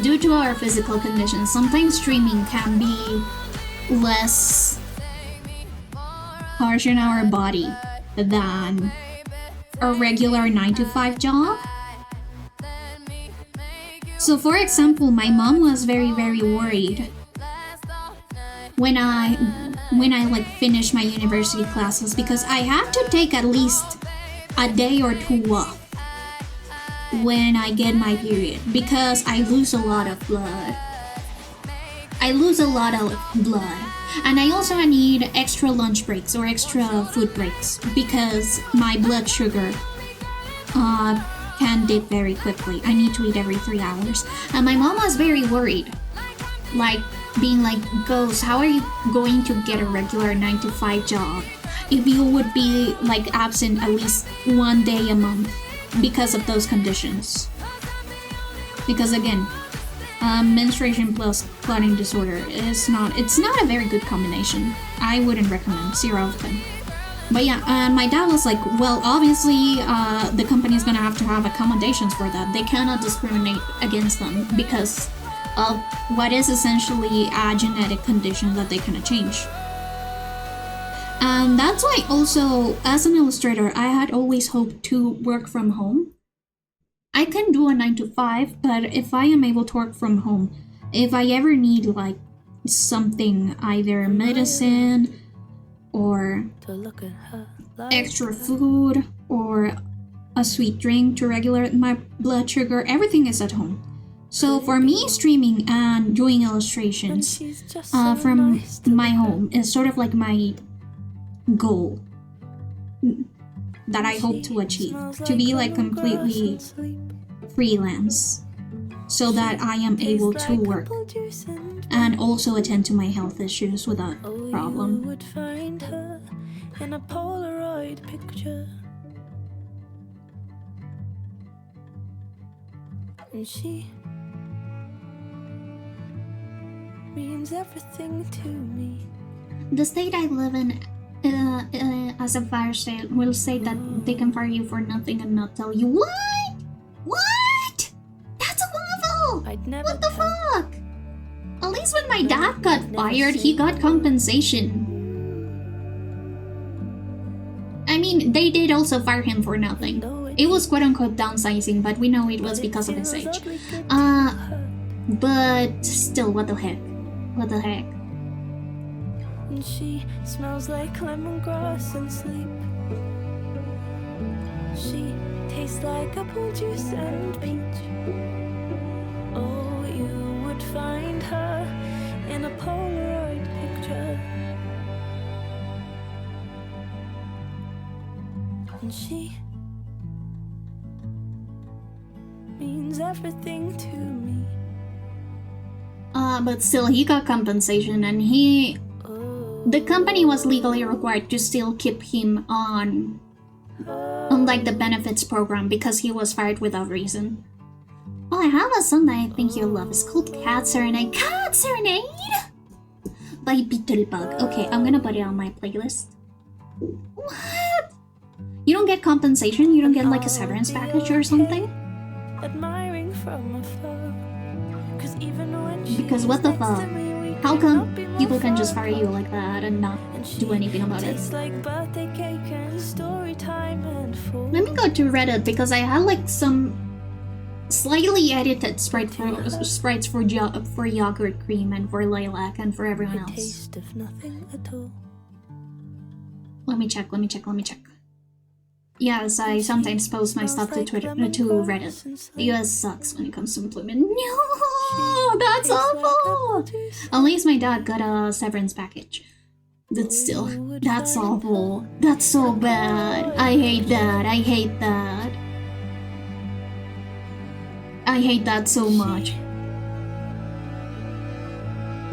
due to our physical conditions, sometimes streaming can be less harsh on our body than a regular 9-to-5 job. So for example, my mom was very worried when I like finished my university classes, because I have to take at least a day or two off when I get my period, because I lose a lot of blood. And I also need extra lunch breaks or extra food breaks because my blood sugar can dip very quickly. I need to eat every 3 hours. And my mom was very worried like being like, Ghost, how are you going to get a regular 9 to 5 job if you would be like absent at least 1 day a month because of those conditions? Because again, menstruation plus clotting disorder it's not a very good combination. I wouldn't recommend 0 out of 10. But yeah, my dad was like, well, obviously the company is gonna have to have accommodations for that. They cannot discriminate against them because of what is essentially a genetic condition that they cannot change. And that's why also, as an illustrator, I had always hoped to work from home. I can do a 9 to 5, but if I am able to work from home, if I ever need like something, either medicine or extra food or a sweet drink to regulate my blood sugar, everything is at home. So for me, streaming and doing illustrations from my home is sort of like my goal that I hope to achieve, to be like completely freelance so that I am able to work and also attend to my health issues without problem. Would find her in a Polaroid picture, and she means everything to me. The state I live in, as a fire state, will say that they can fire you for nothing and not tell you what? What? That's awful! I'd never What the tell. fuck? At least when my dad got fired, he got compensation. I mean, they did also fire him for nothing. It was quote-unquote downsizing, but we know it was because of his age. But still, what the heck? What the heck? And she smells like lemongrass and sleep. She tastes like apple juice and peach. Oh, you would find her in a Polaroid picture. And she means everything to me. But still, he got compensation, and the company was legally required to still keep him on like the benefits program because he was fired without reason. Well, I have a song that I think you'll love. It's called Cat Serenade. Cat Serenade! By Beetlebug. Okay, I'm gonna put it on my playlist. What? You don't get compensation? You don't get like a severance package or something? Admiring from afar. 'Cause even when Because what the fuck? How come people can just fire you like that and not do anything about it? Let me go to Reddit because I had like some slightly edited sprites for yogurt cream and for lilac and for everyone else. Let me check. Yes, I sometimes post my stuff to Twitter, to Reddit. The US sucks when it comes to employment. No, that's awful! At least my dad got a severance package. That's awful. That's so bad. I hate that. I hate that so much.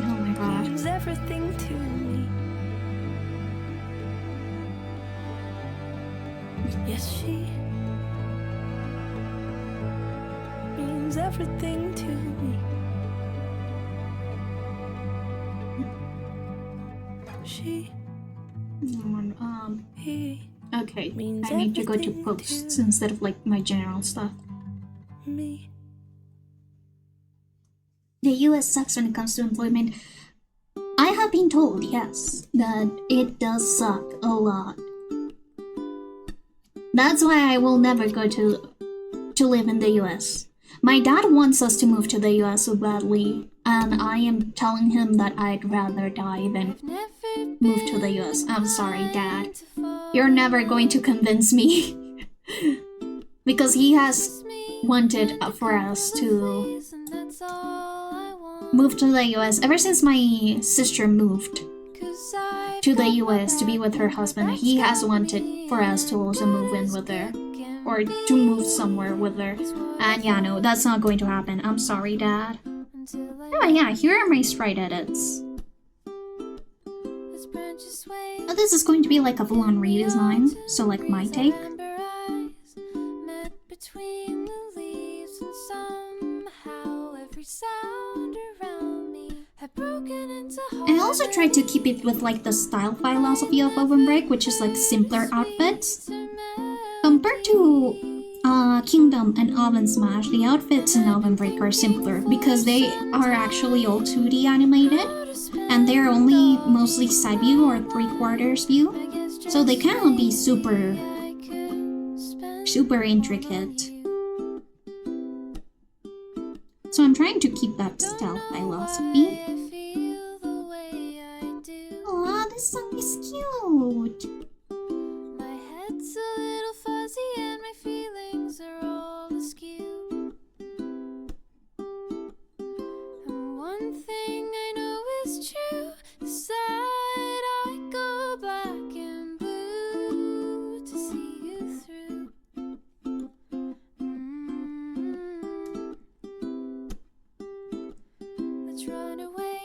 Oh my god. Everything to me. Yes, she means everything to me. She okay, I need to go to posts instead of like my general stuff. me. The US sucks when it comes to employment. I have been told, yes, that it does suck a lot. That's why I will never go to live in the US. My dad wants us to move to the US so badly, and I am telling him that I'd rather die than move to the US. I'm sorry, Dad. You're never going to convince me. Because he has wanted for us to move to the US ever since my sister moved to the US to be with her husband. He has wanted for us to also move in with her, or to move somewhere with her. And yeah, no, that's not going to happen. I'm sorry, Dad. until I Oh yeah, here are my straight edits. as branches sway. Oh, this is going to be like a full-on redesign, so like my take. Amber eyes met between the leaves, and somehow every sound around me had broken into I also tried to keep it with like the style philosophy of Oven Break, which is like simpler outfits. Compared to Kingdom and Oven Smash, the outfits in Oven Break are simpler because they are actually all 2D animated and they're only mostly side view or 3/4 view, so they cannot be super intricate. So I'm trying to keep that style philosophy. Aw, this song is cute! My head's a little fuzzy and my feelings are all askew. And one thing I know is true, inside I go black and blue to see you through. Let's run away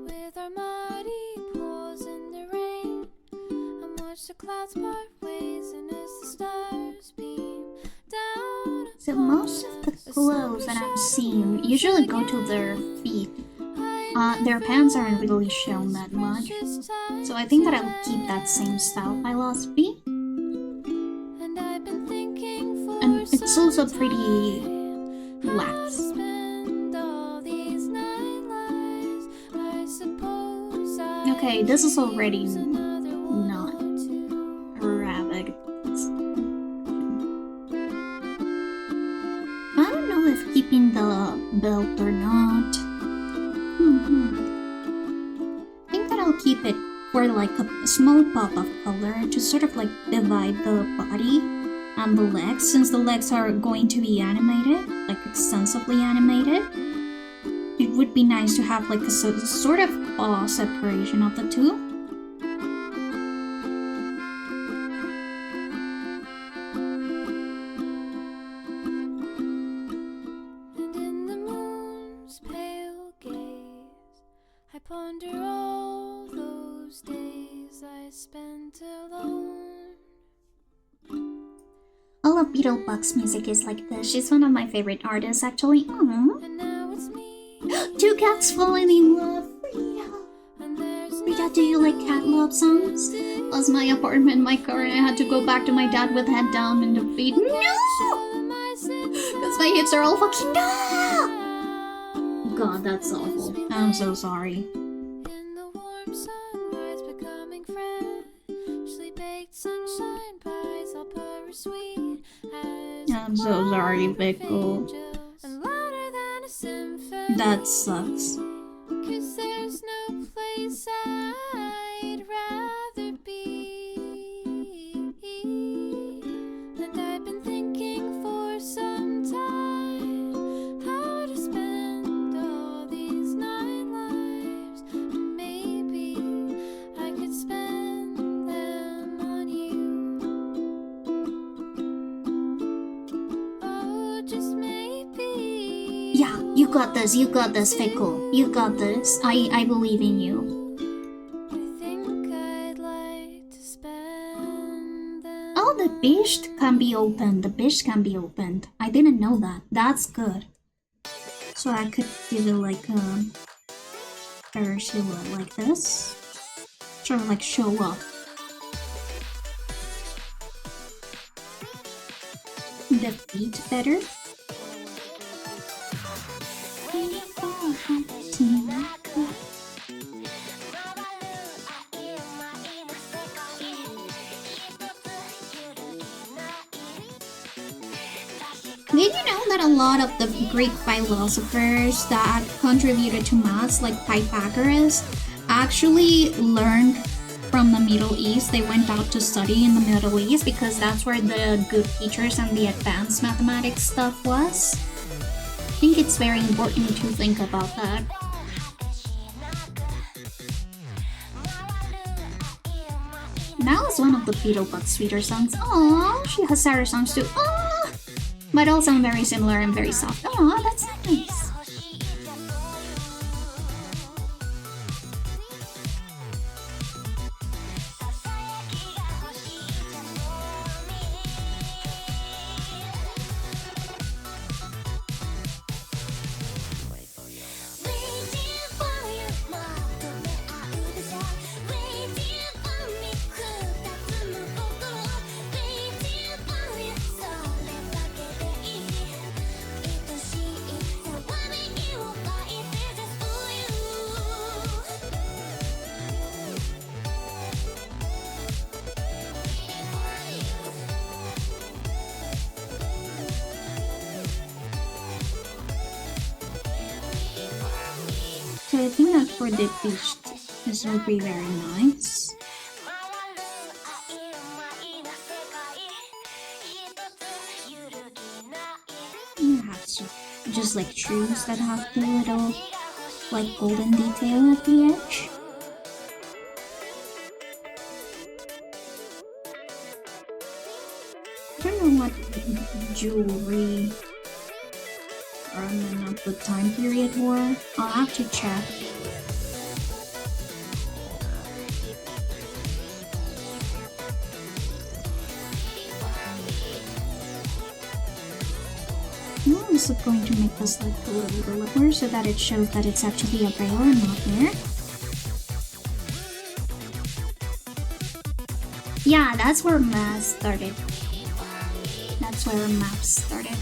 with our muddy paws in the rain and watch the clouds part ways, and as the stars beam down. So most of the clothes that I've seen usually go to their feet. Their pants aren't really shown that much, so I think that I'll keep that same style philosophy. And I've been thinking for And it's also some pretty time lax. how to spend all these 9 lives. I suppose I Okay, this is already choose another one not or two. rabbit. I don't know if keeping the belt or not. I think that I'll keep it for like a small pop of color to sort of like divide the body and the legs, since the legs are going to be animated, like extensively animated. It would be nice to have like a sort of separation of the two. And in the moon's pale gaze, I ponder all those days I spent alone. All of Beetlebugs music is like this. She's one of my favorite artists, actually. Aww. And now it's me, 2 cats falling in love. and there's Rita, do you like cat love songs? Lost my apartment, my car, and I had to go back to my dad with head down and the feet. No! Because my hips are all fucking no! God, that's awful. I'm so sorry. in the warm sunrise becoming freshly baked sunshine pies, all sweet as I'm so sorry, Pickle. angels, and louder than a symphony. That sucks. 'Cause there's no place I'd rather be. And I've been thinking for some time how to spend all these 9 lives. And maybe I could spend them on you. Oh, just maybe. Yeah, you got this, Fickle. You got this. I believe in you. I think I'd like to spend them. Oh, the beast can be opened. The beast can be opened. I didn't know that. That's good. So I could give it like better silhouette like this. Sort of like show off. The feet better. Did you know that a lot of the Greek philosophers that contributed to maths, like Pythagoras, actually learned from the Middle East? They went out to study in the Middle East because that's where the good teachers and the advanced mathematics stuff was. I think it's very important to think about that. Now is one of the Beetlebugs sweeter songs. Aww, she has sadder songs too. Aww! But all sound very similar and very soft. Aww, that's nice. I think that for the beast, this will be very nice. You have to just like shoes that have the little like golden detail at the edge. I don't know what jewelry or not the time period were. I'll have to check. I'm also going to make this like a little deliver so that it shows that it's actually a veil and not hair. Yeah, that's where math started. That's where maps started.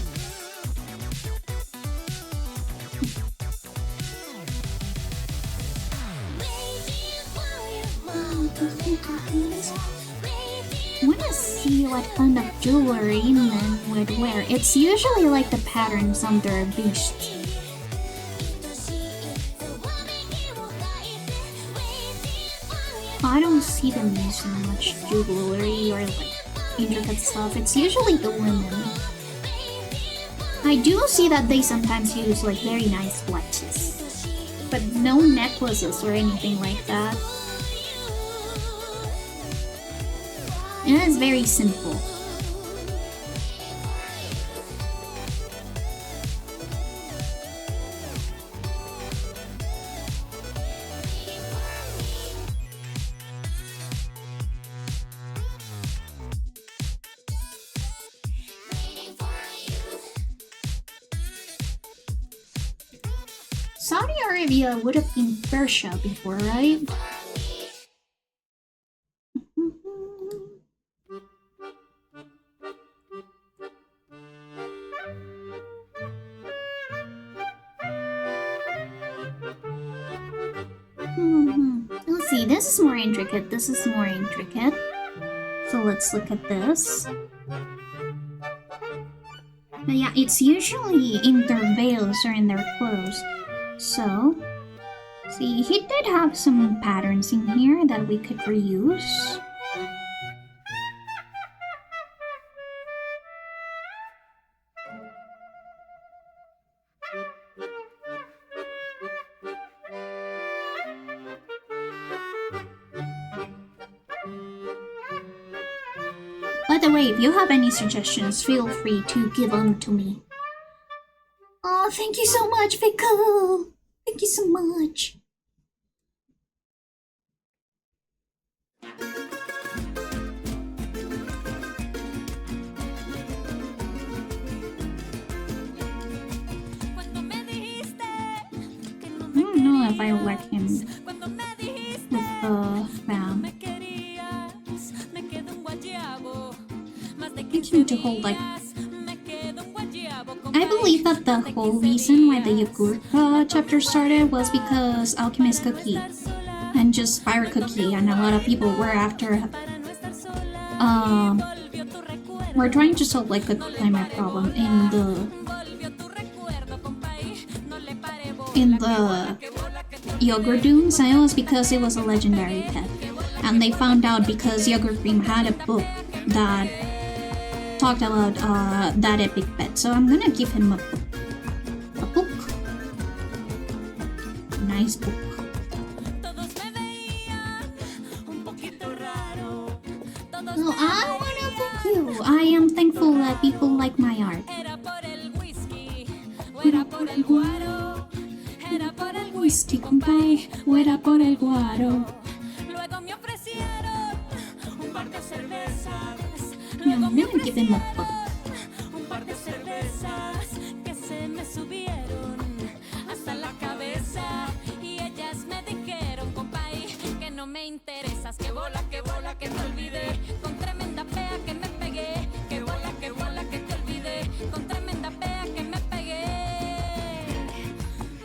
I wanna see what kind of jewelry men would wear. It's usually like the patterns on their beast. I don't see them using much jewelry or like intricate stuff. It's usually the women. I do see that they sometimes use like very nice watches, but no necklaces or anything like that. And it's very simple. Saudi Arabia would have been Persia before, right? Let's see, this is more intricate, this is more intricate. So let's look at this. But yeah, it's usually in their veils or in their clothes. So, see, he did have some patterns in here that we could reuse. By the way, if you have any suggestions, feel free to give them to me. Oh, thank you so much, Pickle! Thank you so much. I don't know if I let him with the fan. I think you need to hold like... I believe that the whole reason why the Yogurca chapter started was because Alchemist Cookie and just Fire Cookie and a lot of people were after we're trying to solve like a climate problem in the yogurt dunes, and it was because it was a legendary pet, and they found out because Yogurt Cream had a book that talked about that epic pet. So I'm gonna give him a book. Nice book. No, I wanna thank you. I am thankful that people like my art. Era por el guaro, era por el whisky, compay, o era por el guaro. Luego me ofrecieron un par de cervezas. I'm gonna give him a book. Un par de cervezas que se me subieron hasta la cabeza y ellas me dijeron, compay, que no me interesas, que bola, que te olvidé, con tremenda fea que me pegué, que bola, que te olvidé, con tremenda fea que me pegué.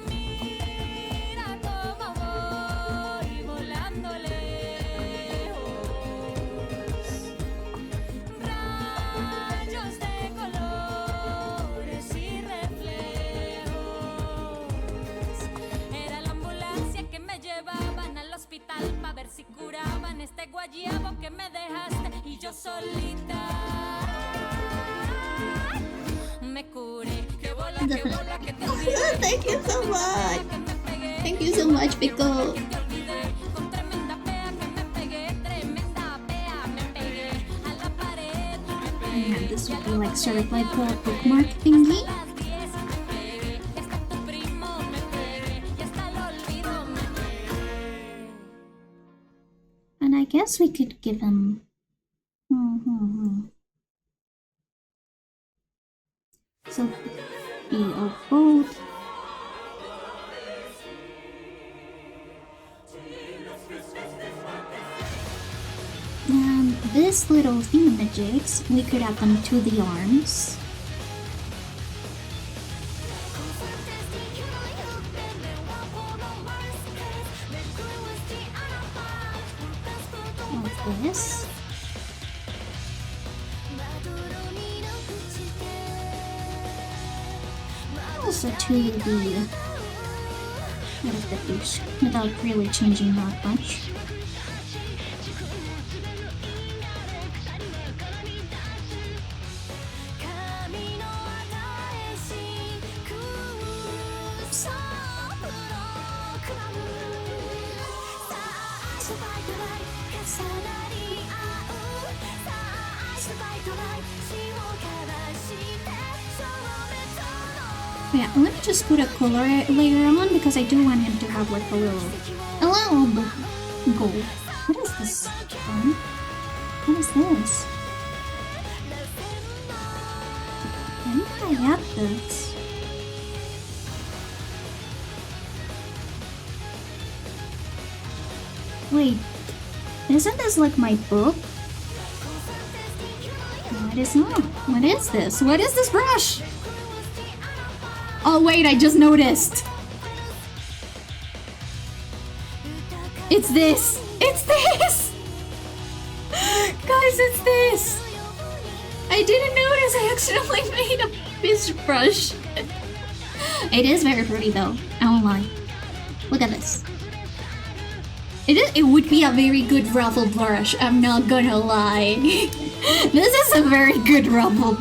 Mira cómo voy volando lejos, rayos de colores y reflejos. Era la ambulancia solita. Me curé, que bola, que te olvidé. Thank you so much. Thank you so much, Pico. Te olvidé, con tremenda pea que me pegué, tremenda pea me pegué a la pared. Yeah, this would be like sort of like a bookmark thingy. Las 10 me pegué, está tu primo me pegué, y hasta el olvido me pegué. And I guess we could give him... So, be a boat. And this little thingamajigs, we could add them to the arms. Like this. Also to the out of the fish without really changing that much. Yeah, let me just put a color layer on because I do want him to have like a little gold. What is this? What is this? Can I add this? Wait, isn't this like my book? No, it is not. What is this? What is this brush? Oh wait, I just noticed. It's this! It's this! Guys, it's this! I didn't notice I accidentally made a fish brush. It is very pretty though, I won't lie. Look at this. It would be a very good ruffle brush, I'm not gonna lie. This is a very good ruffle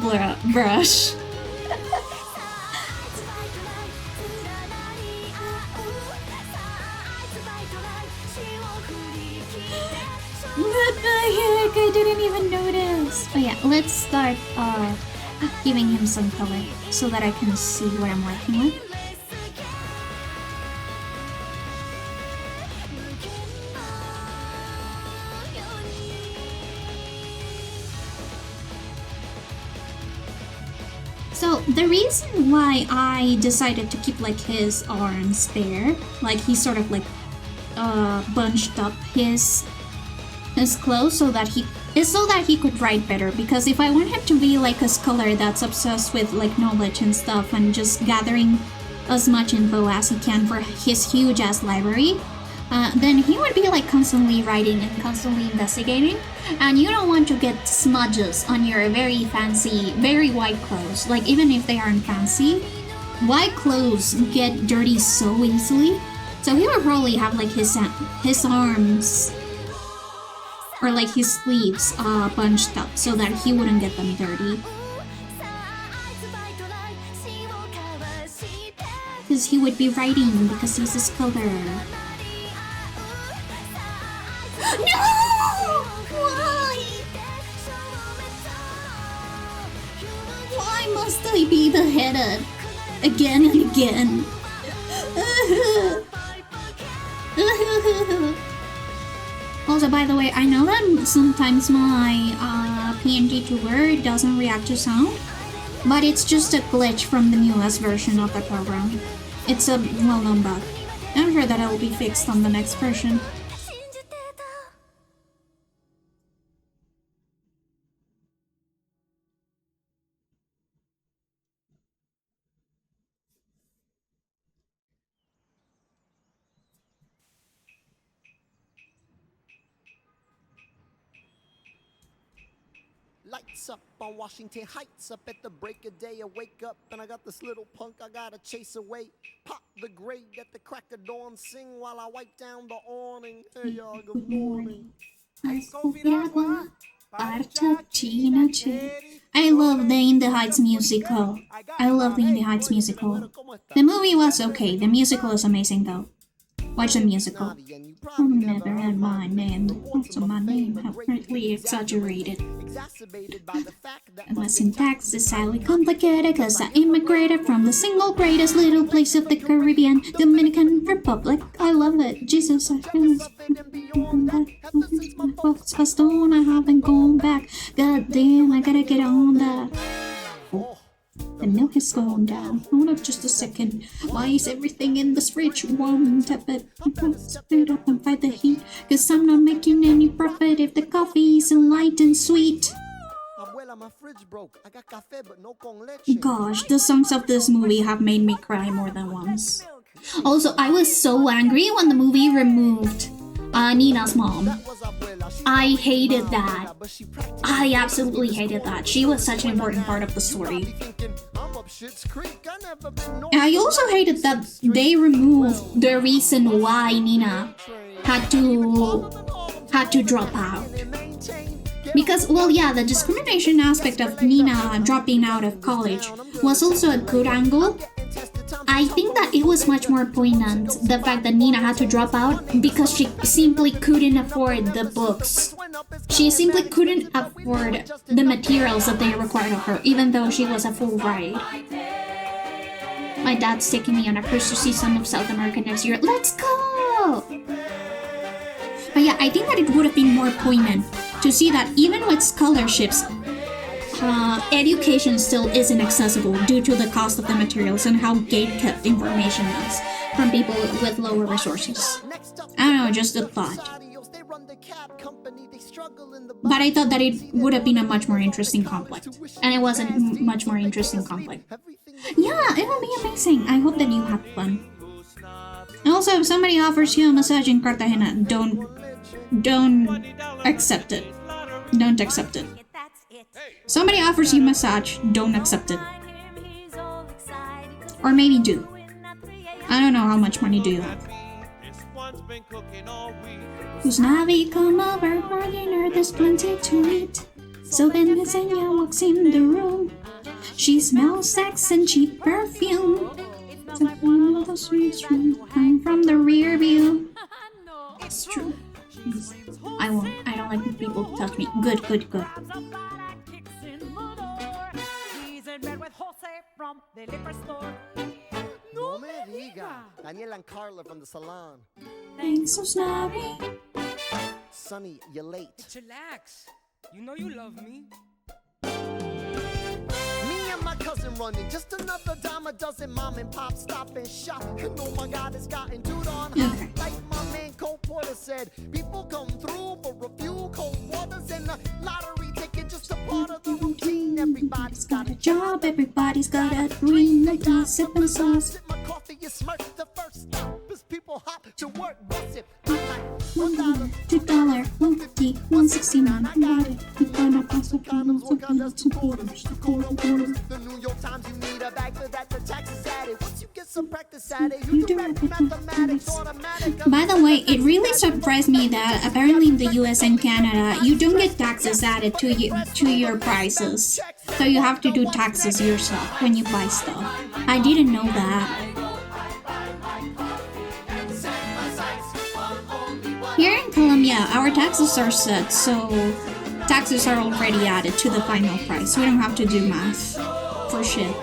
brush. What the heck? I didn't even notice. Oh yeah, let's start giving him some color so that I can see what I'm working with. So the reason why I decided to keep like his arms there, like he sort of like bunched up his clothes so that he could write better, because if I want him to be like a scholar that's obsessed with like knowledge and stuff and just gathering as much info as he can for his huge ass library, then he would be like constantly writing and constantly investigating, and you don't want to get smudges on your very fancy, very white clothes. Like even if they aren't fancy, white clothes get dirty so easily. So he would probably have like his arms or like his sleeves bunched up so that he wouldn't get them dirty. Because he would be writing because he's a scholar. No! Why? Why must I be the headed again and again? Also, by the way, I know that sometimes my PNG tuber doesn't react to sound, but it's just a glitch from the newest version of the program. It's a well-known bug. I'm sure that it will be fixed on the next version. Lights up on Washington Heights, up at the break of day. I wake up and I got this little punk I gotta chase away. Pop the grade at the crack of dawn, sing while I wipe down the awning. Hey y'all, good morning. High school piragua. Argentina chick. I love the In the Heights musical. I love the In the Heights musical. The movie was okay. The musical is amazing though. Watch the musical. I've never had my name. Also, my name have greatly exaggerated. And my syntax is sadly complicated because I immigrated from the single greatest little place of the Caribbean, Dominican Republic. I love it. Jesus, I feel my folks passed on. I haven't gone back. God damn, I gotta get on that. Oh. The milk has gone down. Hold up just a second. Why is everything in this fridge warm? Tap it. Spit up and fight the heat. Cause I'm not making any profit if the coffee isn't light and sweet. Gosh, the songs of this movie have made me cry more than once. Also, I was so angry when the movie removed Nina's mom. I hated that. I absolutely hated that. She was such an important part of the story. And I also hated that they removed the reason why Nina had to drop out. Because, well, yeah, the discrimination aspect of Nina dropping out of college was also a good angle. I think that it was much more poignant, the fact that Nina had to drop out because she simply couldn't afford the books. She simply couldn't afford the materials that they required of her, even though she was a full ride. My dad's taking me on a cruise to see some of South America next year. Let's go! But yeah, I think that it would have been more poignant to see that even with scholarships, education still isn't accessible due to the cost of the materials and how gate-kept information is from people with lower resources. I don't know, just a thought. But I thought that it would have been a much more interesting conflict. And it wasn't much more interesting conflict. Yeah, it will be amazing. I hope that you have fun. Also, if somebody offers you a massage in Cartagena, don't accept it. Don't accept it. Somebody offers you massage, don't accept it. Or maybe do. I don't know how much money do you have. Who's Navi come over for dinner, there's plenty to eat. So then Yesenia walks in the room. She smells sex and cheap perfume. So one of the sweets come from the rear view. It's true. I won't. I don't like when people touch me. Good. No me diga. Daniel and Carla from the salon. Thanks, so snobby. Sonny, you're late. Chillax. You know you love me. Me and my cousin running, just another dime a dozen. Mom and pop stop and shop. And oh my God, it's gotten too darn hot. Like my man Cole Porter said, people come through for a few cold waters and a lottery ticket, just a part of the routine. Everybody's got a job, everybody's got a dream. Like me sipping sauce. Sip my coffee, you smirk. The first stop is people hop to work. Bust it. $1, $2, $1.50, $1.69. Got it. You're gonna pass a couple of $2. The New York Times, you need a bag for that. The taxes added. Once you get some practice at it, you do mathematics automatic. By the way, it really surprised me that apparently in the US and Canada, you don't get taxes added to your prices. So you have to do taxes yourself when you buy stuff. I didn't know that. Here in Colombia, our taxes are set, so taxes are already added to the final price. We don't have to do math for shit.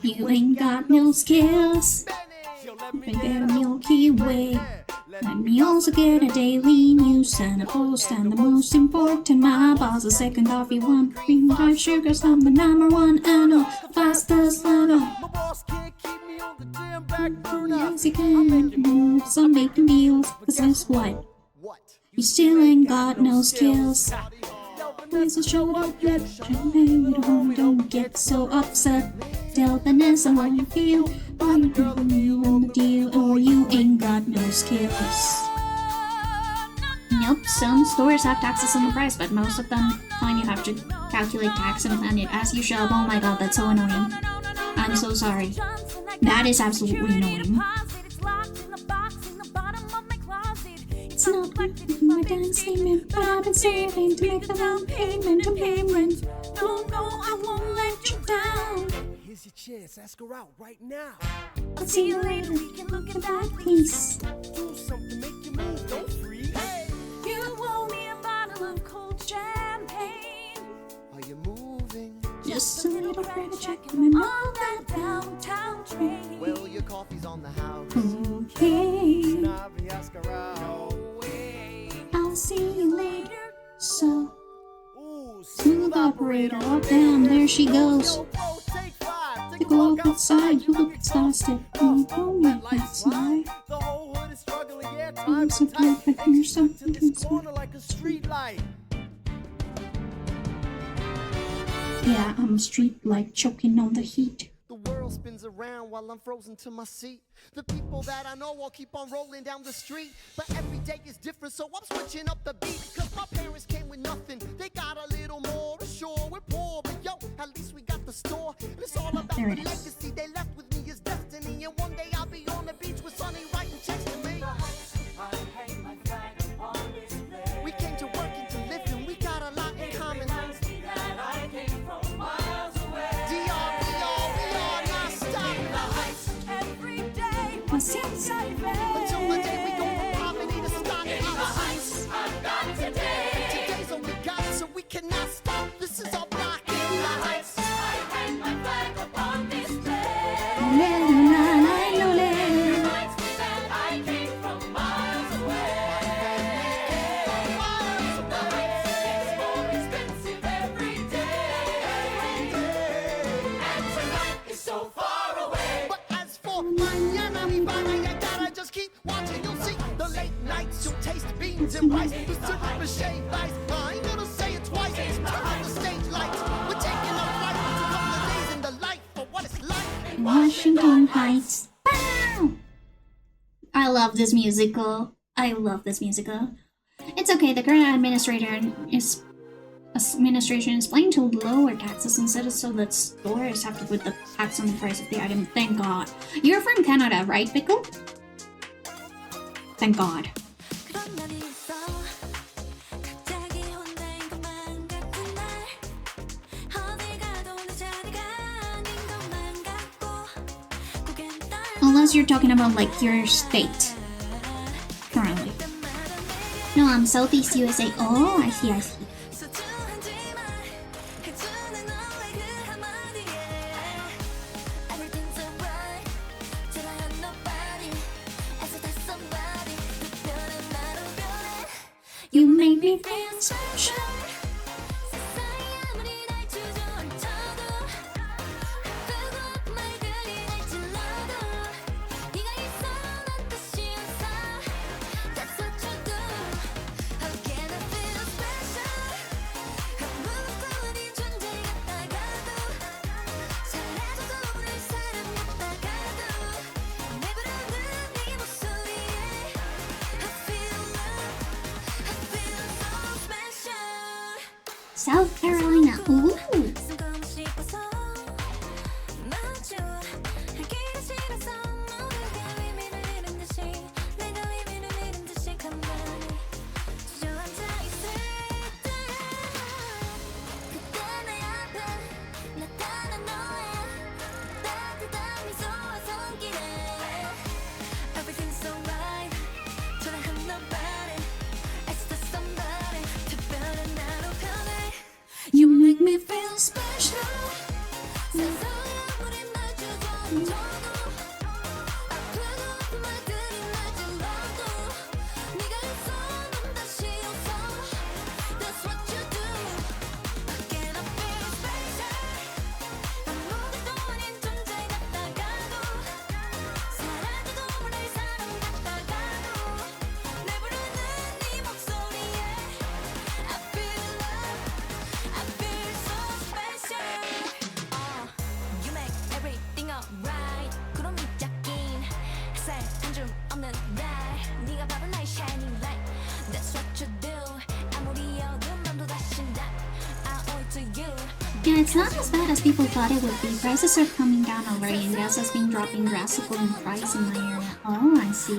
You ain't got no skills. You get a Milky Way. Let me also get a daily news and a post, and the most important, my boss, the second coffee, 1 cream, 5 sugars, I'm the number 1, I know, fastest, I know. Yes, you can move some making deals, cause guess what? You still ain't got no skills. Please show up, let don't get so upset. Tell Vanessa how you feel. Are you doing on the deal, or you ain't got no skills? Nope, some stores have taxes on the price, but most of them find you have to calculate tax and plan it as you shall. Oh my god, that's so annoying. I'm so sorry. That is absolutely annoying. my down statement, but I've been saving to make the down payment. No, I won't let you down. Here's your chance, ask her out right now. I'll see you later. We can look at that, please. Do something, make you move, don't freeze. Hey, You owe me a bottle of cold champagne. Are you moving? Just a little credit check and I'm On that downtown train. Well, your coffee's on the house. okay. Navi, ask her out. No way. I'll see you later. So, Ooh, smooth operator. Oh, damn, there she goes. Yo, bro, take 5. Take a walk outside. You look exhausted. Oh, don't make that sigh. The whole hood is struggling, yeah, I'm time's so tight. tired of your stuff. To this corner like a street light. Yeah, I'm street light choking on the heat. The world spins around while I'm frozen to my seat. The people that I know all keep on rolling down the street. But every day is different, so I'm switching up the beat. Cause my parents came with nothing, they got a little more. Sure, we're poor, but yo, at least we got the store. And it's all about There the it is. legacy they left with me is destiny. And one day I'll be on the beach with Sonny writing checks to me. We came to work and to live, and we got a lot in common. Every day. What's inside? Until one day we go from poverty to starting out. I've got today. Today's only God, so we cannot stop. This is our block in the heights. I hang my flag upon display. Reminds me that I came from miles away. The heights gets more expensive every day. And tonight is so far away. But as for mañana mi pana, you gotta just keep watching. You'll see the late nights. You'll taste beans and rice. The syrup and shaved ice. I ain't gonna say it twice. Turn on the stage lights. We're taking a flight to a couple of days in the life for what it's like. Washington Heights. Bow! I love this musical. I love this musical. It's okay, the current administration is planning to lower taxes instead of so that stores have to put the tax on the price of the item. Thank God. You're from Canada, right, Pickle? Thank God. 그런 날이 있어 갑자기 혼자인 것만 같은 날 어딜 가도 내 자리가 아닌 것만 같고 고개는 Unless you're talking about like your state currently. No, I'm Southeast USA. Oh, I see. 소중하지만 해주는 너의 그 한마디에 Everything's alright till I have nobody as if there's somebody 특별한 나로 변해 You make me feel special. 세상이 아무리 날 주저앉혀도 아프고 아픈 말들이 날 찔러도 네가 있어 난 뜻이 없어 That's what you do How can I feel special 아무것도 아닌 존재 같다가도 잘해줘도 모를 사람 같다가도 내 부르는 네 목소리에 I feel love I feel so special South Carolina. Ooh. 숨고 싶어서 멈춰 하기가 싫어서 모두가 의미를 잃은 듯이 내가 의미를 잃은 듯이 가만히 주저앉아 있을 때 그때 내 앞에 나타난 너의 따뜻한 미소와 손길에 Everything's alright till I have nobody as the somebody 특별한 나로 변해 You make me feel special. 세상에 아무리 날 주저앉혀도 아프고 아픈 말들이 날 찔러도 네가 있어 난 다시 없어 That's what you do How can I feel special 아무것도 아닌 존재 같다가도 사라져도 모를 사람 같다가도 내 부르는 네 목소리에 I feel love I feel so special You make everything alright 구름이 짝인 햇살 한 줌 없는 날 네가 바로 나의 shining light That's what you do 아무리 어두운 밤도 다시 난 I owe it to you Yeah, it's not as bad as people thought it would be. Prices are coming down already and gas has been dropping drastically in price in my area. Oh, I see.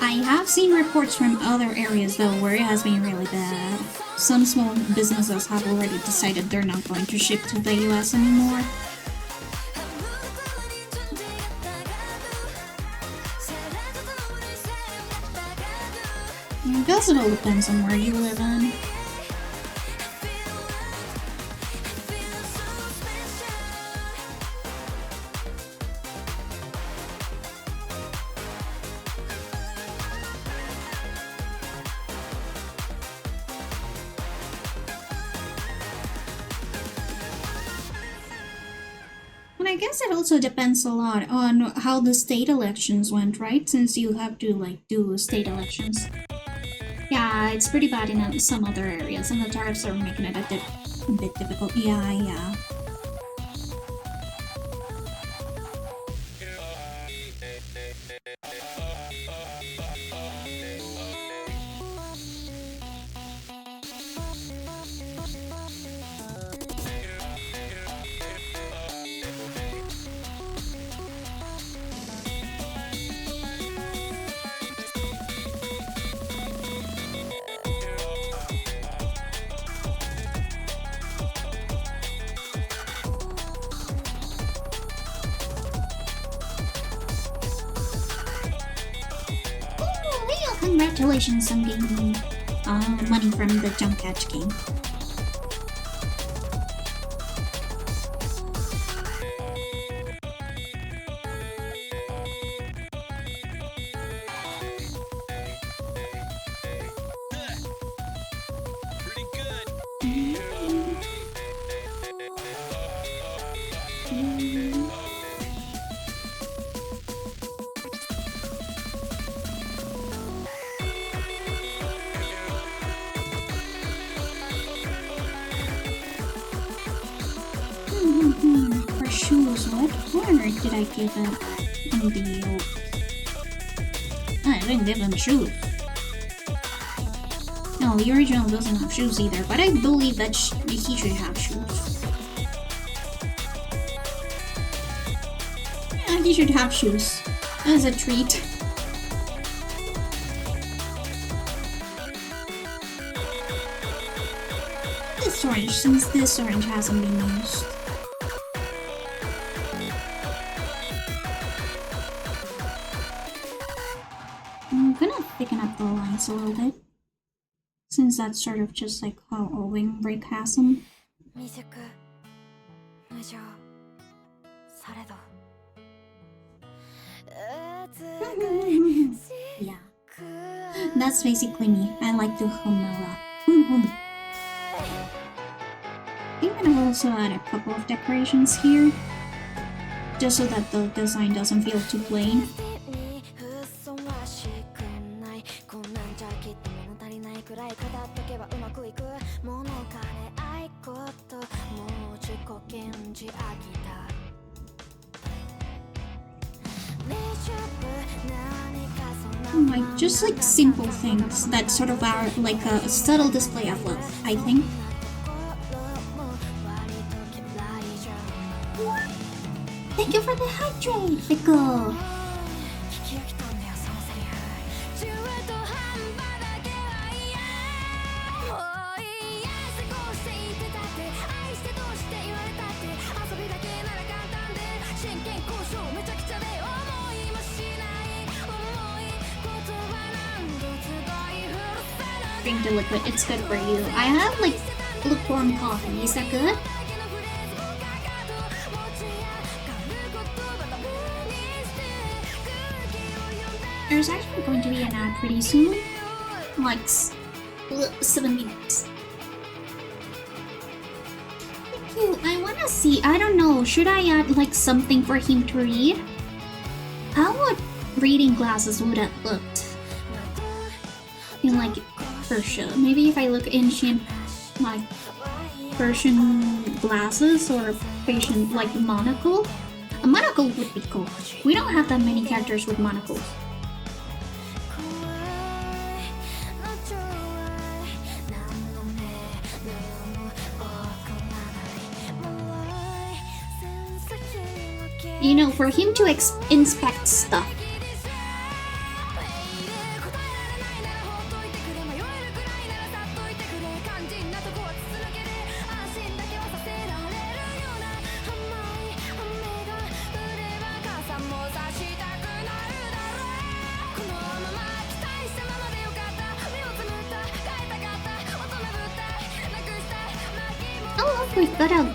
I I have seen reports from other areas though where it has been really bad. Some small businesses have already decided they're not going to ship to the US anymore. I guess it all depends on where you live in. And I guess it also depends a lot on how the state elections went, right? Since you have to like do state elections. Yeah, it's pretty bad in some other areas, and the tariffs are making it a bit difficult. Yeah. Congratulations on getting money from the jump catch game. Pretty good. For shoes, what word did I give it in the I didn't give him shoes. No, the original doesn't have shoes either, but I believe that he should have shoes. Yeah, he should have shoes. As a treat. This orange, since this orange hasn't been used. I'm gonna thicken up the lines a little bit, since that's sort of just like how a wing break has them. Yeah, that's basically me. I like to hum a lot. Hum. I'm gonna also add a couple of decorations here, just so that the design doesn't feel too plain. Like, just like simple things that sort of are like a subtle display of love, I think. Thank you for the hydrate, Pickle! Drink the liquid, it's good for you. I have like lukewarm coffee, is that good? There's actually going to be an ad pretty soon, like 7 minutes. Thank you. I wanna see, I don't know, should I add like something for him to read? How would reading glasses would have looked in like Persia? Maybe if I look ancient, like Persian glasses or Persian like monocle. A monocle would be cool. We don't have that many characters with monocles. You know, for him to inspect stuff.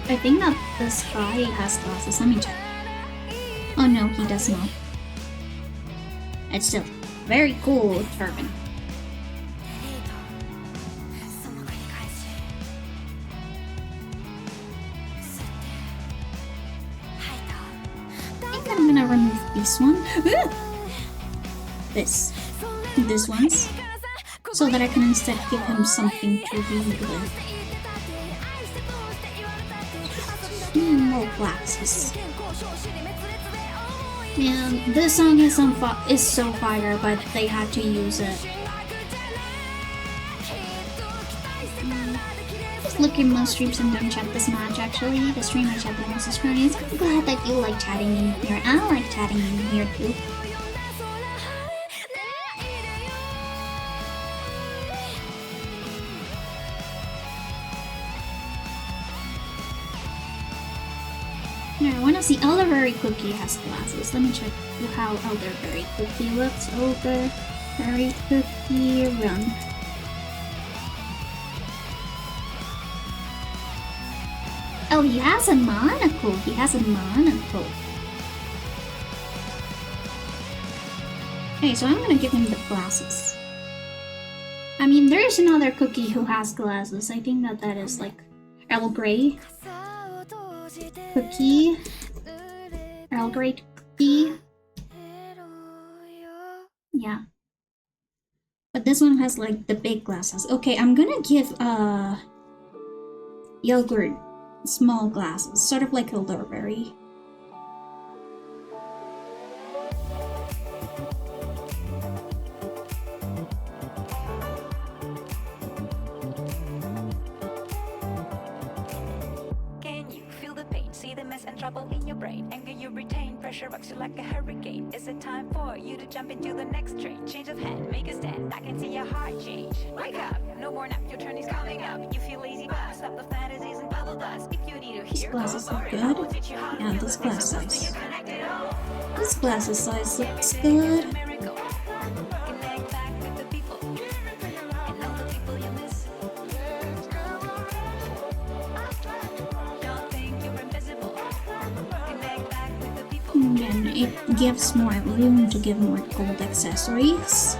I think that this guy has glasses. Let me check. Oh no, he does not. It's still very cool turban. I think I'm gonna remove this one. This ones. So that I can instead give him something to read with. More glasses. Man, this song is so fire, but they had to use it. Just look at most streams and don't check this match. Actually, the stream I checked the most is currently. I'm glad that you like chatting in here. I like chatting in here too. I want to see Elderberry Cookie has glasses. Let me check how Elderberry Cookie looks. Elderberry Cookie run. Oh, he has a monocle. He has a monocle. Okay, so I'm gonna give him the glasses. I mean, there is another cookie who has glasses. I think that is like Earl Grey Cookie. Earl Grey Cookie. Yeah. But this one has like the big glasses. Okay, I'm gonna give Yogurt small glasses, sort of like Elderberry. And trouble in your brain, anger you retain, pressure rocks you like a hurricane. Is it time for you to jump into the next train? Change of hand, make a stand, I can see your heart change. Wake up, no more nap, your turn is coming up. You feel lazy, but stop the fantasies and bubble dust. If you need to hear, glasses look good. Yeah, this glass size. This glasses size looks good. And it gives more room to give more gold accessories.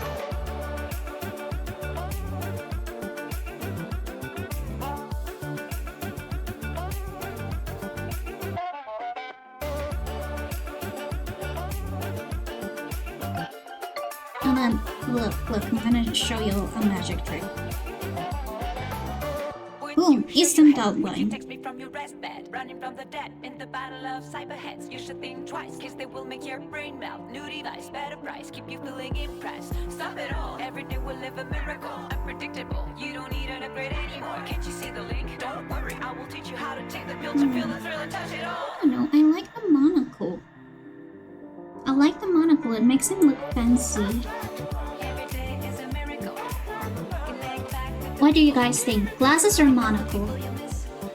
And then, look, I'm gonna show you a magic trick. Boom, instant outline. Running from the dead in the battle of cyberheads. You should think twice, cause they will make your brain melt. New device, better price, keep you feeling impressed. Stop it all, every day will live a miracle. Unpredictable, you don't need an upgrade anymore. Can't you see the link? Don't worry, I will teach you how to take the pill to feel the thrill and touch it all. I don't know, I like the monocle. I like the monocle, it makes him look fancy. Every day is a miracle. What do you guys think? Glasses or monocle?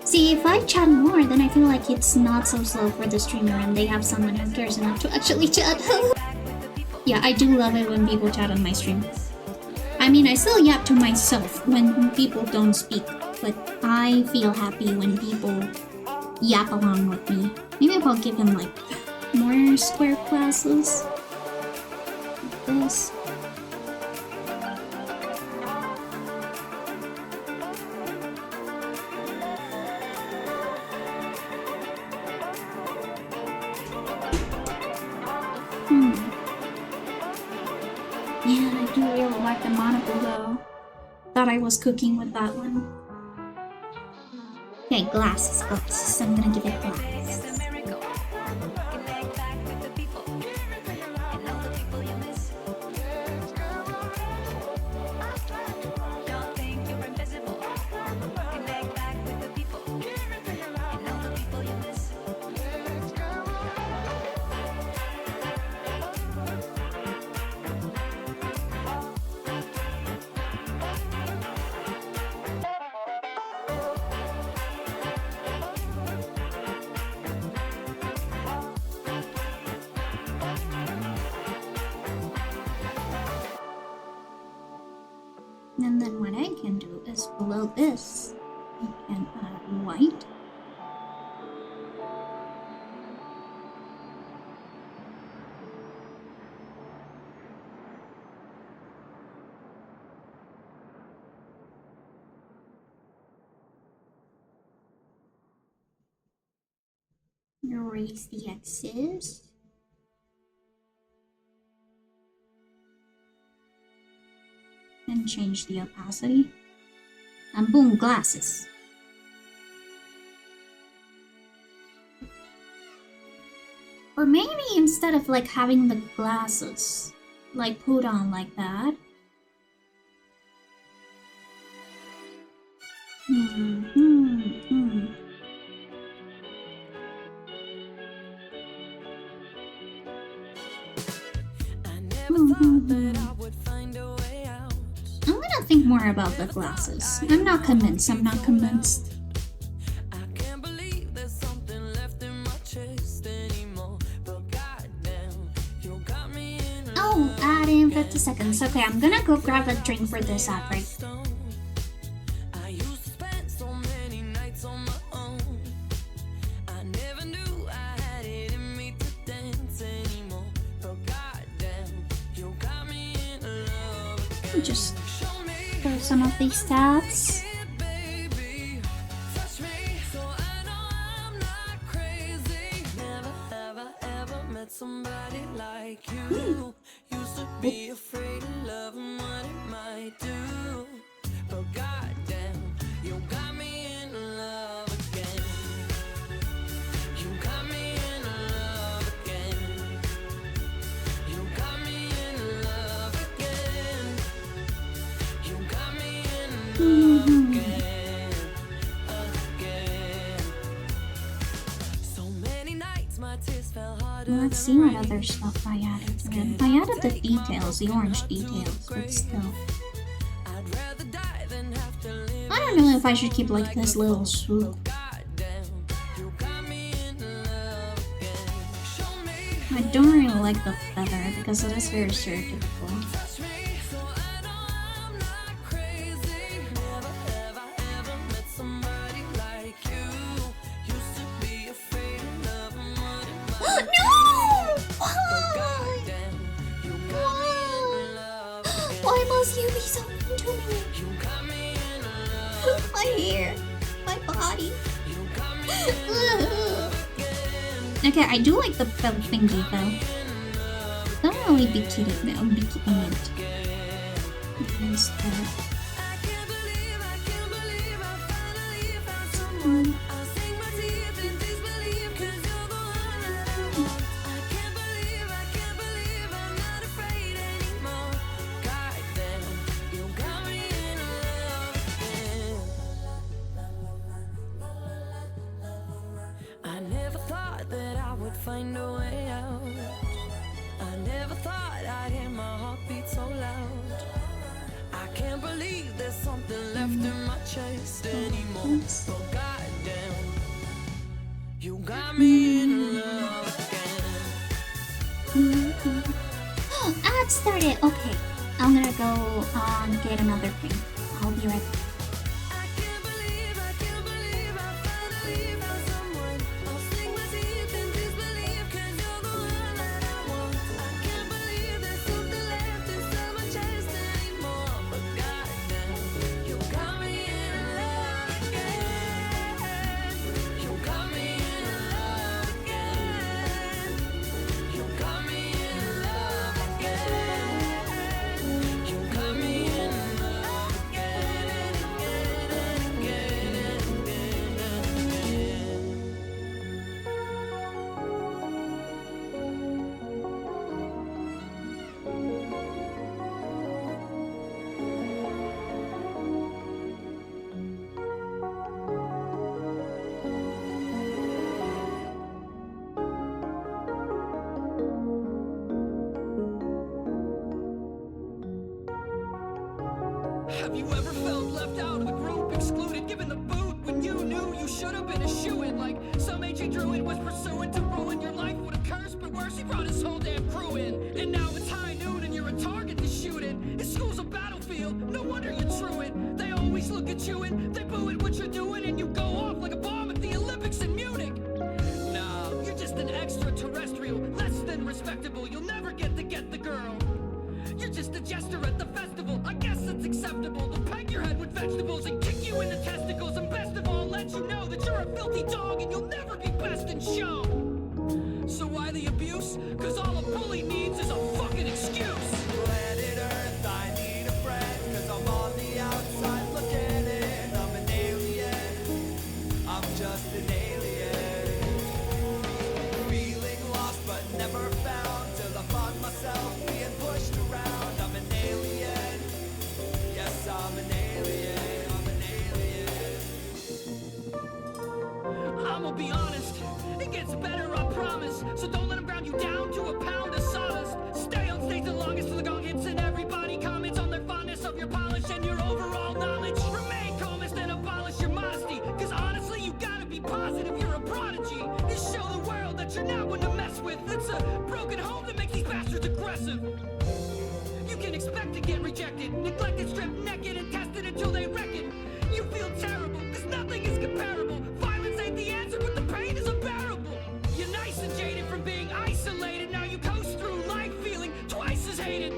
See, if I chat more, then I feel like it's not so slow for the streamer and they have someone who cares enough to actually chat. Yeah, I do love it when people chat on my stream. I mean, I still yap to myself when people don't speak, but I feel happy when people yap along with me. Maybe I'll give him like more square glasses. Like this. Yeah, I do really like the monocle though. Thought I was cooking with that one. Okay, glasses. I'm gonna give it glasses. And then what I can do is below this, I can add white. Erase the X's. And change the opacity. And boom, glasses. Or maybe instead of like having the glasses like put on like that. I'm gonna think more about the glasses. I'm not convinced. Oh, add in 50 seconds. Okay, I'm gonna go grab a drink for this ad break. Just throw some of these tabs. Somebody like you used to be afraid of love and what it might do, but goddamn, you got me in love again. You got me in love again. You got me in love again. You got me in love again, again. So many nights my tears fell harder. Let's see what other stuff I added again. I added the details, the orange details, but still. I don't know if I should keep like this little swoop. I don't really like the feather because it is very stereotypical. Why must you be so mean to me? My hair, my body. Okay, I do like the belt thingy though. Don't really be kidding me. I'll be keeping it. Instead. Find a way out. I never thought I'd hear my heartbeat so loud. I can't believe there's something left in my chest anymore. So goddamn, you got me in love again. Ad started. Okay, I'm gonna go get another thing. I'll be right back. Have you ever felt left out of the group, excluded, given the boot when you knew you should have been a shoo-in? Like some ancient druid was pursuing to ruin your life with a curse, but worse, he brought his whole damn crew in. And now it's high noon and you're a target to shoot at. His school's a battlefield, no wonder you're truant. They always look at you and they boo at what you're doing, and you go off like a bomb at the Olympics in Munich. No, you're just an extraterrestrial, less than respectable. You'll never get the girl. You're just a jester at the festival. I guess it's acceptable to peg your head with vegetables and kick you in the testicles, and best of all, let you know that you're a filthy dog and you'll never be best in show. why the abuse? Cause all a bully needs is a fucking excuse. Planet Earth, I need a friend, cause I'm on the outside looking in. I'm an alien, I'm just an alien. Feeling lost but never found, till I find myself being pushed around. I'm an alien, yes I'm an alien, I'm an alien. I'ma be honest, it gets better, I promise. So don't let them ground you down to a pound of sawdust. Stay on stage the longest till the gong hits and everybody comments on their fondness of your polish and your overall knowledge. Remain calmest and abolish your modesty, cause honestly you gotta be positive, you're a prodigy. You show the world that you're not one to mess with. It's a broken home that makes these bastards aggressive. You can expect to get rejected, neglected, stripped naked, and tested until they wreck it. You feel terrible, cause nothing is comparable. Violence ain't the answer, but the pain is unbearable. You're nice and jaded from being isolated. Now you coast through life feeling twice as hated.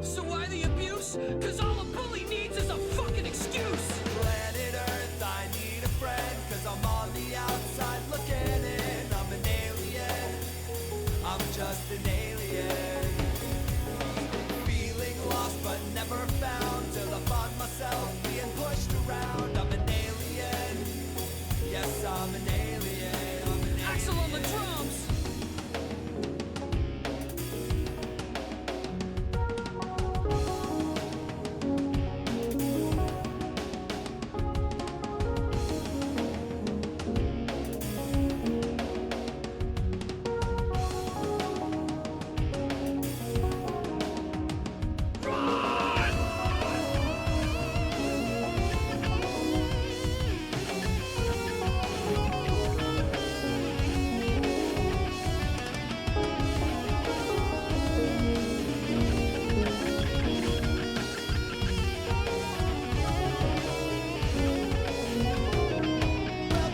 So why the abuse? Cause all a bully needs is a fucking excuse. Planet Earth, I need a friend, cause I'm on the outside looking in. I'm an alien, I'm just an alien. Feeling lost but never found, till I find myself being pushed around. I'm an alien, yes I'm an alien, I'm an alien. Axel on the drums.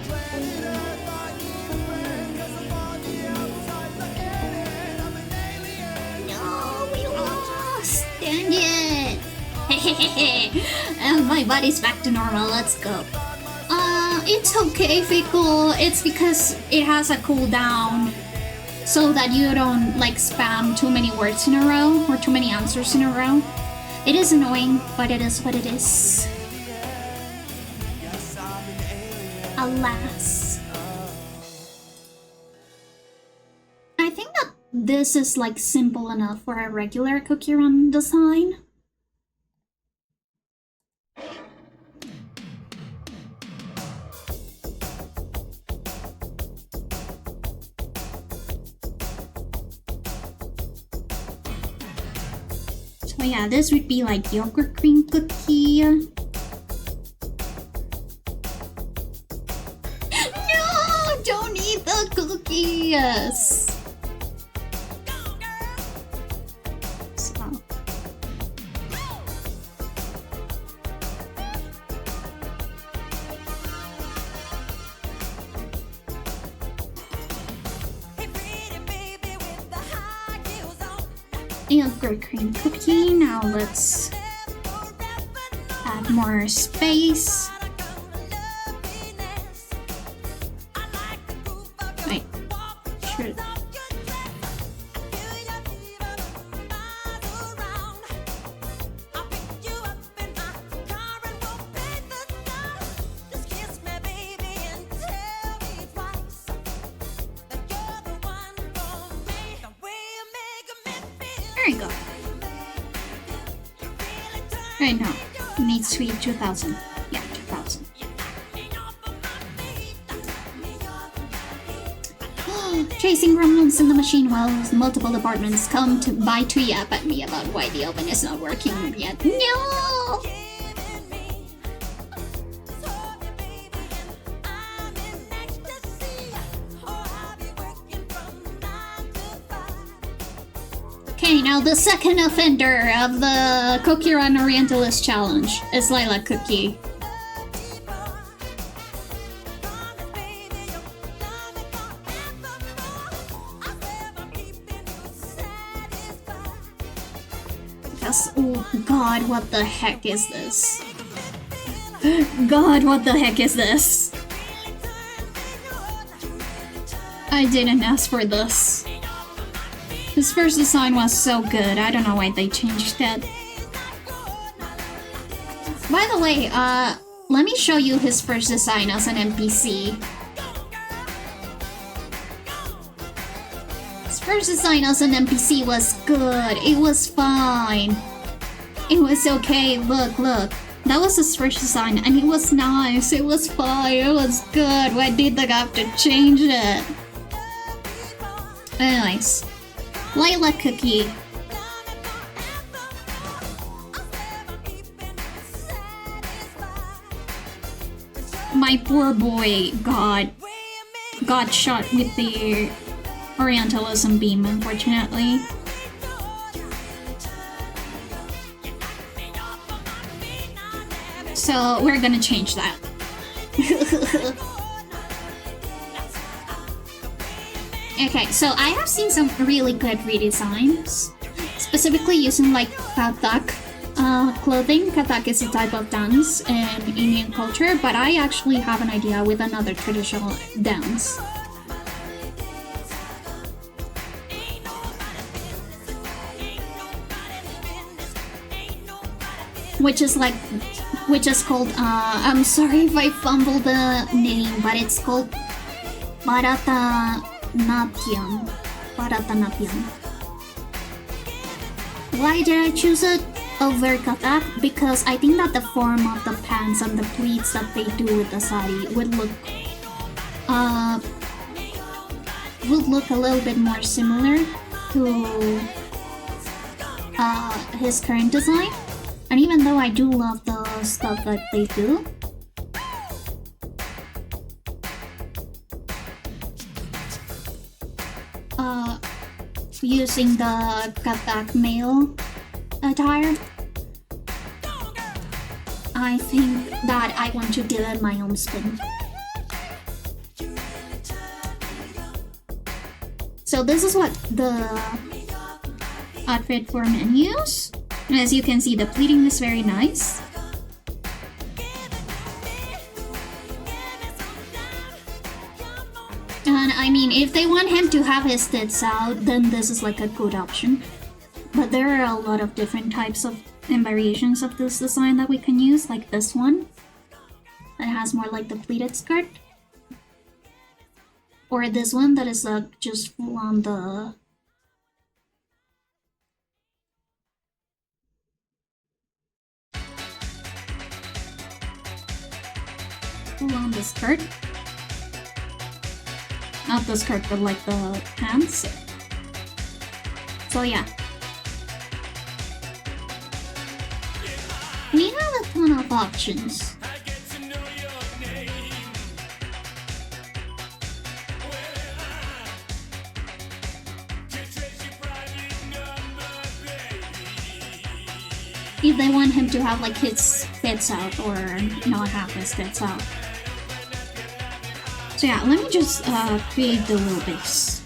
Planet Earth, I need a friend, cause I'm on the outside looking in. I'm an alien. No, we lost! Dang it! And my body's back to normal, let's go. It's okay, Fickle. It's because it has a cooldown so that you don't like spam too many words in a row or too many answers in a row. It is annoying, but it is what it is. Alas. I think that this is like simple enough for a regular cookie run design. So yeah, this would be like yogurt cream cookie. No, don't eat the cookies. So. Yogurt cream cookie. Now let's add more space. Wait, should. There you go. Right now, it needs to be 2000. Yeah, 2000. Chasing gremlins in the machine while multiple departments come to by to yap at me about why the oven is not working yet. No! Okay, now the second offender of the Cookie Run Orientalist Challenge is Lilac Cookie. Yes, oh god, what the heck is this? God, what the heck is this? I didn't ask for this. His first design was so good, I don't know why they changed it. By the way, let me show you his first design as an NPC. His first design as an NPC was good, it was fine. It was okay, look. That was his first design and it was nice, it was fine, it was good. Why did they have to change it? Anyways, Lilac Cookie. My poor boy got shot with the Orientalism beam, unfortunately. So we're gonna change that. Okay, so I have seen some really good redesigns, specifically using like kathak clothing. Kathak is a type of dance in Indian culture, but I actually have an idea with another traditional dance. Which is called, I'm sorry if I fumbled the name, but it's called Bharatanatyam. Why did I choose it over Kathak? Because I think that the form of the pants and the pleats that they do with the sari would look a little bit more similar to his current design. And even though I do love the stuff that they do, using the Kathak male attire, I think that I want to give it my own spin. So this is what the outfit for men use. As you can see, the pleating is very nice. And I mean, if they want him to have his tits out, then this is like a good option. But there are a lot of different types of and variations of this design that we can use, like this one. That has more like the pleated skirt. Or this one that is just full on the... on the skirt. Not the skirt, but like the pants. So yeah. We have a ton of options. If they want him to have like his tits out or not have his tits out. So yeah, let me just create the wheelbase.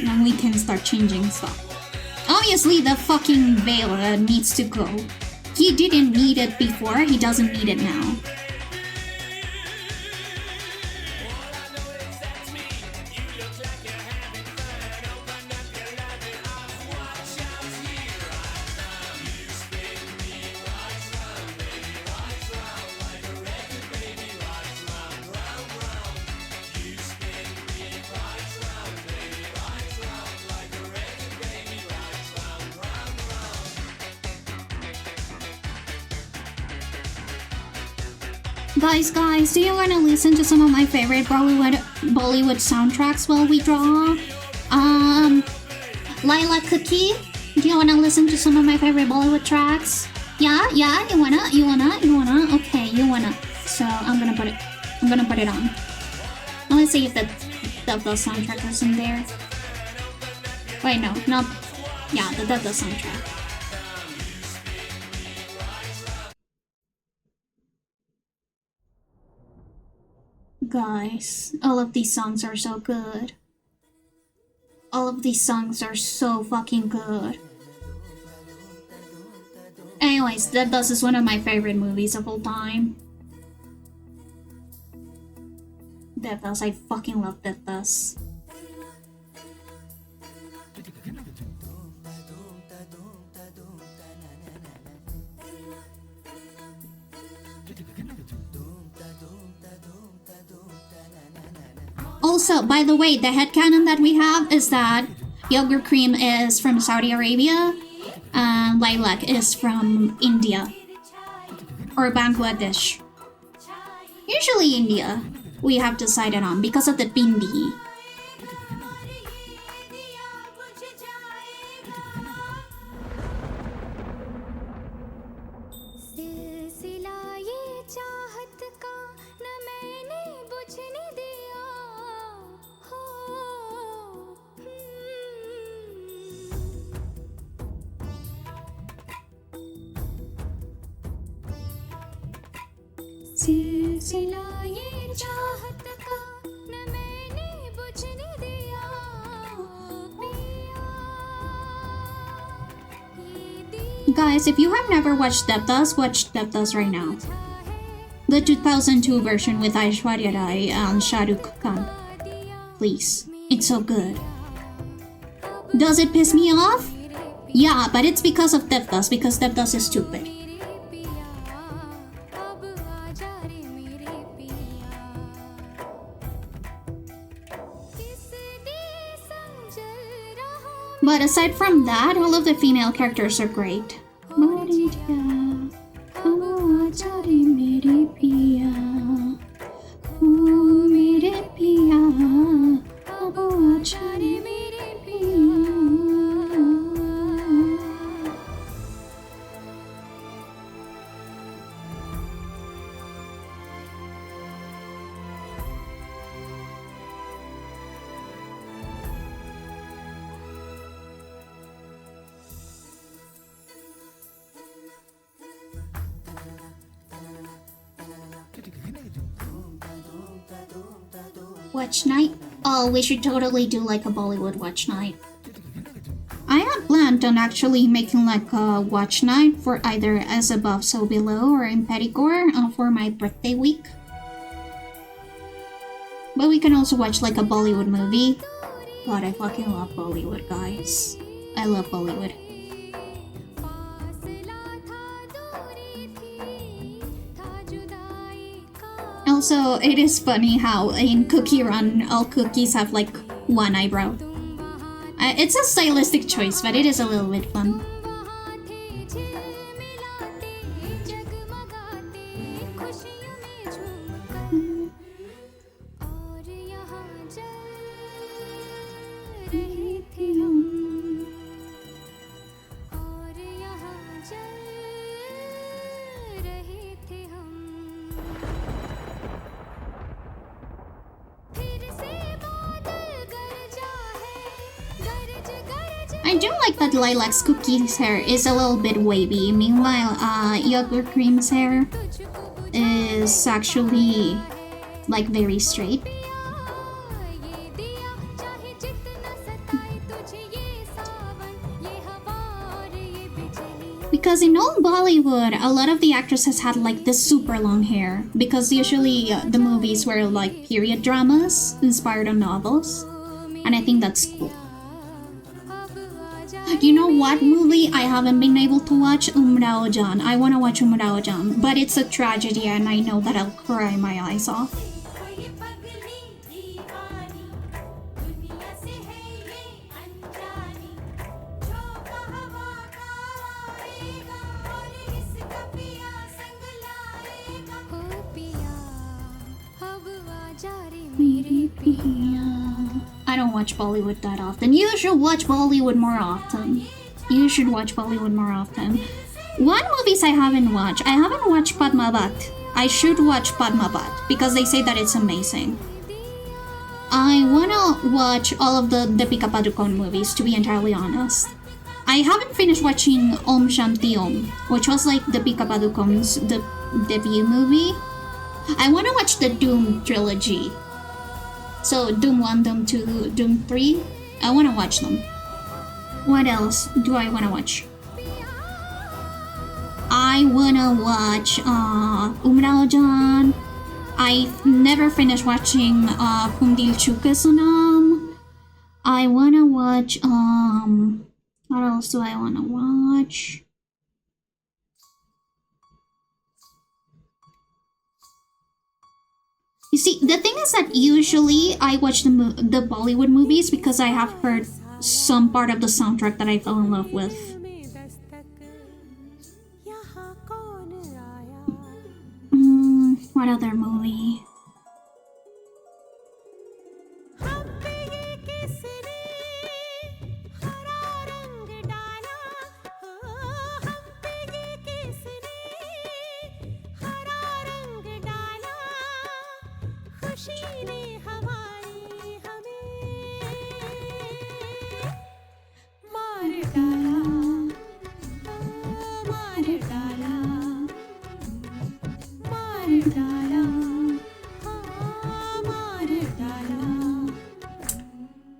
And we can start changing stuff. Obviously the fucking veil needs to go. He didn't need it before, he doesn't need it now. Guys, do you want to listen to some of my favorite Bollywood soundtracks while we draw? Lilac Cookie, do you want to listen to some of my favorite Bollywood tracks? Yeah, you wanna? Okay, you wanna. So I'm gonna put it on. Let's see if the soundtrack is in there. Wait, no, not. Yeah, the soundtrack. Guys, all of these songs are so good. All of these songs are so fucking good. Anyways, this is one of my favorite movies of all time. Devdas, I fucking love Devdas. Also, by the way, the headcanon that we have is that yogurt cream is from Saudi Arabia and lilac is from India or Bangladesh. Usually India, we have decided on because of the bindi. Guys, if you have never watched Devdas, watch Devdas right now. The 2002 version with Aishwarya Rai and Shah Rukh Khan. Please, it's so good. Does it piss me off? Yeah, but it's because of Devdas, because Devdas is stupid. But aside from that, all of the female characters are great. Watch night? Oh, we should totally do like a Bollywood watch night. I had planned on actually making like a watch night for either As Above So Below or in Pettigore for my birthday week. But we can also watch like a Bollywood movie. God, I fucking love Bollywood, guys. I love Bollywood. Also, it is funny how in Cookie Run, all cookies have like one eyebrow. It's a stylistic choice, but it is a little bit fun. I do like that Lilac's Cookie's hair is a little bit wavy. Meanwhile, Yogurt Cream's hair is actually like very straight. Because in old Bollywood, a lot of the actresses had like this super long hair. Because usually the movies were like period dramas inspired on novels. And I think that's cool. You know what movie I haven't been able to watch? Umrao Jaan. I want to watch Umrao Jaan, but it's a tragedy and I know that I'll cry my eyes off. I don't watch Bollywood that often. You should watch Bollywood more often. You should watch Bollywood more often. One movies I haven't watched. I haven't watched Padmavat. I should watch Padmavat because they say that it's amazing. I wanna watch all of the Deepika Padukone movies, to be entirely honest. I haven't finished watching Om Shanti Om, which was like Deepika Padukone's debut movie. I wanna watch the Doom trilogy. So Doom 1, Doom 2, Doom 3, I want to watch them. What else do I want to watch? I want to watch Umrao Jaan. I never finished watching Kung Chuka Sunam. I wanna watch what else do I wanna watch? You see, the thing is that usually I watch the Bollywood movies because I have heard some part of the soundtrack that I fell in love with. What other movie?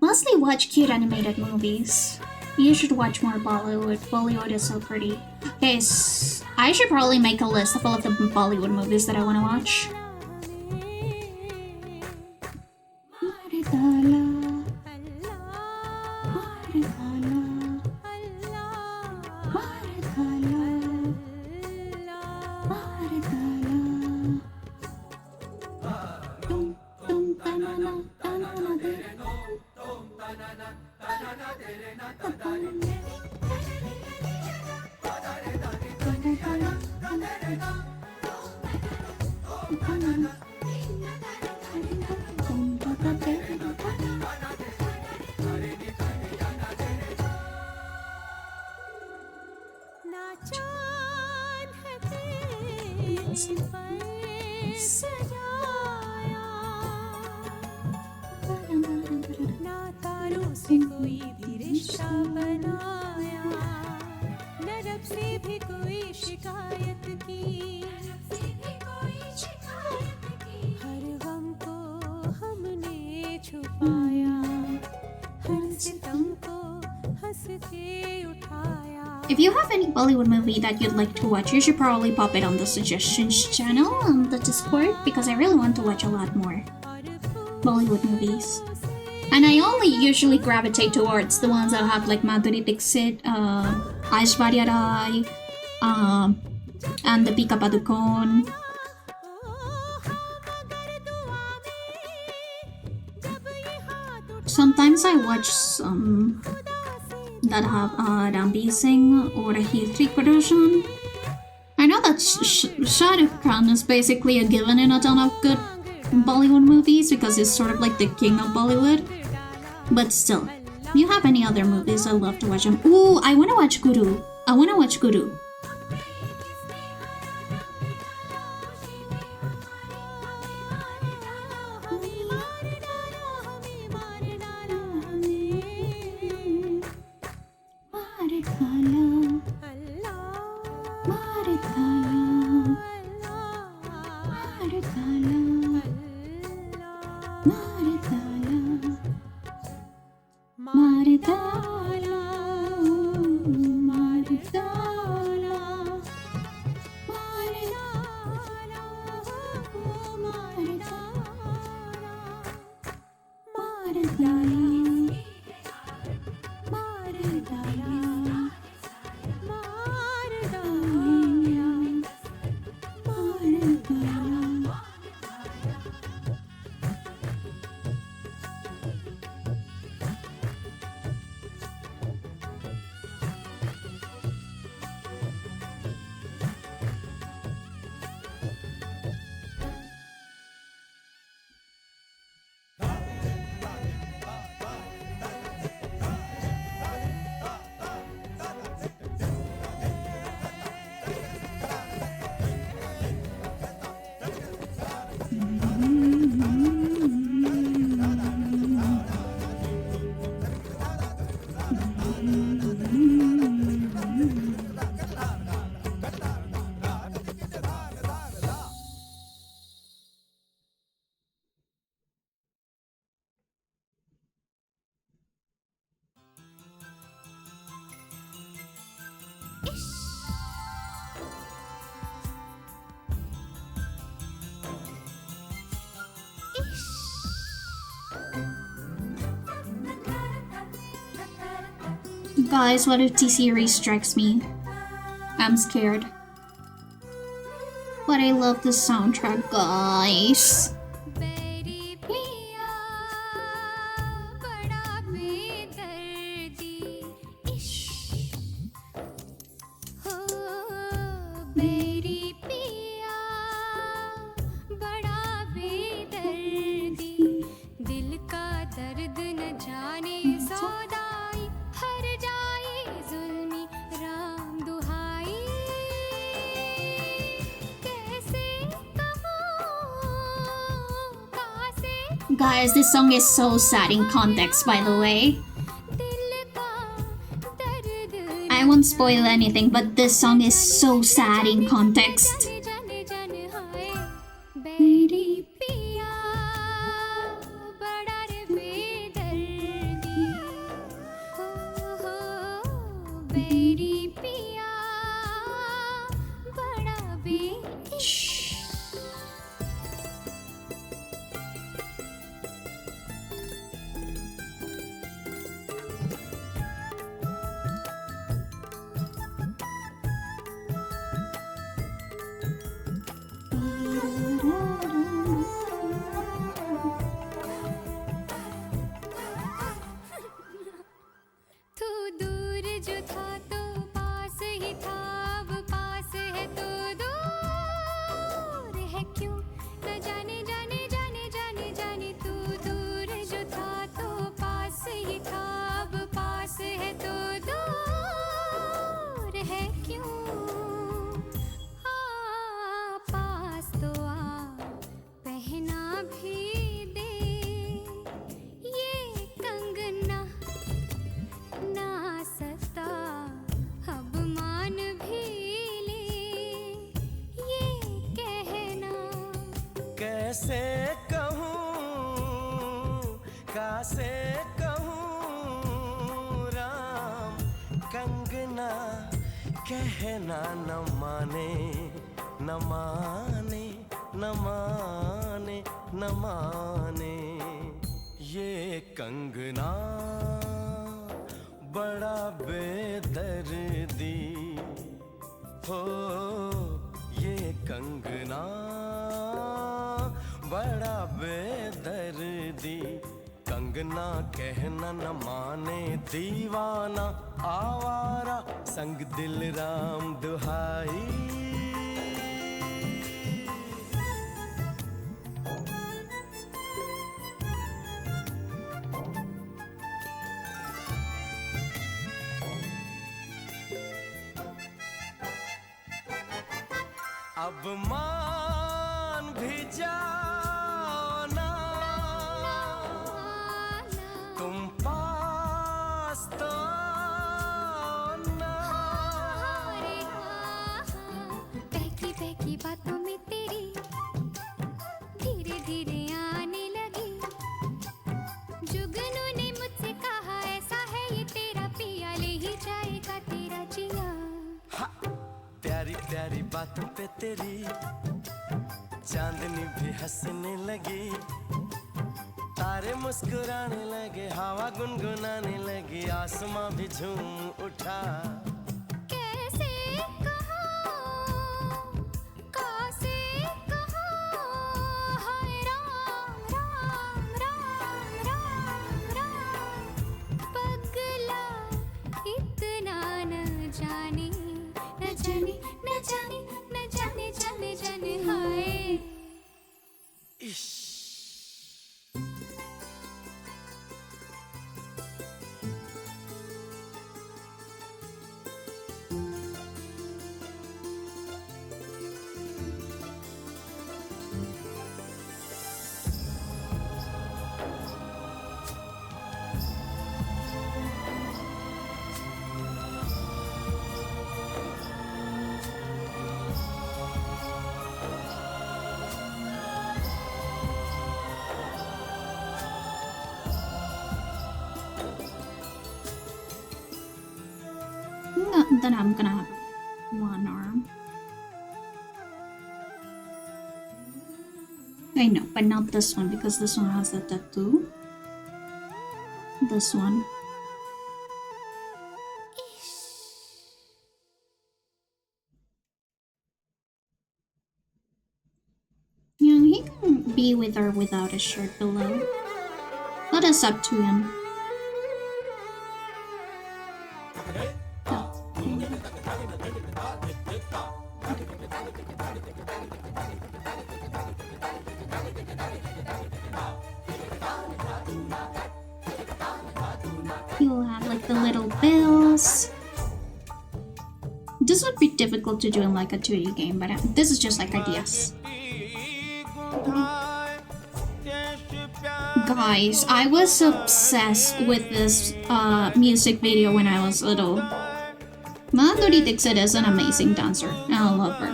Mostly watch cute animated movies. You should watch more Bollywood. Bollywood is so pretty. Okay, I should probably make a list of all of the Bollywood movies that I want to watch. If you have any Bollywood movie that you'd like to watch, you should probably pop it on the suggestions channel on the Discord, because I really want to watch a lot more Bollywood movies. And I only usually gravitate towards the ones that have like Madhuri Dixit, Aishwarya Rai, and Deepika Padukone. Sometimes I watch some that have Ranbir Singh or Hrithik Roshan. I know that Shah Rukh Khan is basically a given in a ton of good Bollywood movies because he's sort of like the king of Bollywood. But still, if you have any other movies, I love to watch them. Ooh, I want to watch Guru. Guys, what if T-Series strikes me? I'm scared. But I love the soundtrack, guys. Guys, this song is so sad in context, by the way. I won't spoil anything, but this song is so sad in context. अब मान भी जाओ ना तुम पास तो ना बहकी बहकी बातों में तेरी धीरे धीरे आने लगी जुगनू ने मुझसे कहा ऐसा है ये तेरा पिया ले ही जाएगा तेरा जिया प्यारी प्यारी बातों पे तेरी चांदनी भी हंसने लगी तारे मुस्कुराने लगे हवा गुनगुनाने लगी आसमां भी झूम उठा कैसे कहो हाय राम राम राम राम राम पगला इतना न जाने न जाने न जाने न जाने जाने जाने हाय Then I'm gonna have one arm. I know, but not this one because this one has the tattoo. This one. be with or without a shirt below. But it's up to him. You'll have like the little bells. This would be difficult to do in like a 2D game, but this is just like ideas. Guys, I was obsessed with this music video when I was little. Madhuri Dixit is an amazing dancer, and I love her.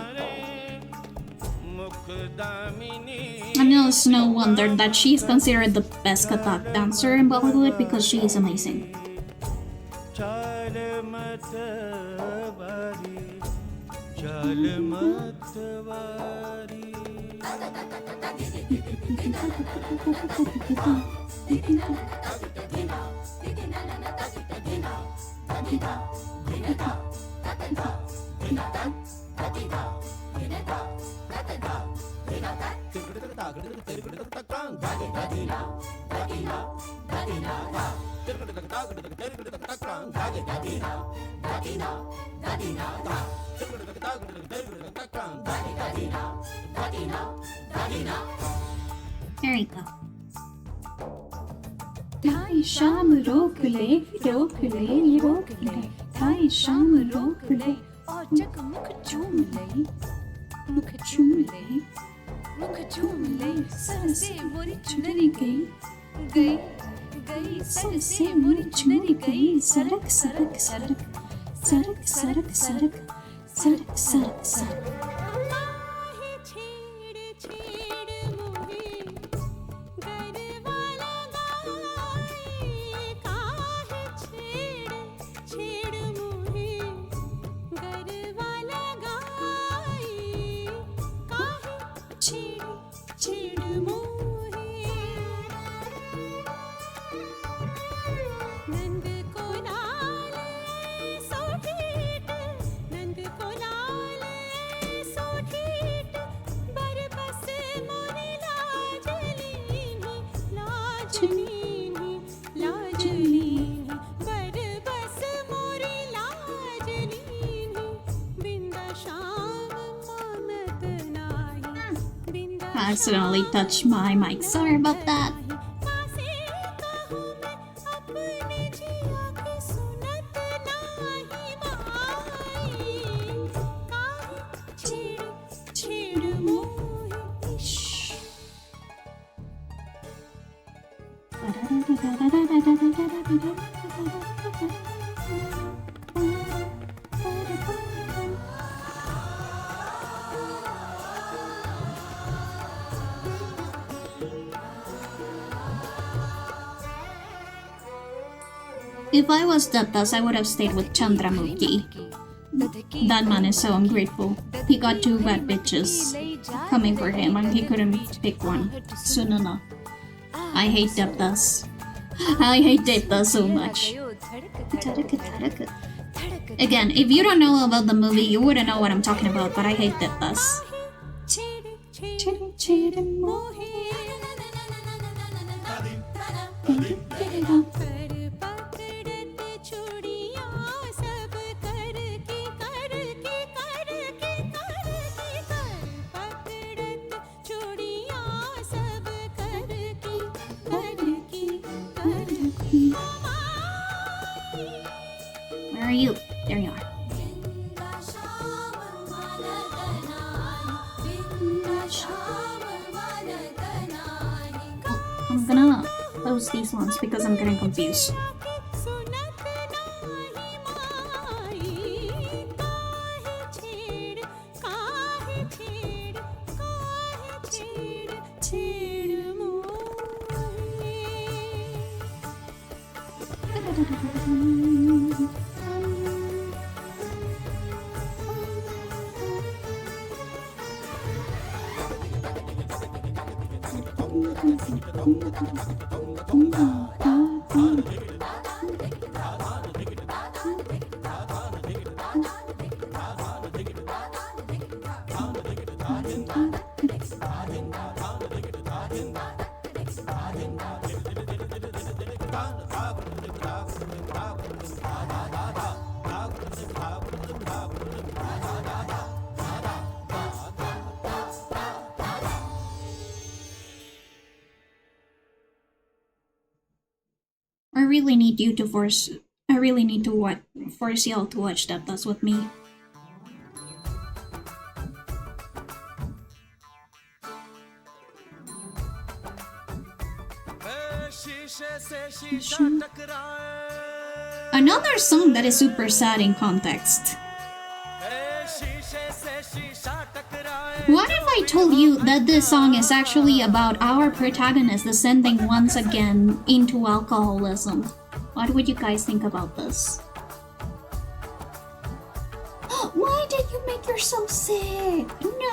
I know it's no wonder that she's considered the best Kathak dancer in Bollywood because she is amazing. There you go. Thai sham रोक ले ये रोक ले Thai sham रोक ले और जग मुख चूम ले सर से मोरी चुनरी गई सर से मोरी चुनरी गई सरक सरक सरक सरक सरक सरक सरक सरक सरक I accidentally touched my mic. Sorry about that. If I was Dattas, I would have stayed with Chandramukhi. That man is so ungrateful. He got two bad bitches coming for him and he couldn't pick one soon enough. I hate Dattas. I hate Dattas so much. Again, if you don't know about the movie, you wouldn't know what I'm talking about, but I hate Dattas. Where are you? There you are. Oh, I'm gonna close these ones because I'm getting confused. really need you to force. I really need to force y'all to watch that. That's with me. Another song that is super sad in context. What if I told you that this song is actually about our protagonist descending once again into alcoholism? What would you guys think about this? Why did you make yourself sick? No!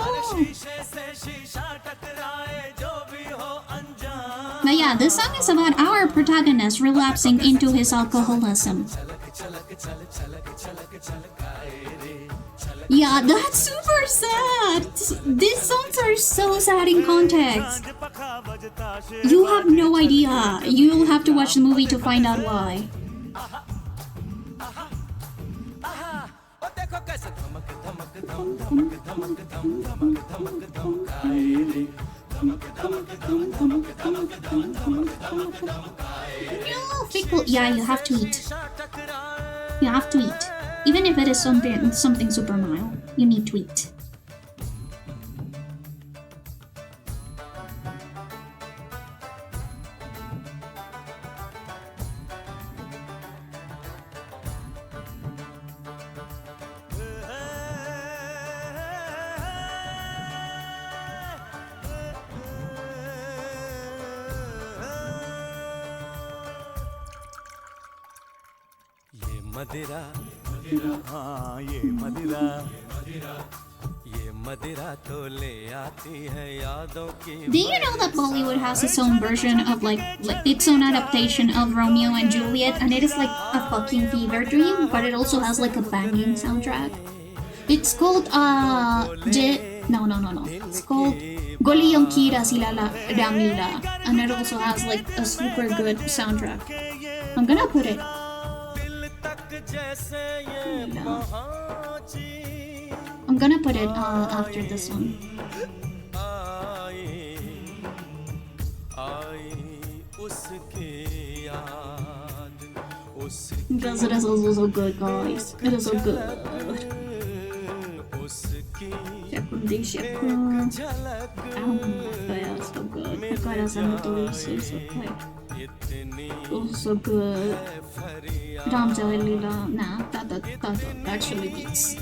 But yeah, this song is about our protagonist relapsing into his alcoholism. Yeah, that's super sad! These songs are so sad in context. You have no idea. You'll have to watch the movie to find out why. No, fickle. Yeah, you have to eat. You have to eat. Even if it is something super mild, you need to eat. मदिरा हाँ ये मदिरा ये मदिरा तो ले आती है यादों की. Do you know that Bollywood has its own version of like its own adaptation of Romeo and Juliet, and it is like a fucking fever dream, but it also has like a banging soundtrack. It's called It's called Goli Yong Kira Silala Ramlila, and it also has like a super good soundtrack. I'm gonna put it. I'm gonna put it after this one. Because it is also so good, guys. It is so good. Oh, so good. Oh, so good. Ramjali Leela. Nah, that actually beats.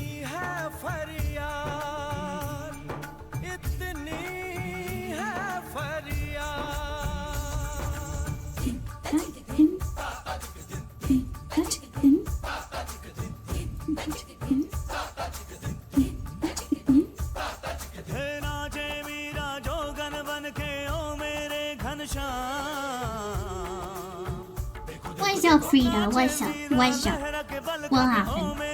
What's up, Frida? What's up? What's up? What happened?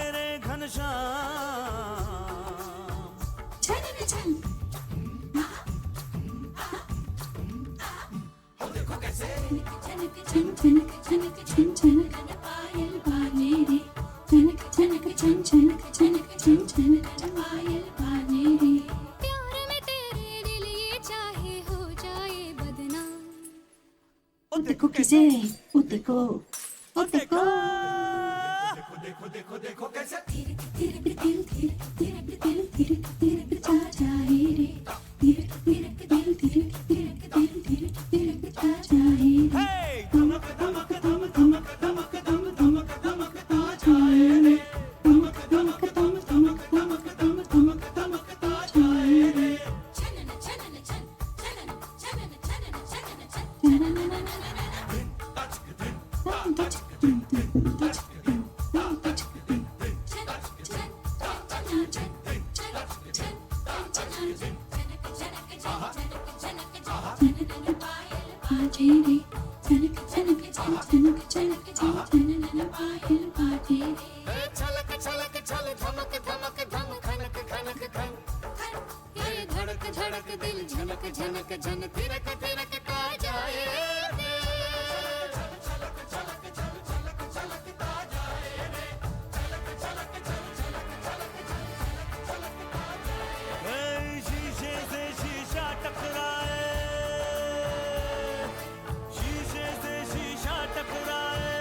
शीशे से शीशा टकराए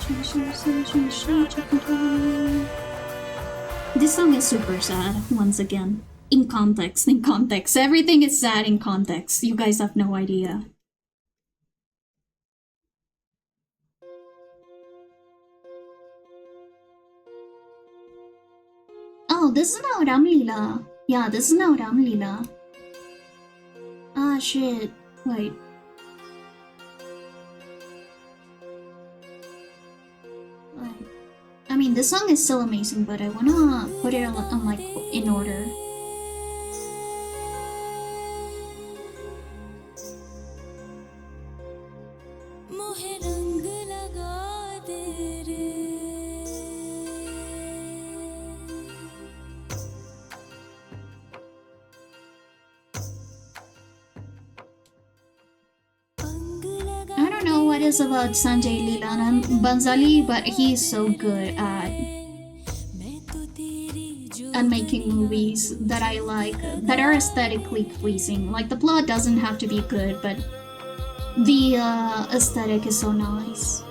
This song is super sad, once again. In context. Everything is sad in context. You guys have no idea. Oh, this is now Ramlila. Yeah, this is now Ramlila. Ah, shit. Wait. I mean, this song is still amazing, but I wanna put it on like in order. I don't know what is about Sanjay Leela Bansali, but he's so good at making movies that I like, that are aesthetically pleasing. Like, the plot doesn't have to be good, but the aesthetic is so nice.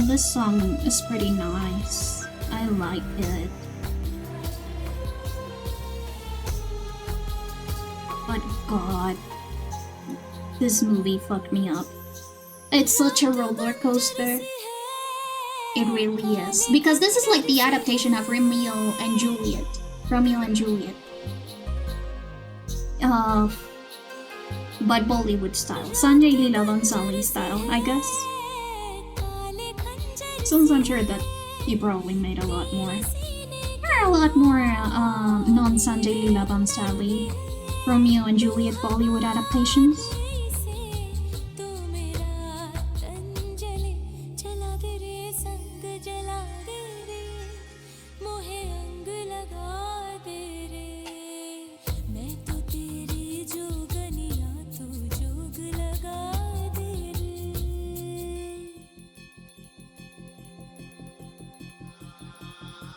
This song is pretty nice. I like it. But God, this movie fucked me up. It's such a roller coaster. It really is. Because this is like the adaptation of Romeo and Juliet. But Bollywood style. Sanjay Leela Bhansali style, I guess. Since I'm sure that he probably made a lot more. There are a lot more non-Sanjay Leela Bhansali Romeo and Juliet Bollywood adaptations.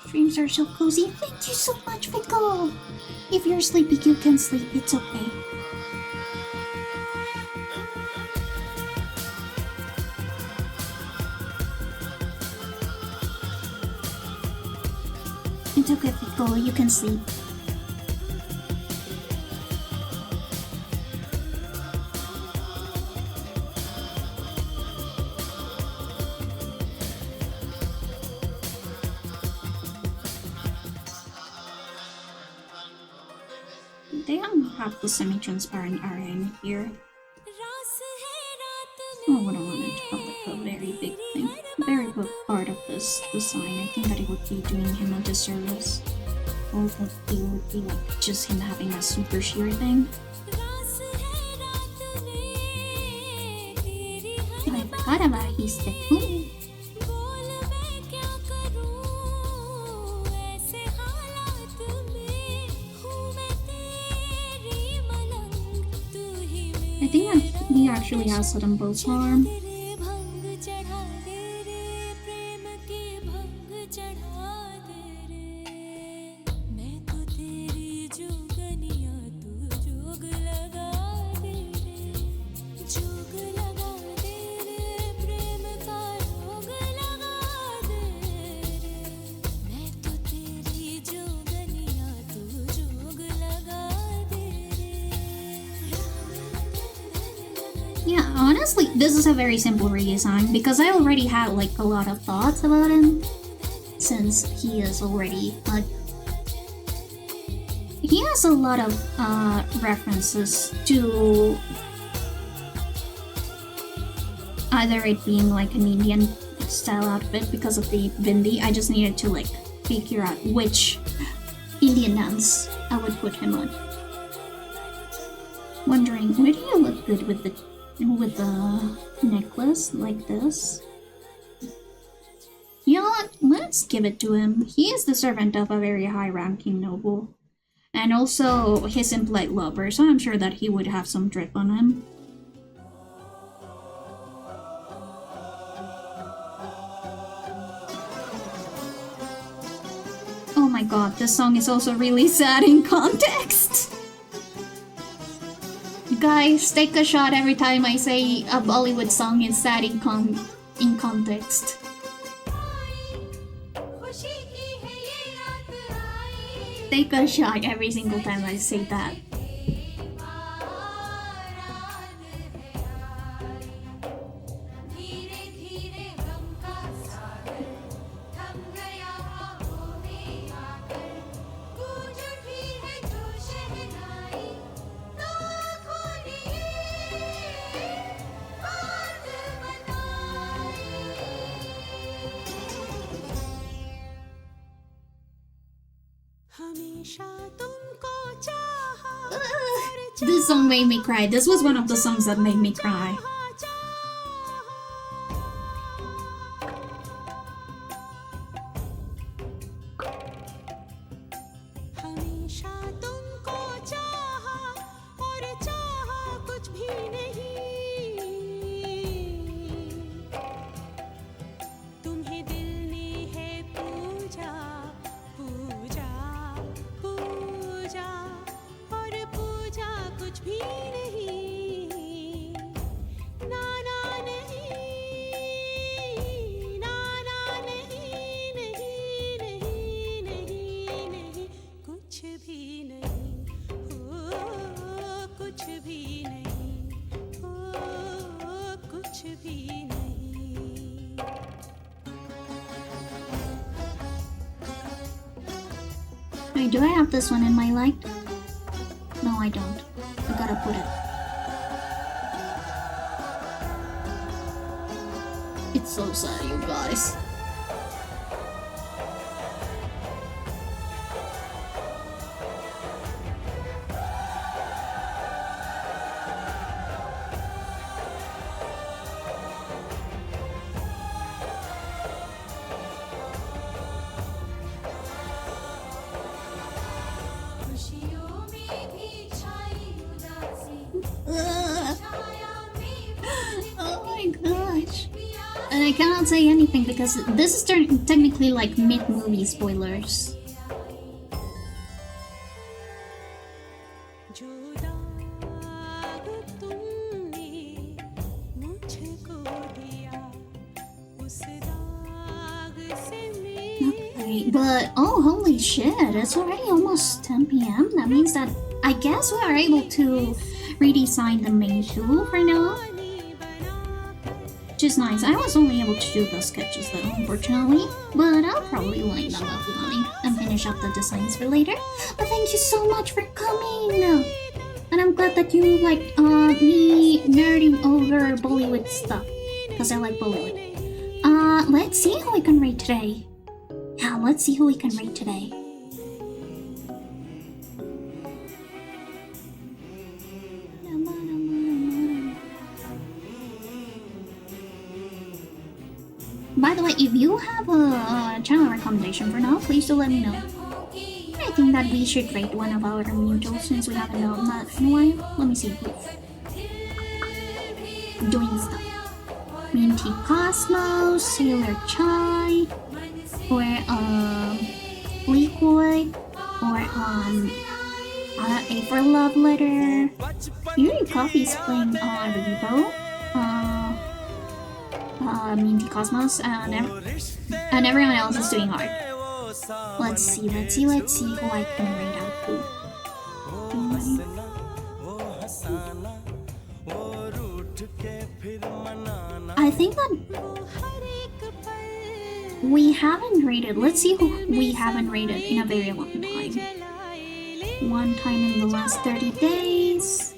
Streams are so cozy. Thank you so much, Fickle! If you're sleepy, you can sleep. It's okay. It's okay, Fickle. You can sleep. They don't have the semi-transparent area in here. Oh, what I wanted to have like a very big thing, very big part of this design. I think that it would be doing him a disservice. Or it would be like just him having a super sheer thing. I forgot about his tattoo. I think that he actually has it on both arms. Yeah, honestly, this is a very simple redesign because I already had like a lot of thoughts about him since he is already he has a lot of references to either it being like an Indian style outfit because of the bindi. I just needed to like figure out which Indian dance I would put him on. Wondering, where do you look good with the necklace like this? You know what? Let's give it to him. He is the servant of a very high-ranking noble. And also his impolite lover, so I'm sure that he would have some drip on him. Oh my god, this song is also really sad in context. Guys, take a shot every time I say a Bollywood song is sad in context. Take a shot every single time I say that. This song made me cry. This was one of the songs that made me cry. Wait, do I have this one in my light? No, I don't. I gotta put it. It's so sad, you guys. I cannot say anything because this is technically like mid-movie spoilers. Okay, but oh holy shit, it's already almost 10 PM. That means that I guess we are able to redesign the main tool for now. Which is nice. I was only able to do the sketches though, unfortunately. But I'll probably line them up and finish up the designs for later. But thank you so much for coming! And I'm glad that you liked me nerding over Bollywood stuff. Because I like Bollywood. Let's see who we can rate today. Yeah, let's see who we can rate today. By the way, if you have a channel recommendation for now, please do let me know. I think that we should rate one of our mutuals since we haven't done that in a while. Let me see. Doing stuff. Minty Cosmos, Sailor Chai, or Liquid, or A for Love Letter. Yuri Coffee's playing Revo. Minty Cosmos, and everyone else is doing art. Let's see who I can rate out to. think that we haven't rated. Let's see who we haven't rated in a very long time. One time in the last 30 days.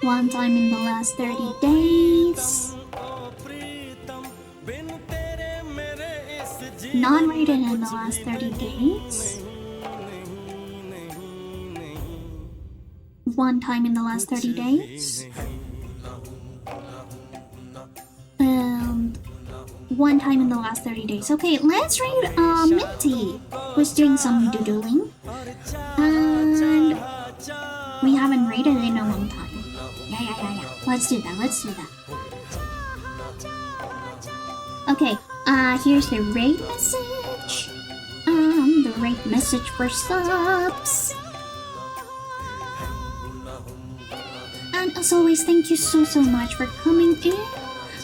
One time in the last 30 days. Non-rated in the last 30 days. One time in the last 30 days. And one time in the last 30 days. Okay, let's rate Minty, who's doing some doodling. And we haven't rated in a long time. Yeah. Let's do that. Okay, here's the rate message. The rate message for subs. And as always, thank you so much for coming in.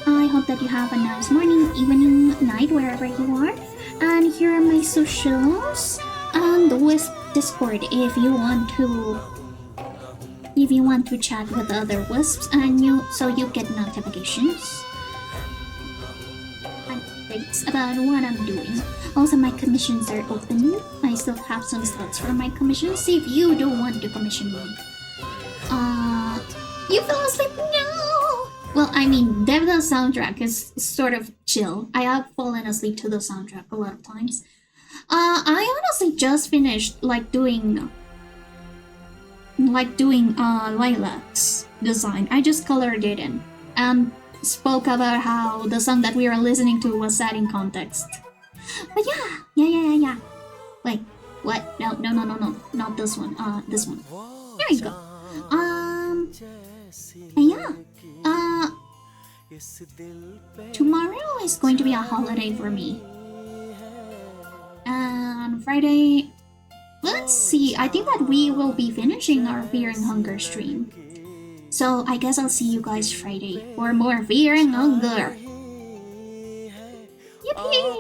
I hope that you have a nice morning, evening, night, wherever you are. And here are my socials and the Wisp Discord if you want to chat with other Wisps and you get notifications and updates about what I'm doing. Also, my commissions are open. I still have some slots for my commissions if you don't want to commission me. You fell asleep? No! Well, I mean, the soundtrack is sort of chill. I have fallen asleep to the soundtrack a lot of times. I honestly just finished doing Lilac's design. I just colored it in and spoke about how the song that we were listening to was set in context. But yeah. Wait, what? No, not this one. This one. There you go. Tomorrow is going to be a holiday for me. And Friday, let's see, I think that we will be finishing our Fear and Hunger stream. So I guess I'll see you guys Friday for more Fear and Hunger. Yippee!